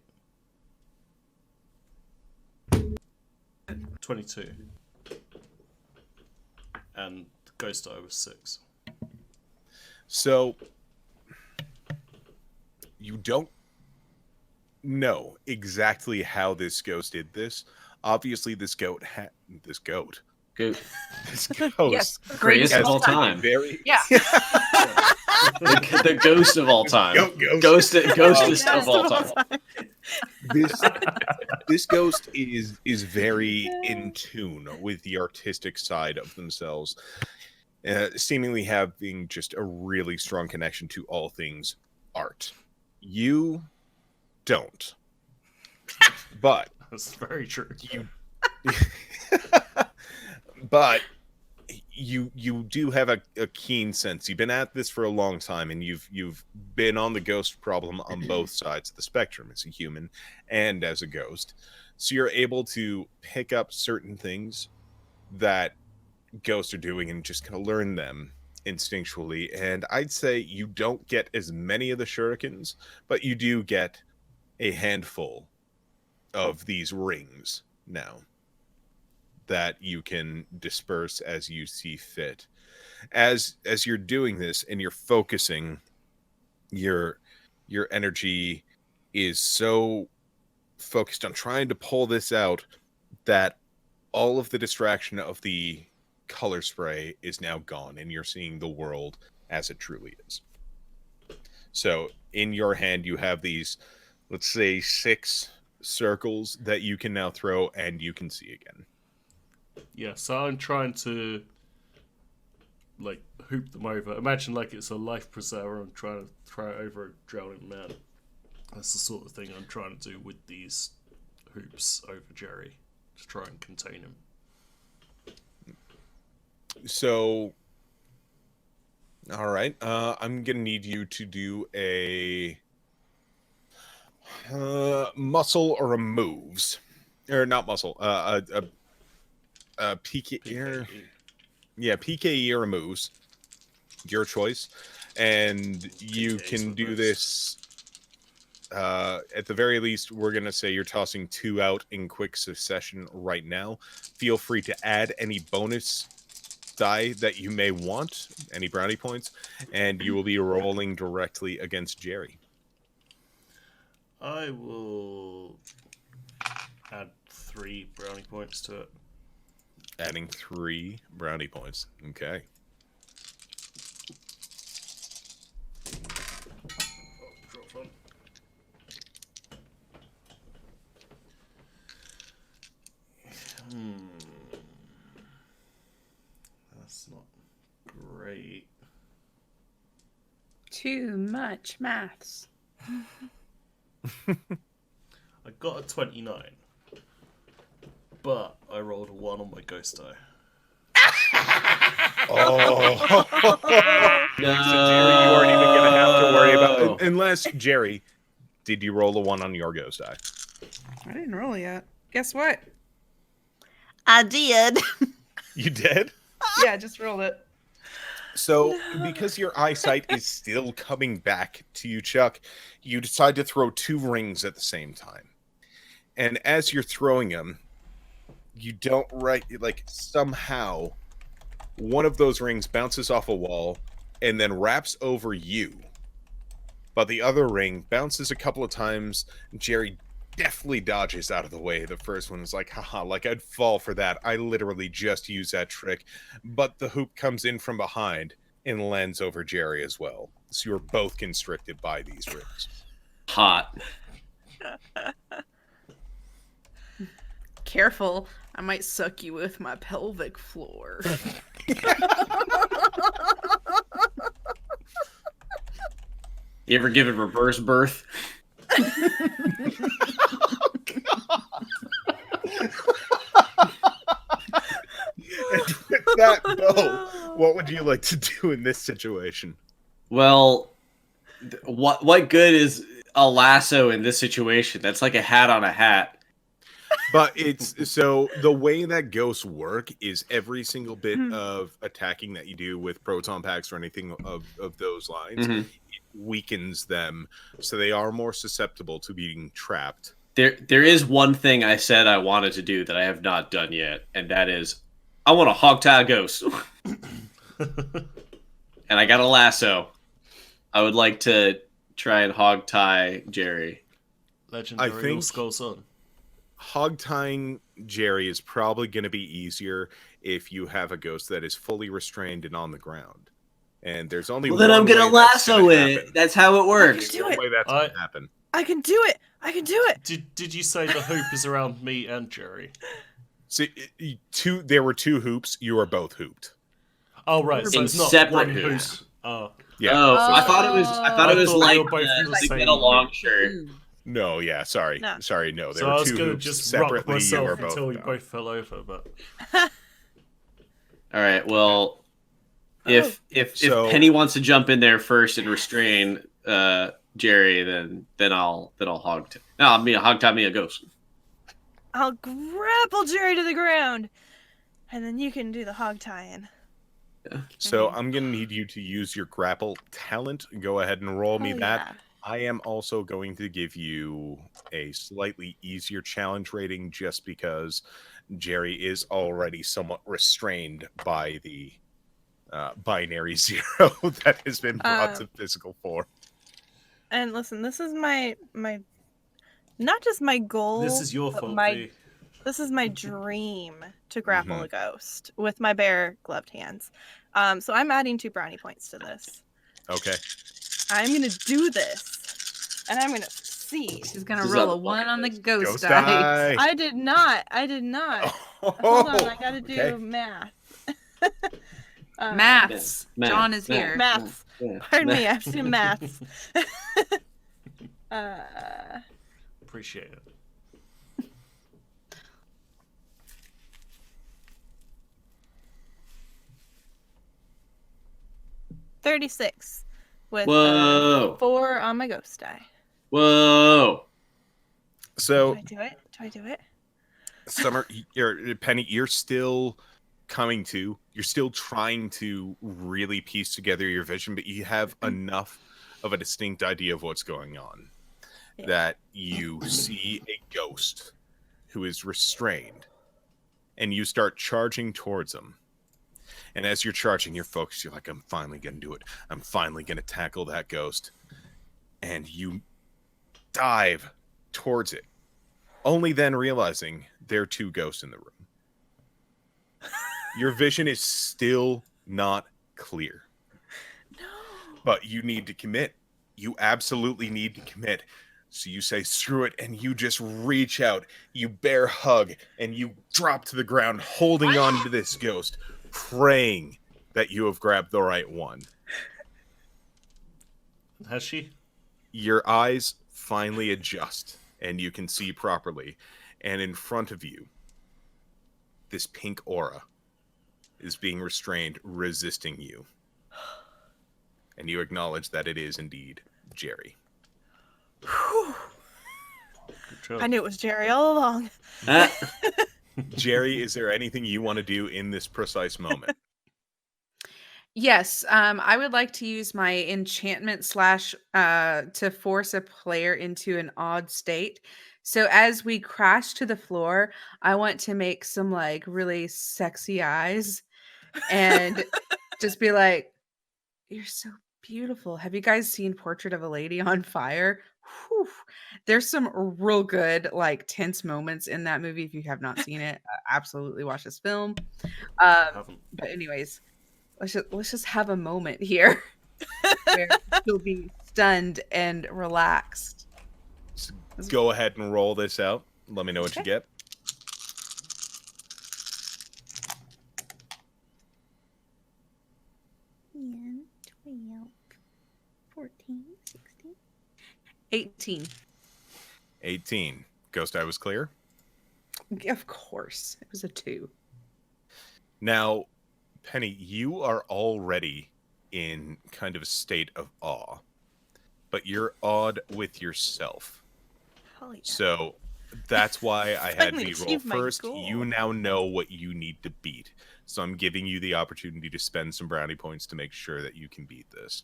22. And Ghost Eye was 6. So you don't know exactly how this ghost did this. Obviously, this ghost. Good. This ghost. Yes, Greatest has of all time. Very. Yeah. The ghost of all time. Ghostest of all time. This ghost is very in tune with the artistic side of themselves, seemingly having just a really strong connection to all things art. You don't, but That's very true. But you do have a keen sense. You've been at this for a long time, and you've been on the ghost problem on both sides of the spectrum as a human and as a ghost. So you're able to pick up certain things that ghosts are doing and just kind of learn them instinctually. And I'd say you don't get as many of the shurikens, but you do get a handful of these rings now that you can disperse as you see fit. As you're doing this and you're focusing, your energy is so focused on trying to pull this out that all of the distraction of the color spray is now gone, and you're seeing the world as it truly is. So in your hand you have these, let's say, 6 circles that you can now throw and you can see again. Yeah, so I'm trying to like hoop them over. Imagine like it's a life preserver. I'm trying to throw it over a drowning man. That's the sort of thing I'm trying to do with these hoops over Jerry to try and contain him. So, all right, I'm gonna need you to do a muscle or a moves, or not muscle, a PKE. Yeah, PKE or a moves, your choice, and you can do this. At the very least, we're gonna say you're tossing 2 out in quick succession right now. Feel free to add any bonus die that you may want, any brownie points, and you will be rolling directly against Jerry. I will add 3 brownie points to it. Adding 3 brownie points. Okay. Drop one. That's not great. Too much maths. I got a 29, but I rolled a 1 on my ghost die. Oh. So Jerry, you aren't even going to have to worry about it. Unless, Jerry, did you roll a 1 on your ghost die? I didn't roll yet. Guess what? I did. You did? Yeah, I just rolled it. So, because your eyesight is still coming back to you, Chuck, you decide to throw 2 rings at the same time. And as you're throwing them, you don't somehow one of those rings bounces off a wall and then wraps over you but the other ring bounces a couple of times. Jerry deftly dodges out of the way. The first one is like, haha, like I'd fall for that. I literally just used that trick. But the hoop comes in from behind and lands over Jerry as well. So you're both constricted by these rings. Hot. Careful, I might suck you with my pelvic floor. You ever given reverse birth? And with that, Bo, what would you like to do in this situation? Well, what good is a lasso in this situation? That's like a hat on a hat. But it's so the way that ghosts work is every single bit of attacking that you do with proton packs or anything of those lines, it weakens them, so they are more susceptible to being trapped. There is one thing I said I wanted to do that I have not done yet, and that is I want to hog tie a ghost. And I got a lasso. I would like to try and hog tie Jerry. Legendary I think all skulls on. hog tying Jerry is probably going to be easier if you have a ghost that is fully restrained and on the ground. And there's only Well, then one I'm gonna way that's lasso gonna it. happen. That's how it works. do One it. way that's going to happen. I can do it. I can do it. Did you say the hoop is around me and Jerry? See, there were two hoops. You are both hooped. Oh right, so In it's not separate one hoop. hoops. Oh, Yeah. Oh, so I thought it was. I thought it was thought like they were both the like same. get a long shirt. No, yeah, sorry. No. Sorry, no. There so I were was two gonna hoops just rock separately. You myself were both until we down. both fell over, but All right. Well, if So- Penny wants to jump in there first and restrain Jerry, then I'll hog tie. No, I mean hog tie me a ghost. I'll grapple Jerry to the ground, and then you can do the hog tying. So I'm going to need you to use your grapple talent. Go ahead and roll me Oh, that. yeah. I am also going to give you a slightly easier challenge rating just because Jerry is already somewhat restrained by the binary zero that has been brought to physical form. And listen, this is my not just my goal. this is your but fault. My, V. this is my dream to grapple Mhm. a ghost with my bare gloved hands. So I'm adding 2 brownie points to this. Okay. I'm gonna do this, and I'm gonna see. She's gonna This is roll on a the 1 on the bucket ghost, Ghost die. die. I did not. Hold on, I gotta do okay. math. Maths. Math, John is math, here. Maths. Yeah. Pardon me, I have to do maths. Appreciate it. 36 with Whoa. 4 on my ghost die. Whoa. So, Do I do it? Summer, Penny, you're still coming to. You're still trying to really piece together your vision, but you have enough of a distinct idea of what's going on that you see a ghost who is restrained, and you start charging towards him. And as you're charging, you're focused. You're like, I'm finally going to do it. I'm finally going to tackle that ghost. And you dive towards it, only then realizing there are 2 ghosts in the room. Your vision is still not clear. No. But you need to commit. You absolutely need to commit. So you say, screw it, and you just reach out. You bear hug, and you drop to the ground, holding on to this ghost, praying that you have grabbed the right one. Has she? Your eyes finally adjust, and you can see properly. And in front of you, this pink aura is being restrained, resisting you. And you acknowledge that it is indeed Jerry. Good job. I knew it was Jerry all along. Ah. Jerry, is there anything you want to do in this precise moment? Yes, I would like to use my enchantment slash to force a player into an odd state. So as we crash to the floor, I want to make some like really sexy eyes and just be like, "You're so Beautiful. Have you guys seen Portrait of a Lady on Fire? Whew. There's some real good, like, tense moments in that movie. If you have not seen it, absolutely watch this film. haven't. But anyways, let's just have a moment here where you'll be stunned and relaxed. So go ahead and roll this out. Let me know what you get. Yeah, 12, 14, 16. 18. 18. Ghost eye was clear. Of course. It was a 2. Now, Penny, you are already in kind of a state of awe, but you're awed with yourself. Hell yeah. So that's why I had Finally me roll achieved my first. goal. You now know what you need to beat. So I'm giving you the opportunity to spend some brownie points to make sure that you can beat this.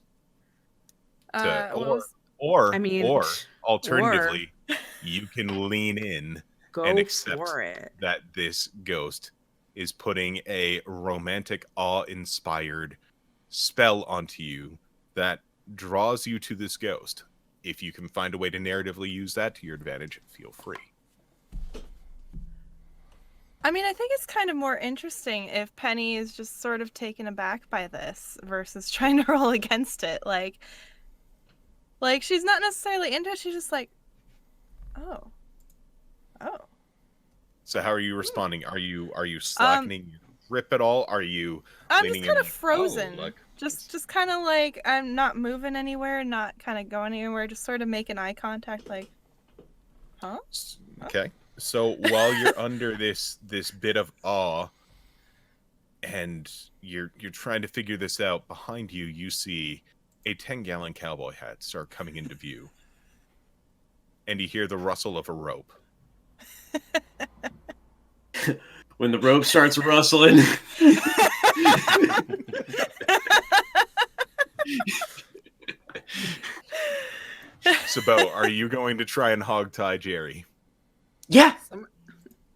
Or alternatively, you can lean in Go and accept for it. that this ghost is putting a romantic, awe-inspired spell onto you that draws you to this ghost. If you can find a way to narratively use that to your advantage, feel free. I mean, I think it's kind of more interesting if Penny is just sort of taken aback by this versus trying to roll against it. Like she's not necessarily into it. She's just like, oh. So how are you responding? Are you slackening your grip at all? Are you I'm leaning just kind in of like, frozen. oh, like, Just kind of like I'm not moving anywhere, not kind of going anywhere, just sort of making eye contact like, huh? okay. So while you're under this bit of awe and you're trying to figure this out, behind you you see a 10-gallon cowboy hat start coming into view. And you hear the rustle of a rope. When the rope starts rustling. So, Bo, are you going to try and hogtie Jerry? Yeah.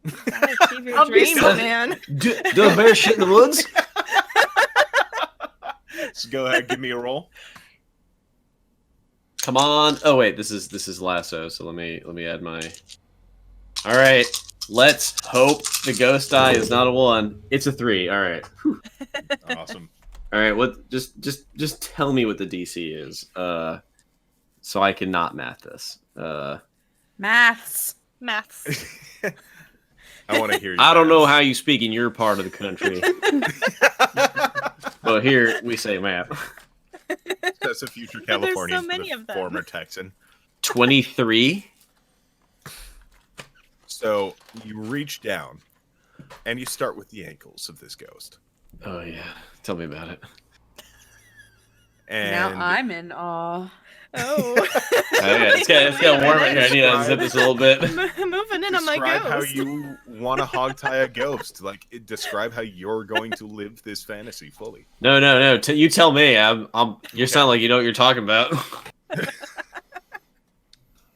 Achieve your dreams, man. Do a bear shit in the woods? So go ahead, give me a roll. Come on. Oh wait, this is lasso, so let me add my. All right. Let's hope the ghost die is not a 1. It's a 3. All right. Whew. Awesome. All right. What? Just tell me what the DC is, so I can not math this. Maths. I want to hear you. I don't know how you speak in your part of the country, but here we say math. That's a future But there's so Californian many of them. former Texan. 23. So you reach down and you start with the ankles of this ghost. Oh yeah, tell me about it. And Now I'm in awe. Oh. Yeah, it's got warm in here. I need to zip this a little bit. Moving in on my describe how ghost. you want to hogtie a ghost. Describe how you're going to live this fantasy fully. No. You tell me. You sound like you know what you're talking about.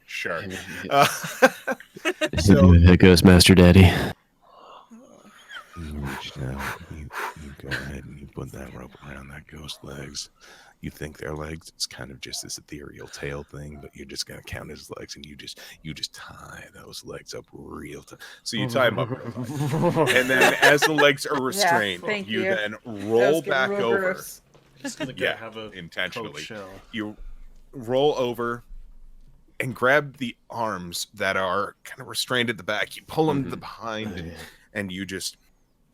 Sure. So, Ghost Master Daddy. You reach down, you go ahead and you put that rope around that ghost's legs. You think they're legs, it's kind of just this ethereal tail thing, but you're just gonna count his legs, and you just tie those legs up real tight. So you tie them up real tight. And then as the legs are restrained, thank you you. then roll back over. Just gonna go Yeah, have a intentionally. cold shower. You roll over and grab the arms that are kind of restrained at the back. You pull them to the behind, and you just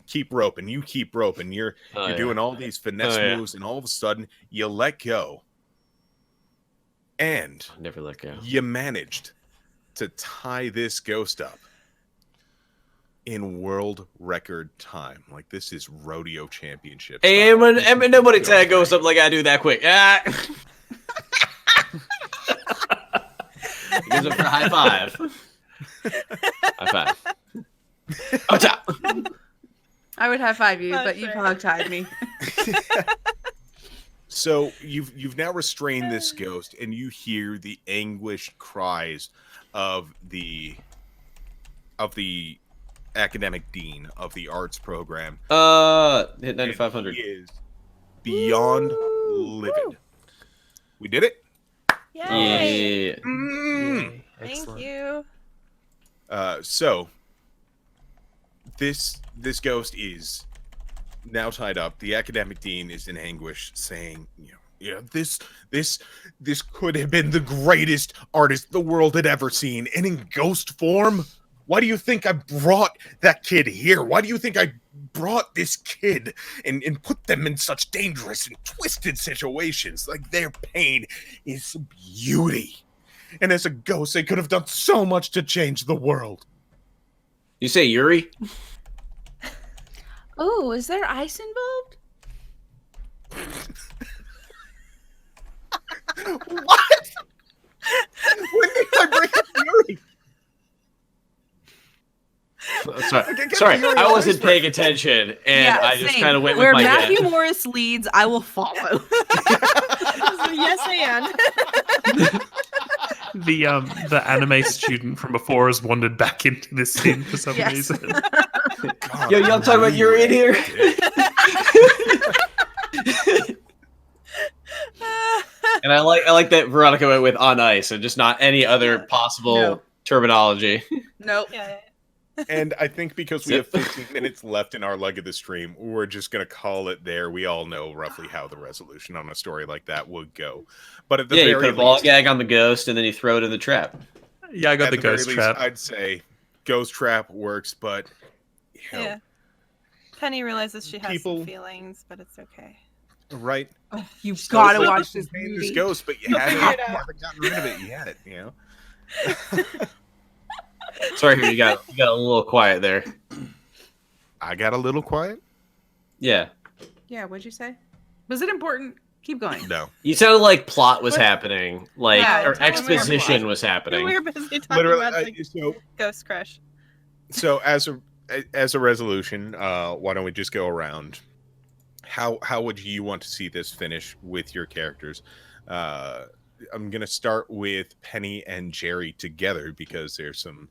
keep rope, and you keep rope, and you're doing all these finesse moves, and all of a sudden you let go, and Never let go. you managed to tie this ghost up in world record time. Like, this is rodeo championship. Hey, and nobody tie a ghost up like I do that quick. Ah. He goes up for a high five. High five. Oh, top. I would high five you, That's but you've right. hogtied me. So you've now restrained this ghost, and you hear the anguished cries of the academic dean of the arts program. Hit 9,500. He is beyond livid. We did it. Yay! Yeah. Yay. Thank Excellent. you. So this ghost is now tied up. The academic dean is in anguish, saying, this could have been the greatest artist the world had ever seen, and in ghost form. Why do you think I brought that kid here? Why do you think I brought this kid and put them in such dangerous and twisted situations? Like, their pain is beauty. And as a ghost, they could have done so much to change the world. You say Yuri? Oh, is there ice involved? What? When did I bring up Yuri? Sorry, I wasn't paying attention, and I just same. kind of went Where with my Matthew gut. Morris leads, I will follow. Yes, and. The anime student from before has wandered back into this scene for some Yes. reason. God, Yo, y'all talking about Yuri in here? And I like that Veronica went with on ice and just not any other possible No. terminology. Nope. Yeah. And I think because we have 15 minutes left in our leg of the stream, we're just going to call it there. We all know roughly how the resolution on a story like that would go. But at the Yeah, you very put a ball least, gag on the ghost, and then you throw it in the trap. Yeah, I got at the very ghost least, trap. I'd say ghost trap works, but Yeah. Penny realizes she has People- some feelings, but it's okay. right? You've So got to it's like watch you this contain movie. ghost, but you You'll haven't, figure it you out. haven't gotten rid of it yet. Sorry, you got a little quiet there. I got a little quiet. Yeah, Yeah, what'd you say? Was it important? Keep going. No, you sounded like plot was What? happening, like Yeah, or tell me more exposition plot. was We happening. were busy talking literally. about the So ghost crush. So as a resolution, why don't we just go around? How would you want to see this finish with your characters? I'm gonna start with Penny and Jerry together because there's some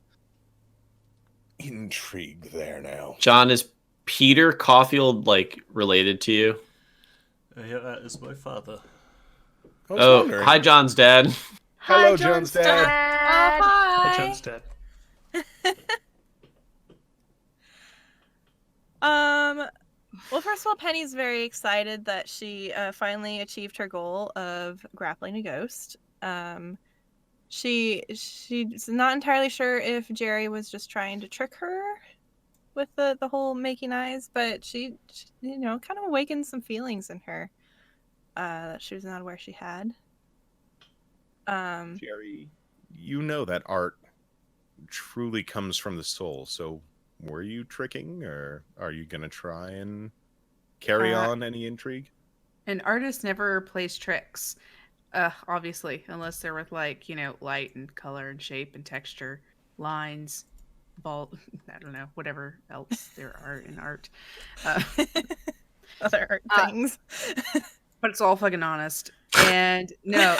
intrigue there now. John, is Peter Caulfield like related to you? Yeah, that is my father. I was Oh, wondering. hi, John's dad. Hello, John's dad. Oh, Hey, hi. John's dead. Well, first of all, Penny's very excited that she finally achieved her goal of grappling a ghost. She's not entirely sure if Jerry was just trying to trick her with the whole making eyes, but she kind of awakened some feelings in her that she was not aware she had. Jerry, you know that art truly comes from the soul. So, were you tricking, or are you gonna try and carry on any intrigue? An artist never plays tricks, obviously, unless they're with like, light and color and shape and texture, lines, ball, I don't know, whatever else there are in art. Other art things. But it's all fucking honest. And no.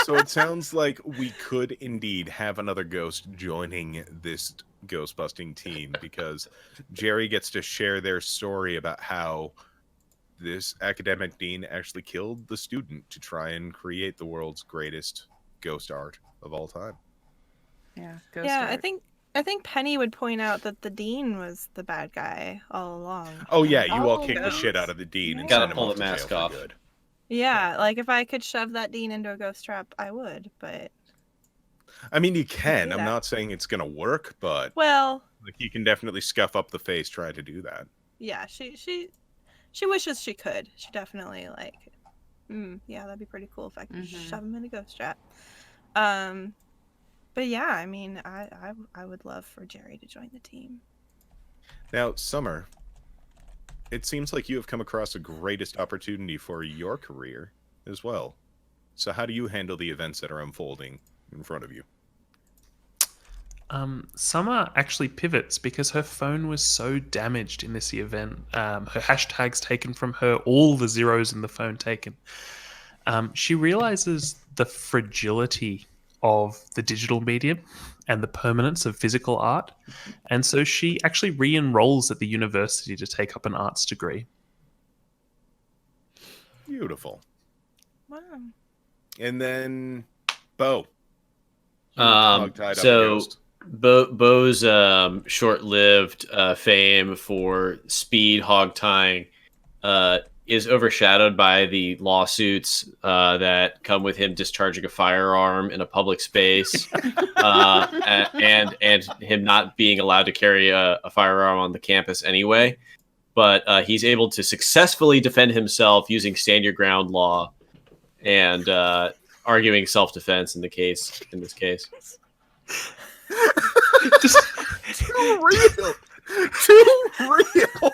So it sounds like we could indeed have another ghost joining this ghost busting team, because Jerry gets to share their story about how this academic dean actually killed the student to try and create the world's greatest ghost art of all time. Yeah, ghost Yeah, art. I think Penny would point out that the dean was the bad guy all along. Oh yeah, you all Oh, kicked the ghost. shit out of the dean and Gotta sent him pull off the to jail mask for off. good. Yeah, like if I could shove that dean into a ghost trap, I would. But I mean, you can. do I'm that. not saying it's gonna work, but well, like you can definitely scuff up the face trying to do that. yeah, she wishes she could. She definitely yeah, that'd be pretty cool if I could Mhm. shove him in a ghost trap. But yeah, I mean, I would love for Jerry to join the team. Now, Summer, it seems like you have come across the greatest opportunity for your career as well. So how do you handle the events that are unfolding in front of you? Summer actually pivots because her phone was so damaged in this event. Her hashtags taken from her, all the zeros in the phone taken. She realizes the fragility of the digital medium and the permanence of physical art. And so she actually re-enrolls at the university to take up an arts degree. Beautiful. Wow. And then Bo. So Ghost. Bo's short-lived fame for speed hog tying is overshadowed by the lawsuits that come with him discharging a firearm in a public space, and him not being allowed to carry a firearm on the campus anyway. But he's able to successfully defend himself using stand your ground law and arguing self-defense in this case. Just Too real. Too real.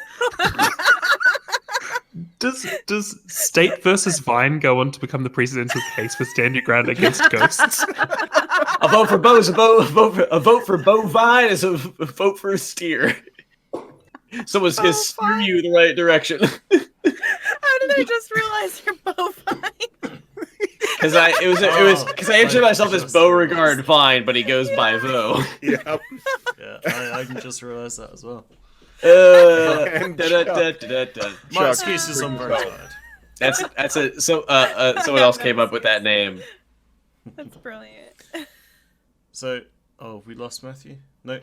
Does State versus Vine go on to become the presidential case for stand your ground against ghosts? A vote for Bo is a vote for Bo Vine is a vote for a steer. Someone's gonna steer you the right direction. How did I just realize you're bovine? Because I introduced myself as Beauregard Vine, but he goes by Vo. Yep. Yeah, I can just realize that as well. My excuse is I'm very tired. Someone else came up with that name. That's brilliant. So, we lost Matthew? No.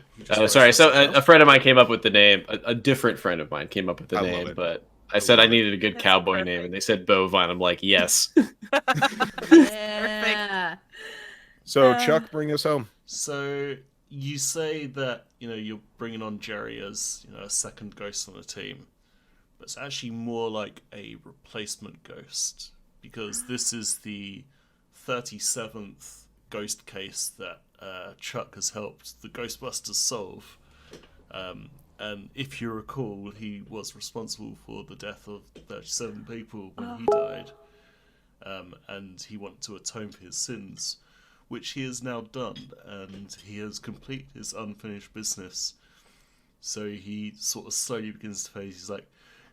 Sorry. So a friend of mine came up with the name. A different friend of mine came up with the I love name, it. but I said I needed a good That's cowboy perfect. name, and they said Bovine. I'm like, yes. Yeah. So Chuck, bring us home. So you say that you're bringing on Jerry as a second ghost on the team, but it's actually more like a replacement ghost because this is the 37th ghost case that Chuck has helped the Ghostbusters solve. And if you recall, he was responsible for the death of 37 people when he died, and he wanted to atone for his sins, which he has now done, and he has completed his unfinished business. So he sort of slowly begins to fade. He's like,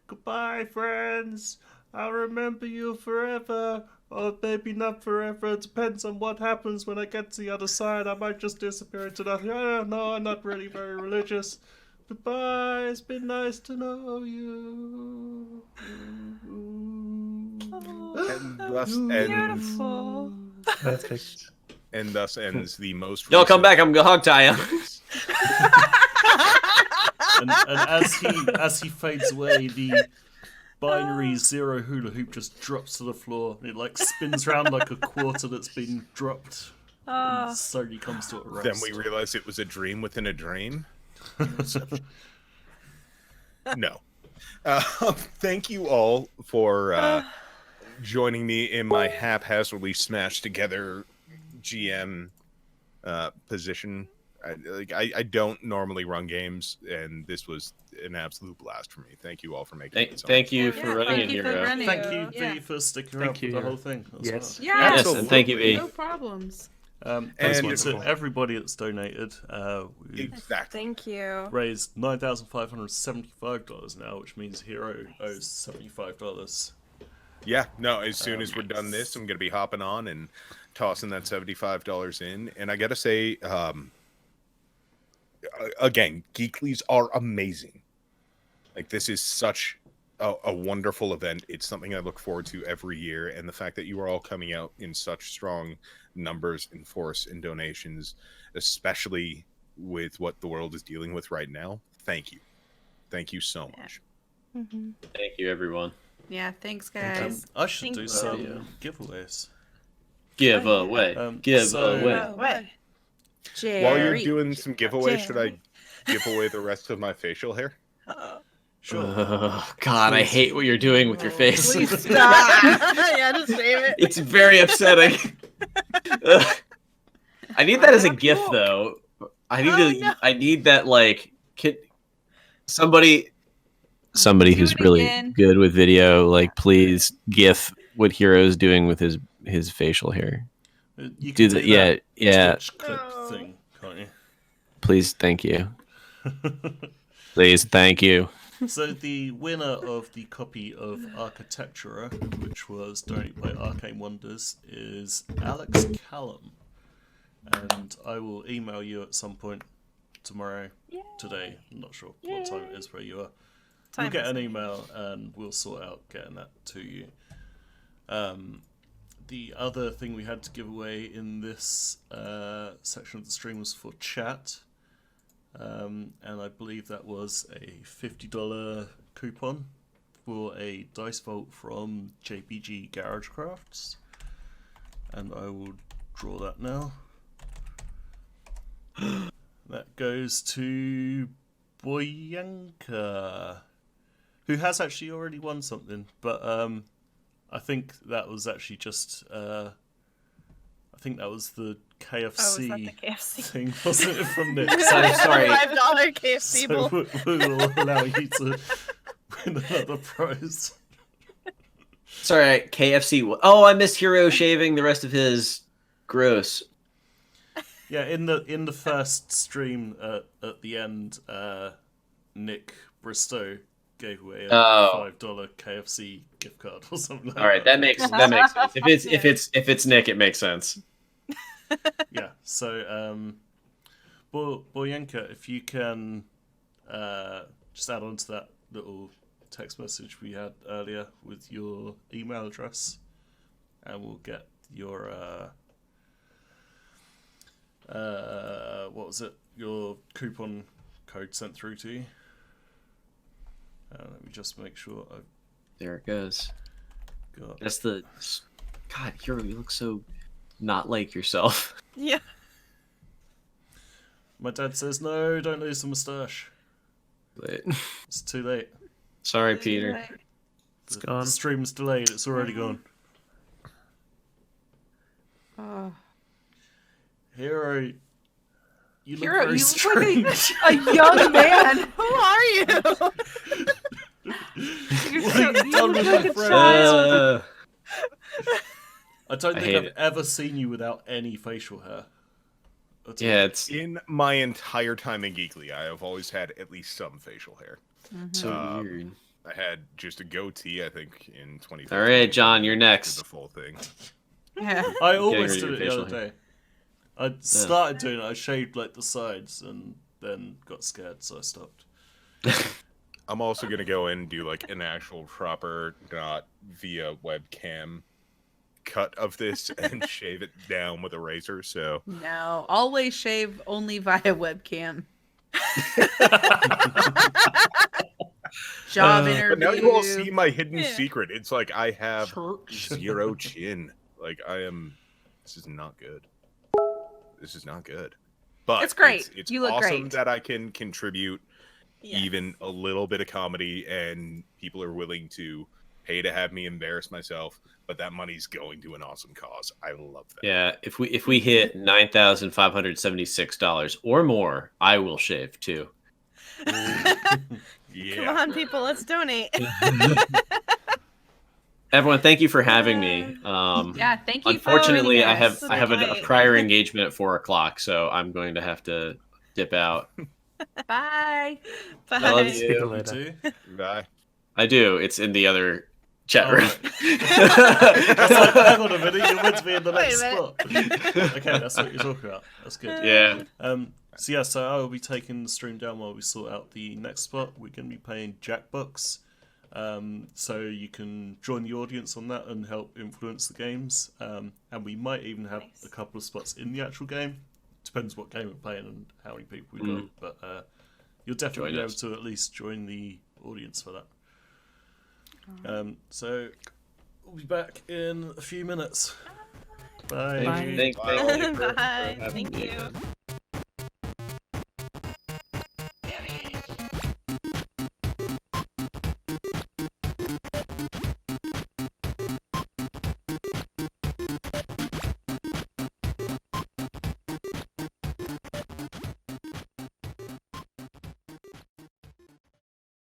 "Goodbye, friends. I'll remember you forever. Or maybe not forever. It depends on what happens when I get to the other side. I might just disappear into nothing. I don't know. I'm not really very religious. Goodbye. It's been nice to know you." And thus Beautiful. Perfect. ends the most. Y'all come recent- back. I'm gonna hog tie you. And as he fades away, the binary zero hula hoop just drops to the floor. It spins around like a quarter that's been dropped. And slowly comes to a rest. Then we realized it was a dream within a dream. No. Thank you all for joining me in my haphazardly smashed together GM position. I don't normally run games, and this was an absolute blast for me. Thank you all for making it. Thank you for Yeah, running thank it, you for Hero. running. Thank you, Yeah. V, for sticking Thank around you, for the Hero. whole thing. As Yes. well. Yeah. Yes, and thank you, V. No problems. Thank And- you to everybody that's donated. We Exactly. Thank you. raised $9,575 now, which means Hero owes $75. Yeah, no, as soon as we're done this, I'm going to be hopping on and tossing that $75 in. And I got to say, again, Geeklies are amazing. This is such a wonderful event. It's something I look forward to every year. And the fact that you are all coming out in such strong numbers and force and donations, especially with what the world is dealing with right now, thank you. Thank you so much. Mm-hmm. Thank you, everyone. Yeah, thanks, guys. I should Thank do you. some giveaways. Give away. Give so- away. What? Jerry. While you're doing some giveaways, should I Jerry. give away the rest of my facial hair? Sure. God, I hate what you're doing with your face. Please stop. Yeah, just save it. It's very upsetting. I need that as a gift, though. I need that somebody Do who's it really again. good with video, please gif what Hero's doing with his facial hair. You Do can that, yeah. Twitch clip thing, can't you? Please, thank you. Please, thank you. So the winner of the copy of Architectura, which was donated by Arcane Wonders, is Alex Callum. And I will email you at some point tomorrow, today. I'm not sure what time it is where you are. You'll get an email and we'll sort out getting that to you. the other thing we had to give away in this section of the stream was for chat. And I believe that was a $50 coupon for a dice vault from JPG Garage Crafts. And I will draw that now. That goes to Boyanka, who has actually already won something, but I think that was actually just I think that was the KFC, Oh, is that the KFC thing, wasn't it, from Nick? Sorry. $5 KFC bowl. So we will allow you to win another prize. Sorry, KFC. Oh, I missed Hero shaving the rest of his. Gross. Yeah, in the first stream at the end, Nick Bristow gave away a $5 KFC gift card or something. Like All right, that makes sense. If it's Nick, it makes sense. Yeah. So, Boyanka, if you can just add on to that little text message we had earlier with your email address, and we'll get your what was it? Your coupon code sent through to you. Let me just make sure I've There it goes. got. That's the. God, Hero, you look so not like yourself. Yeah. My dad says no, don't lose the moustache. But, It's too late. sorry, Peter. It's The gone. stream's delayed. It's already gone. Oh. Hero, you look Hero, very you look strange. like a young man. Who are you? You're What so, have you you done look with like my a friend? child. I don't I think hate I've it. ever seen you without any facial hair. At all. Yeah, it's In my entire time in Geekly, I have always had at least some facial hair. so weird. I had just a goatee, I think, in 2015. All right, John, you're Did next. the full thing. Yeah. I always rid of did your it the facial other day. I started doing it. I shaved like the sides and then got scared, so I stopped. I'm also gonna go in and do like an actual proper, not via webcam, cut of this and shave it down with a razor. So No, always shave only via webcam. Job interview. but now you all see my hidden Yeah. secret. It's like I have Church. zero chin. Like I am. This is not good. This is not good. But It's great. It's You look awesome great. that I can contribute Yes. even a little bit of comedy, and people are willing to pay to have me embarrass myself. But that money's going to an awesome cause. I love that. Yeah, if we hit $9,576 or more, I will shave too. Come Yeah. on, people, let's donate. Everyone, thank you for having me. Yeah, thank you. Unfortunately, for I joining us. have a Bye. prior engagement at 4:00, so I'm going to have to dip out. Bye. Bye. I love See you You later. too? Bye. I do. It's in the other chat Oh, room. right. That's like, hang on a minute, you're meant to be in the Wait next a spot. Okay, that's what you're talking about. That's good. Yeah. So I will be taking the stream down while we sort out the next spot. We're going to be playing Jackbox. So you can join the audience on that and help influence the games. And we might even have a couple of spots in the actual game. Depends what game we're playing and how many people we got. But you'll definitely Join be able us. to at least join the audience for that. So we'll be back in a few minutes. Bye. Bye. Thank you for Bye. having Thank me you. again.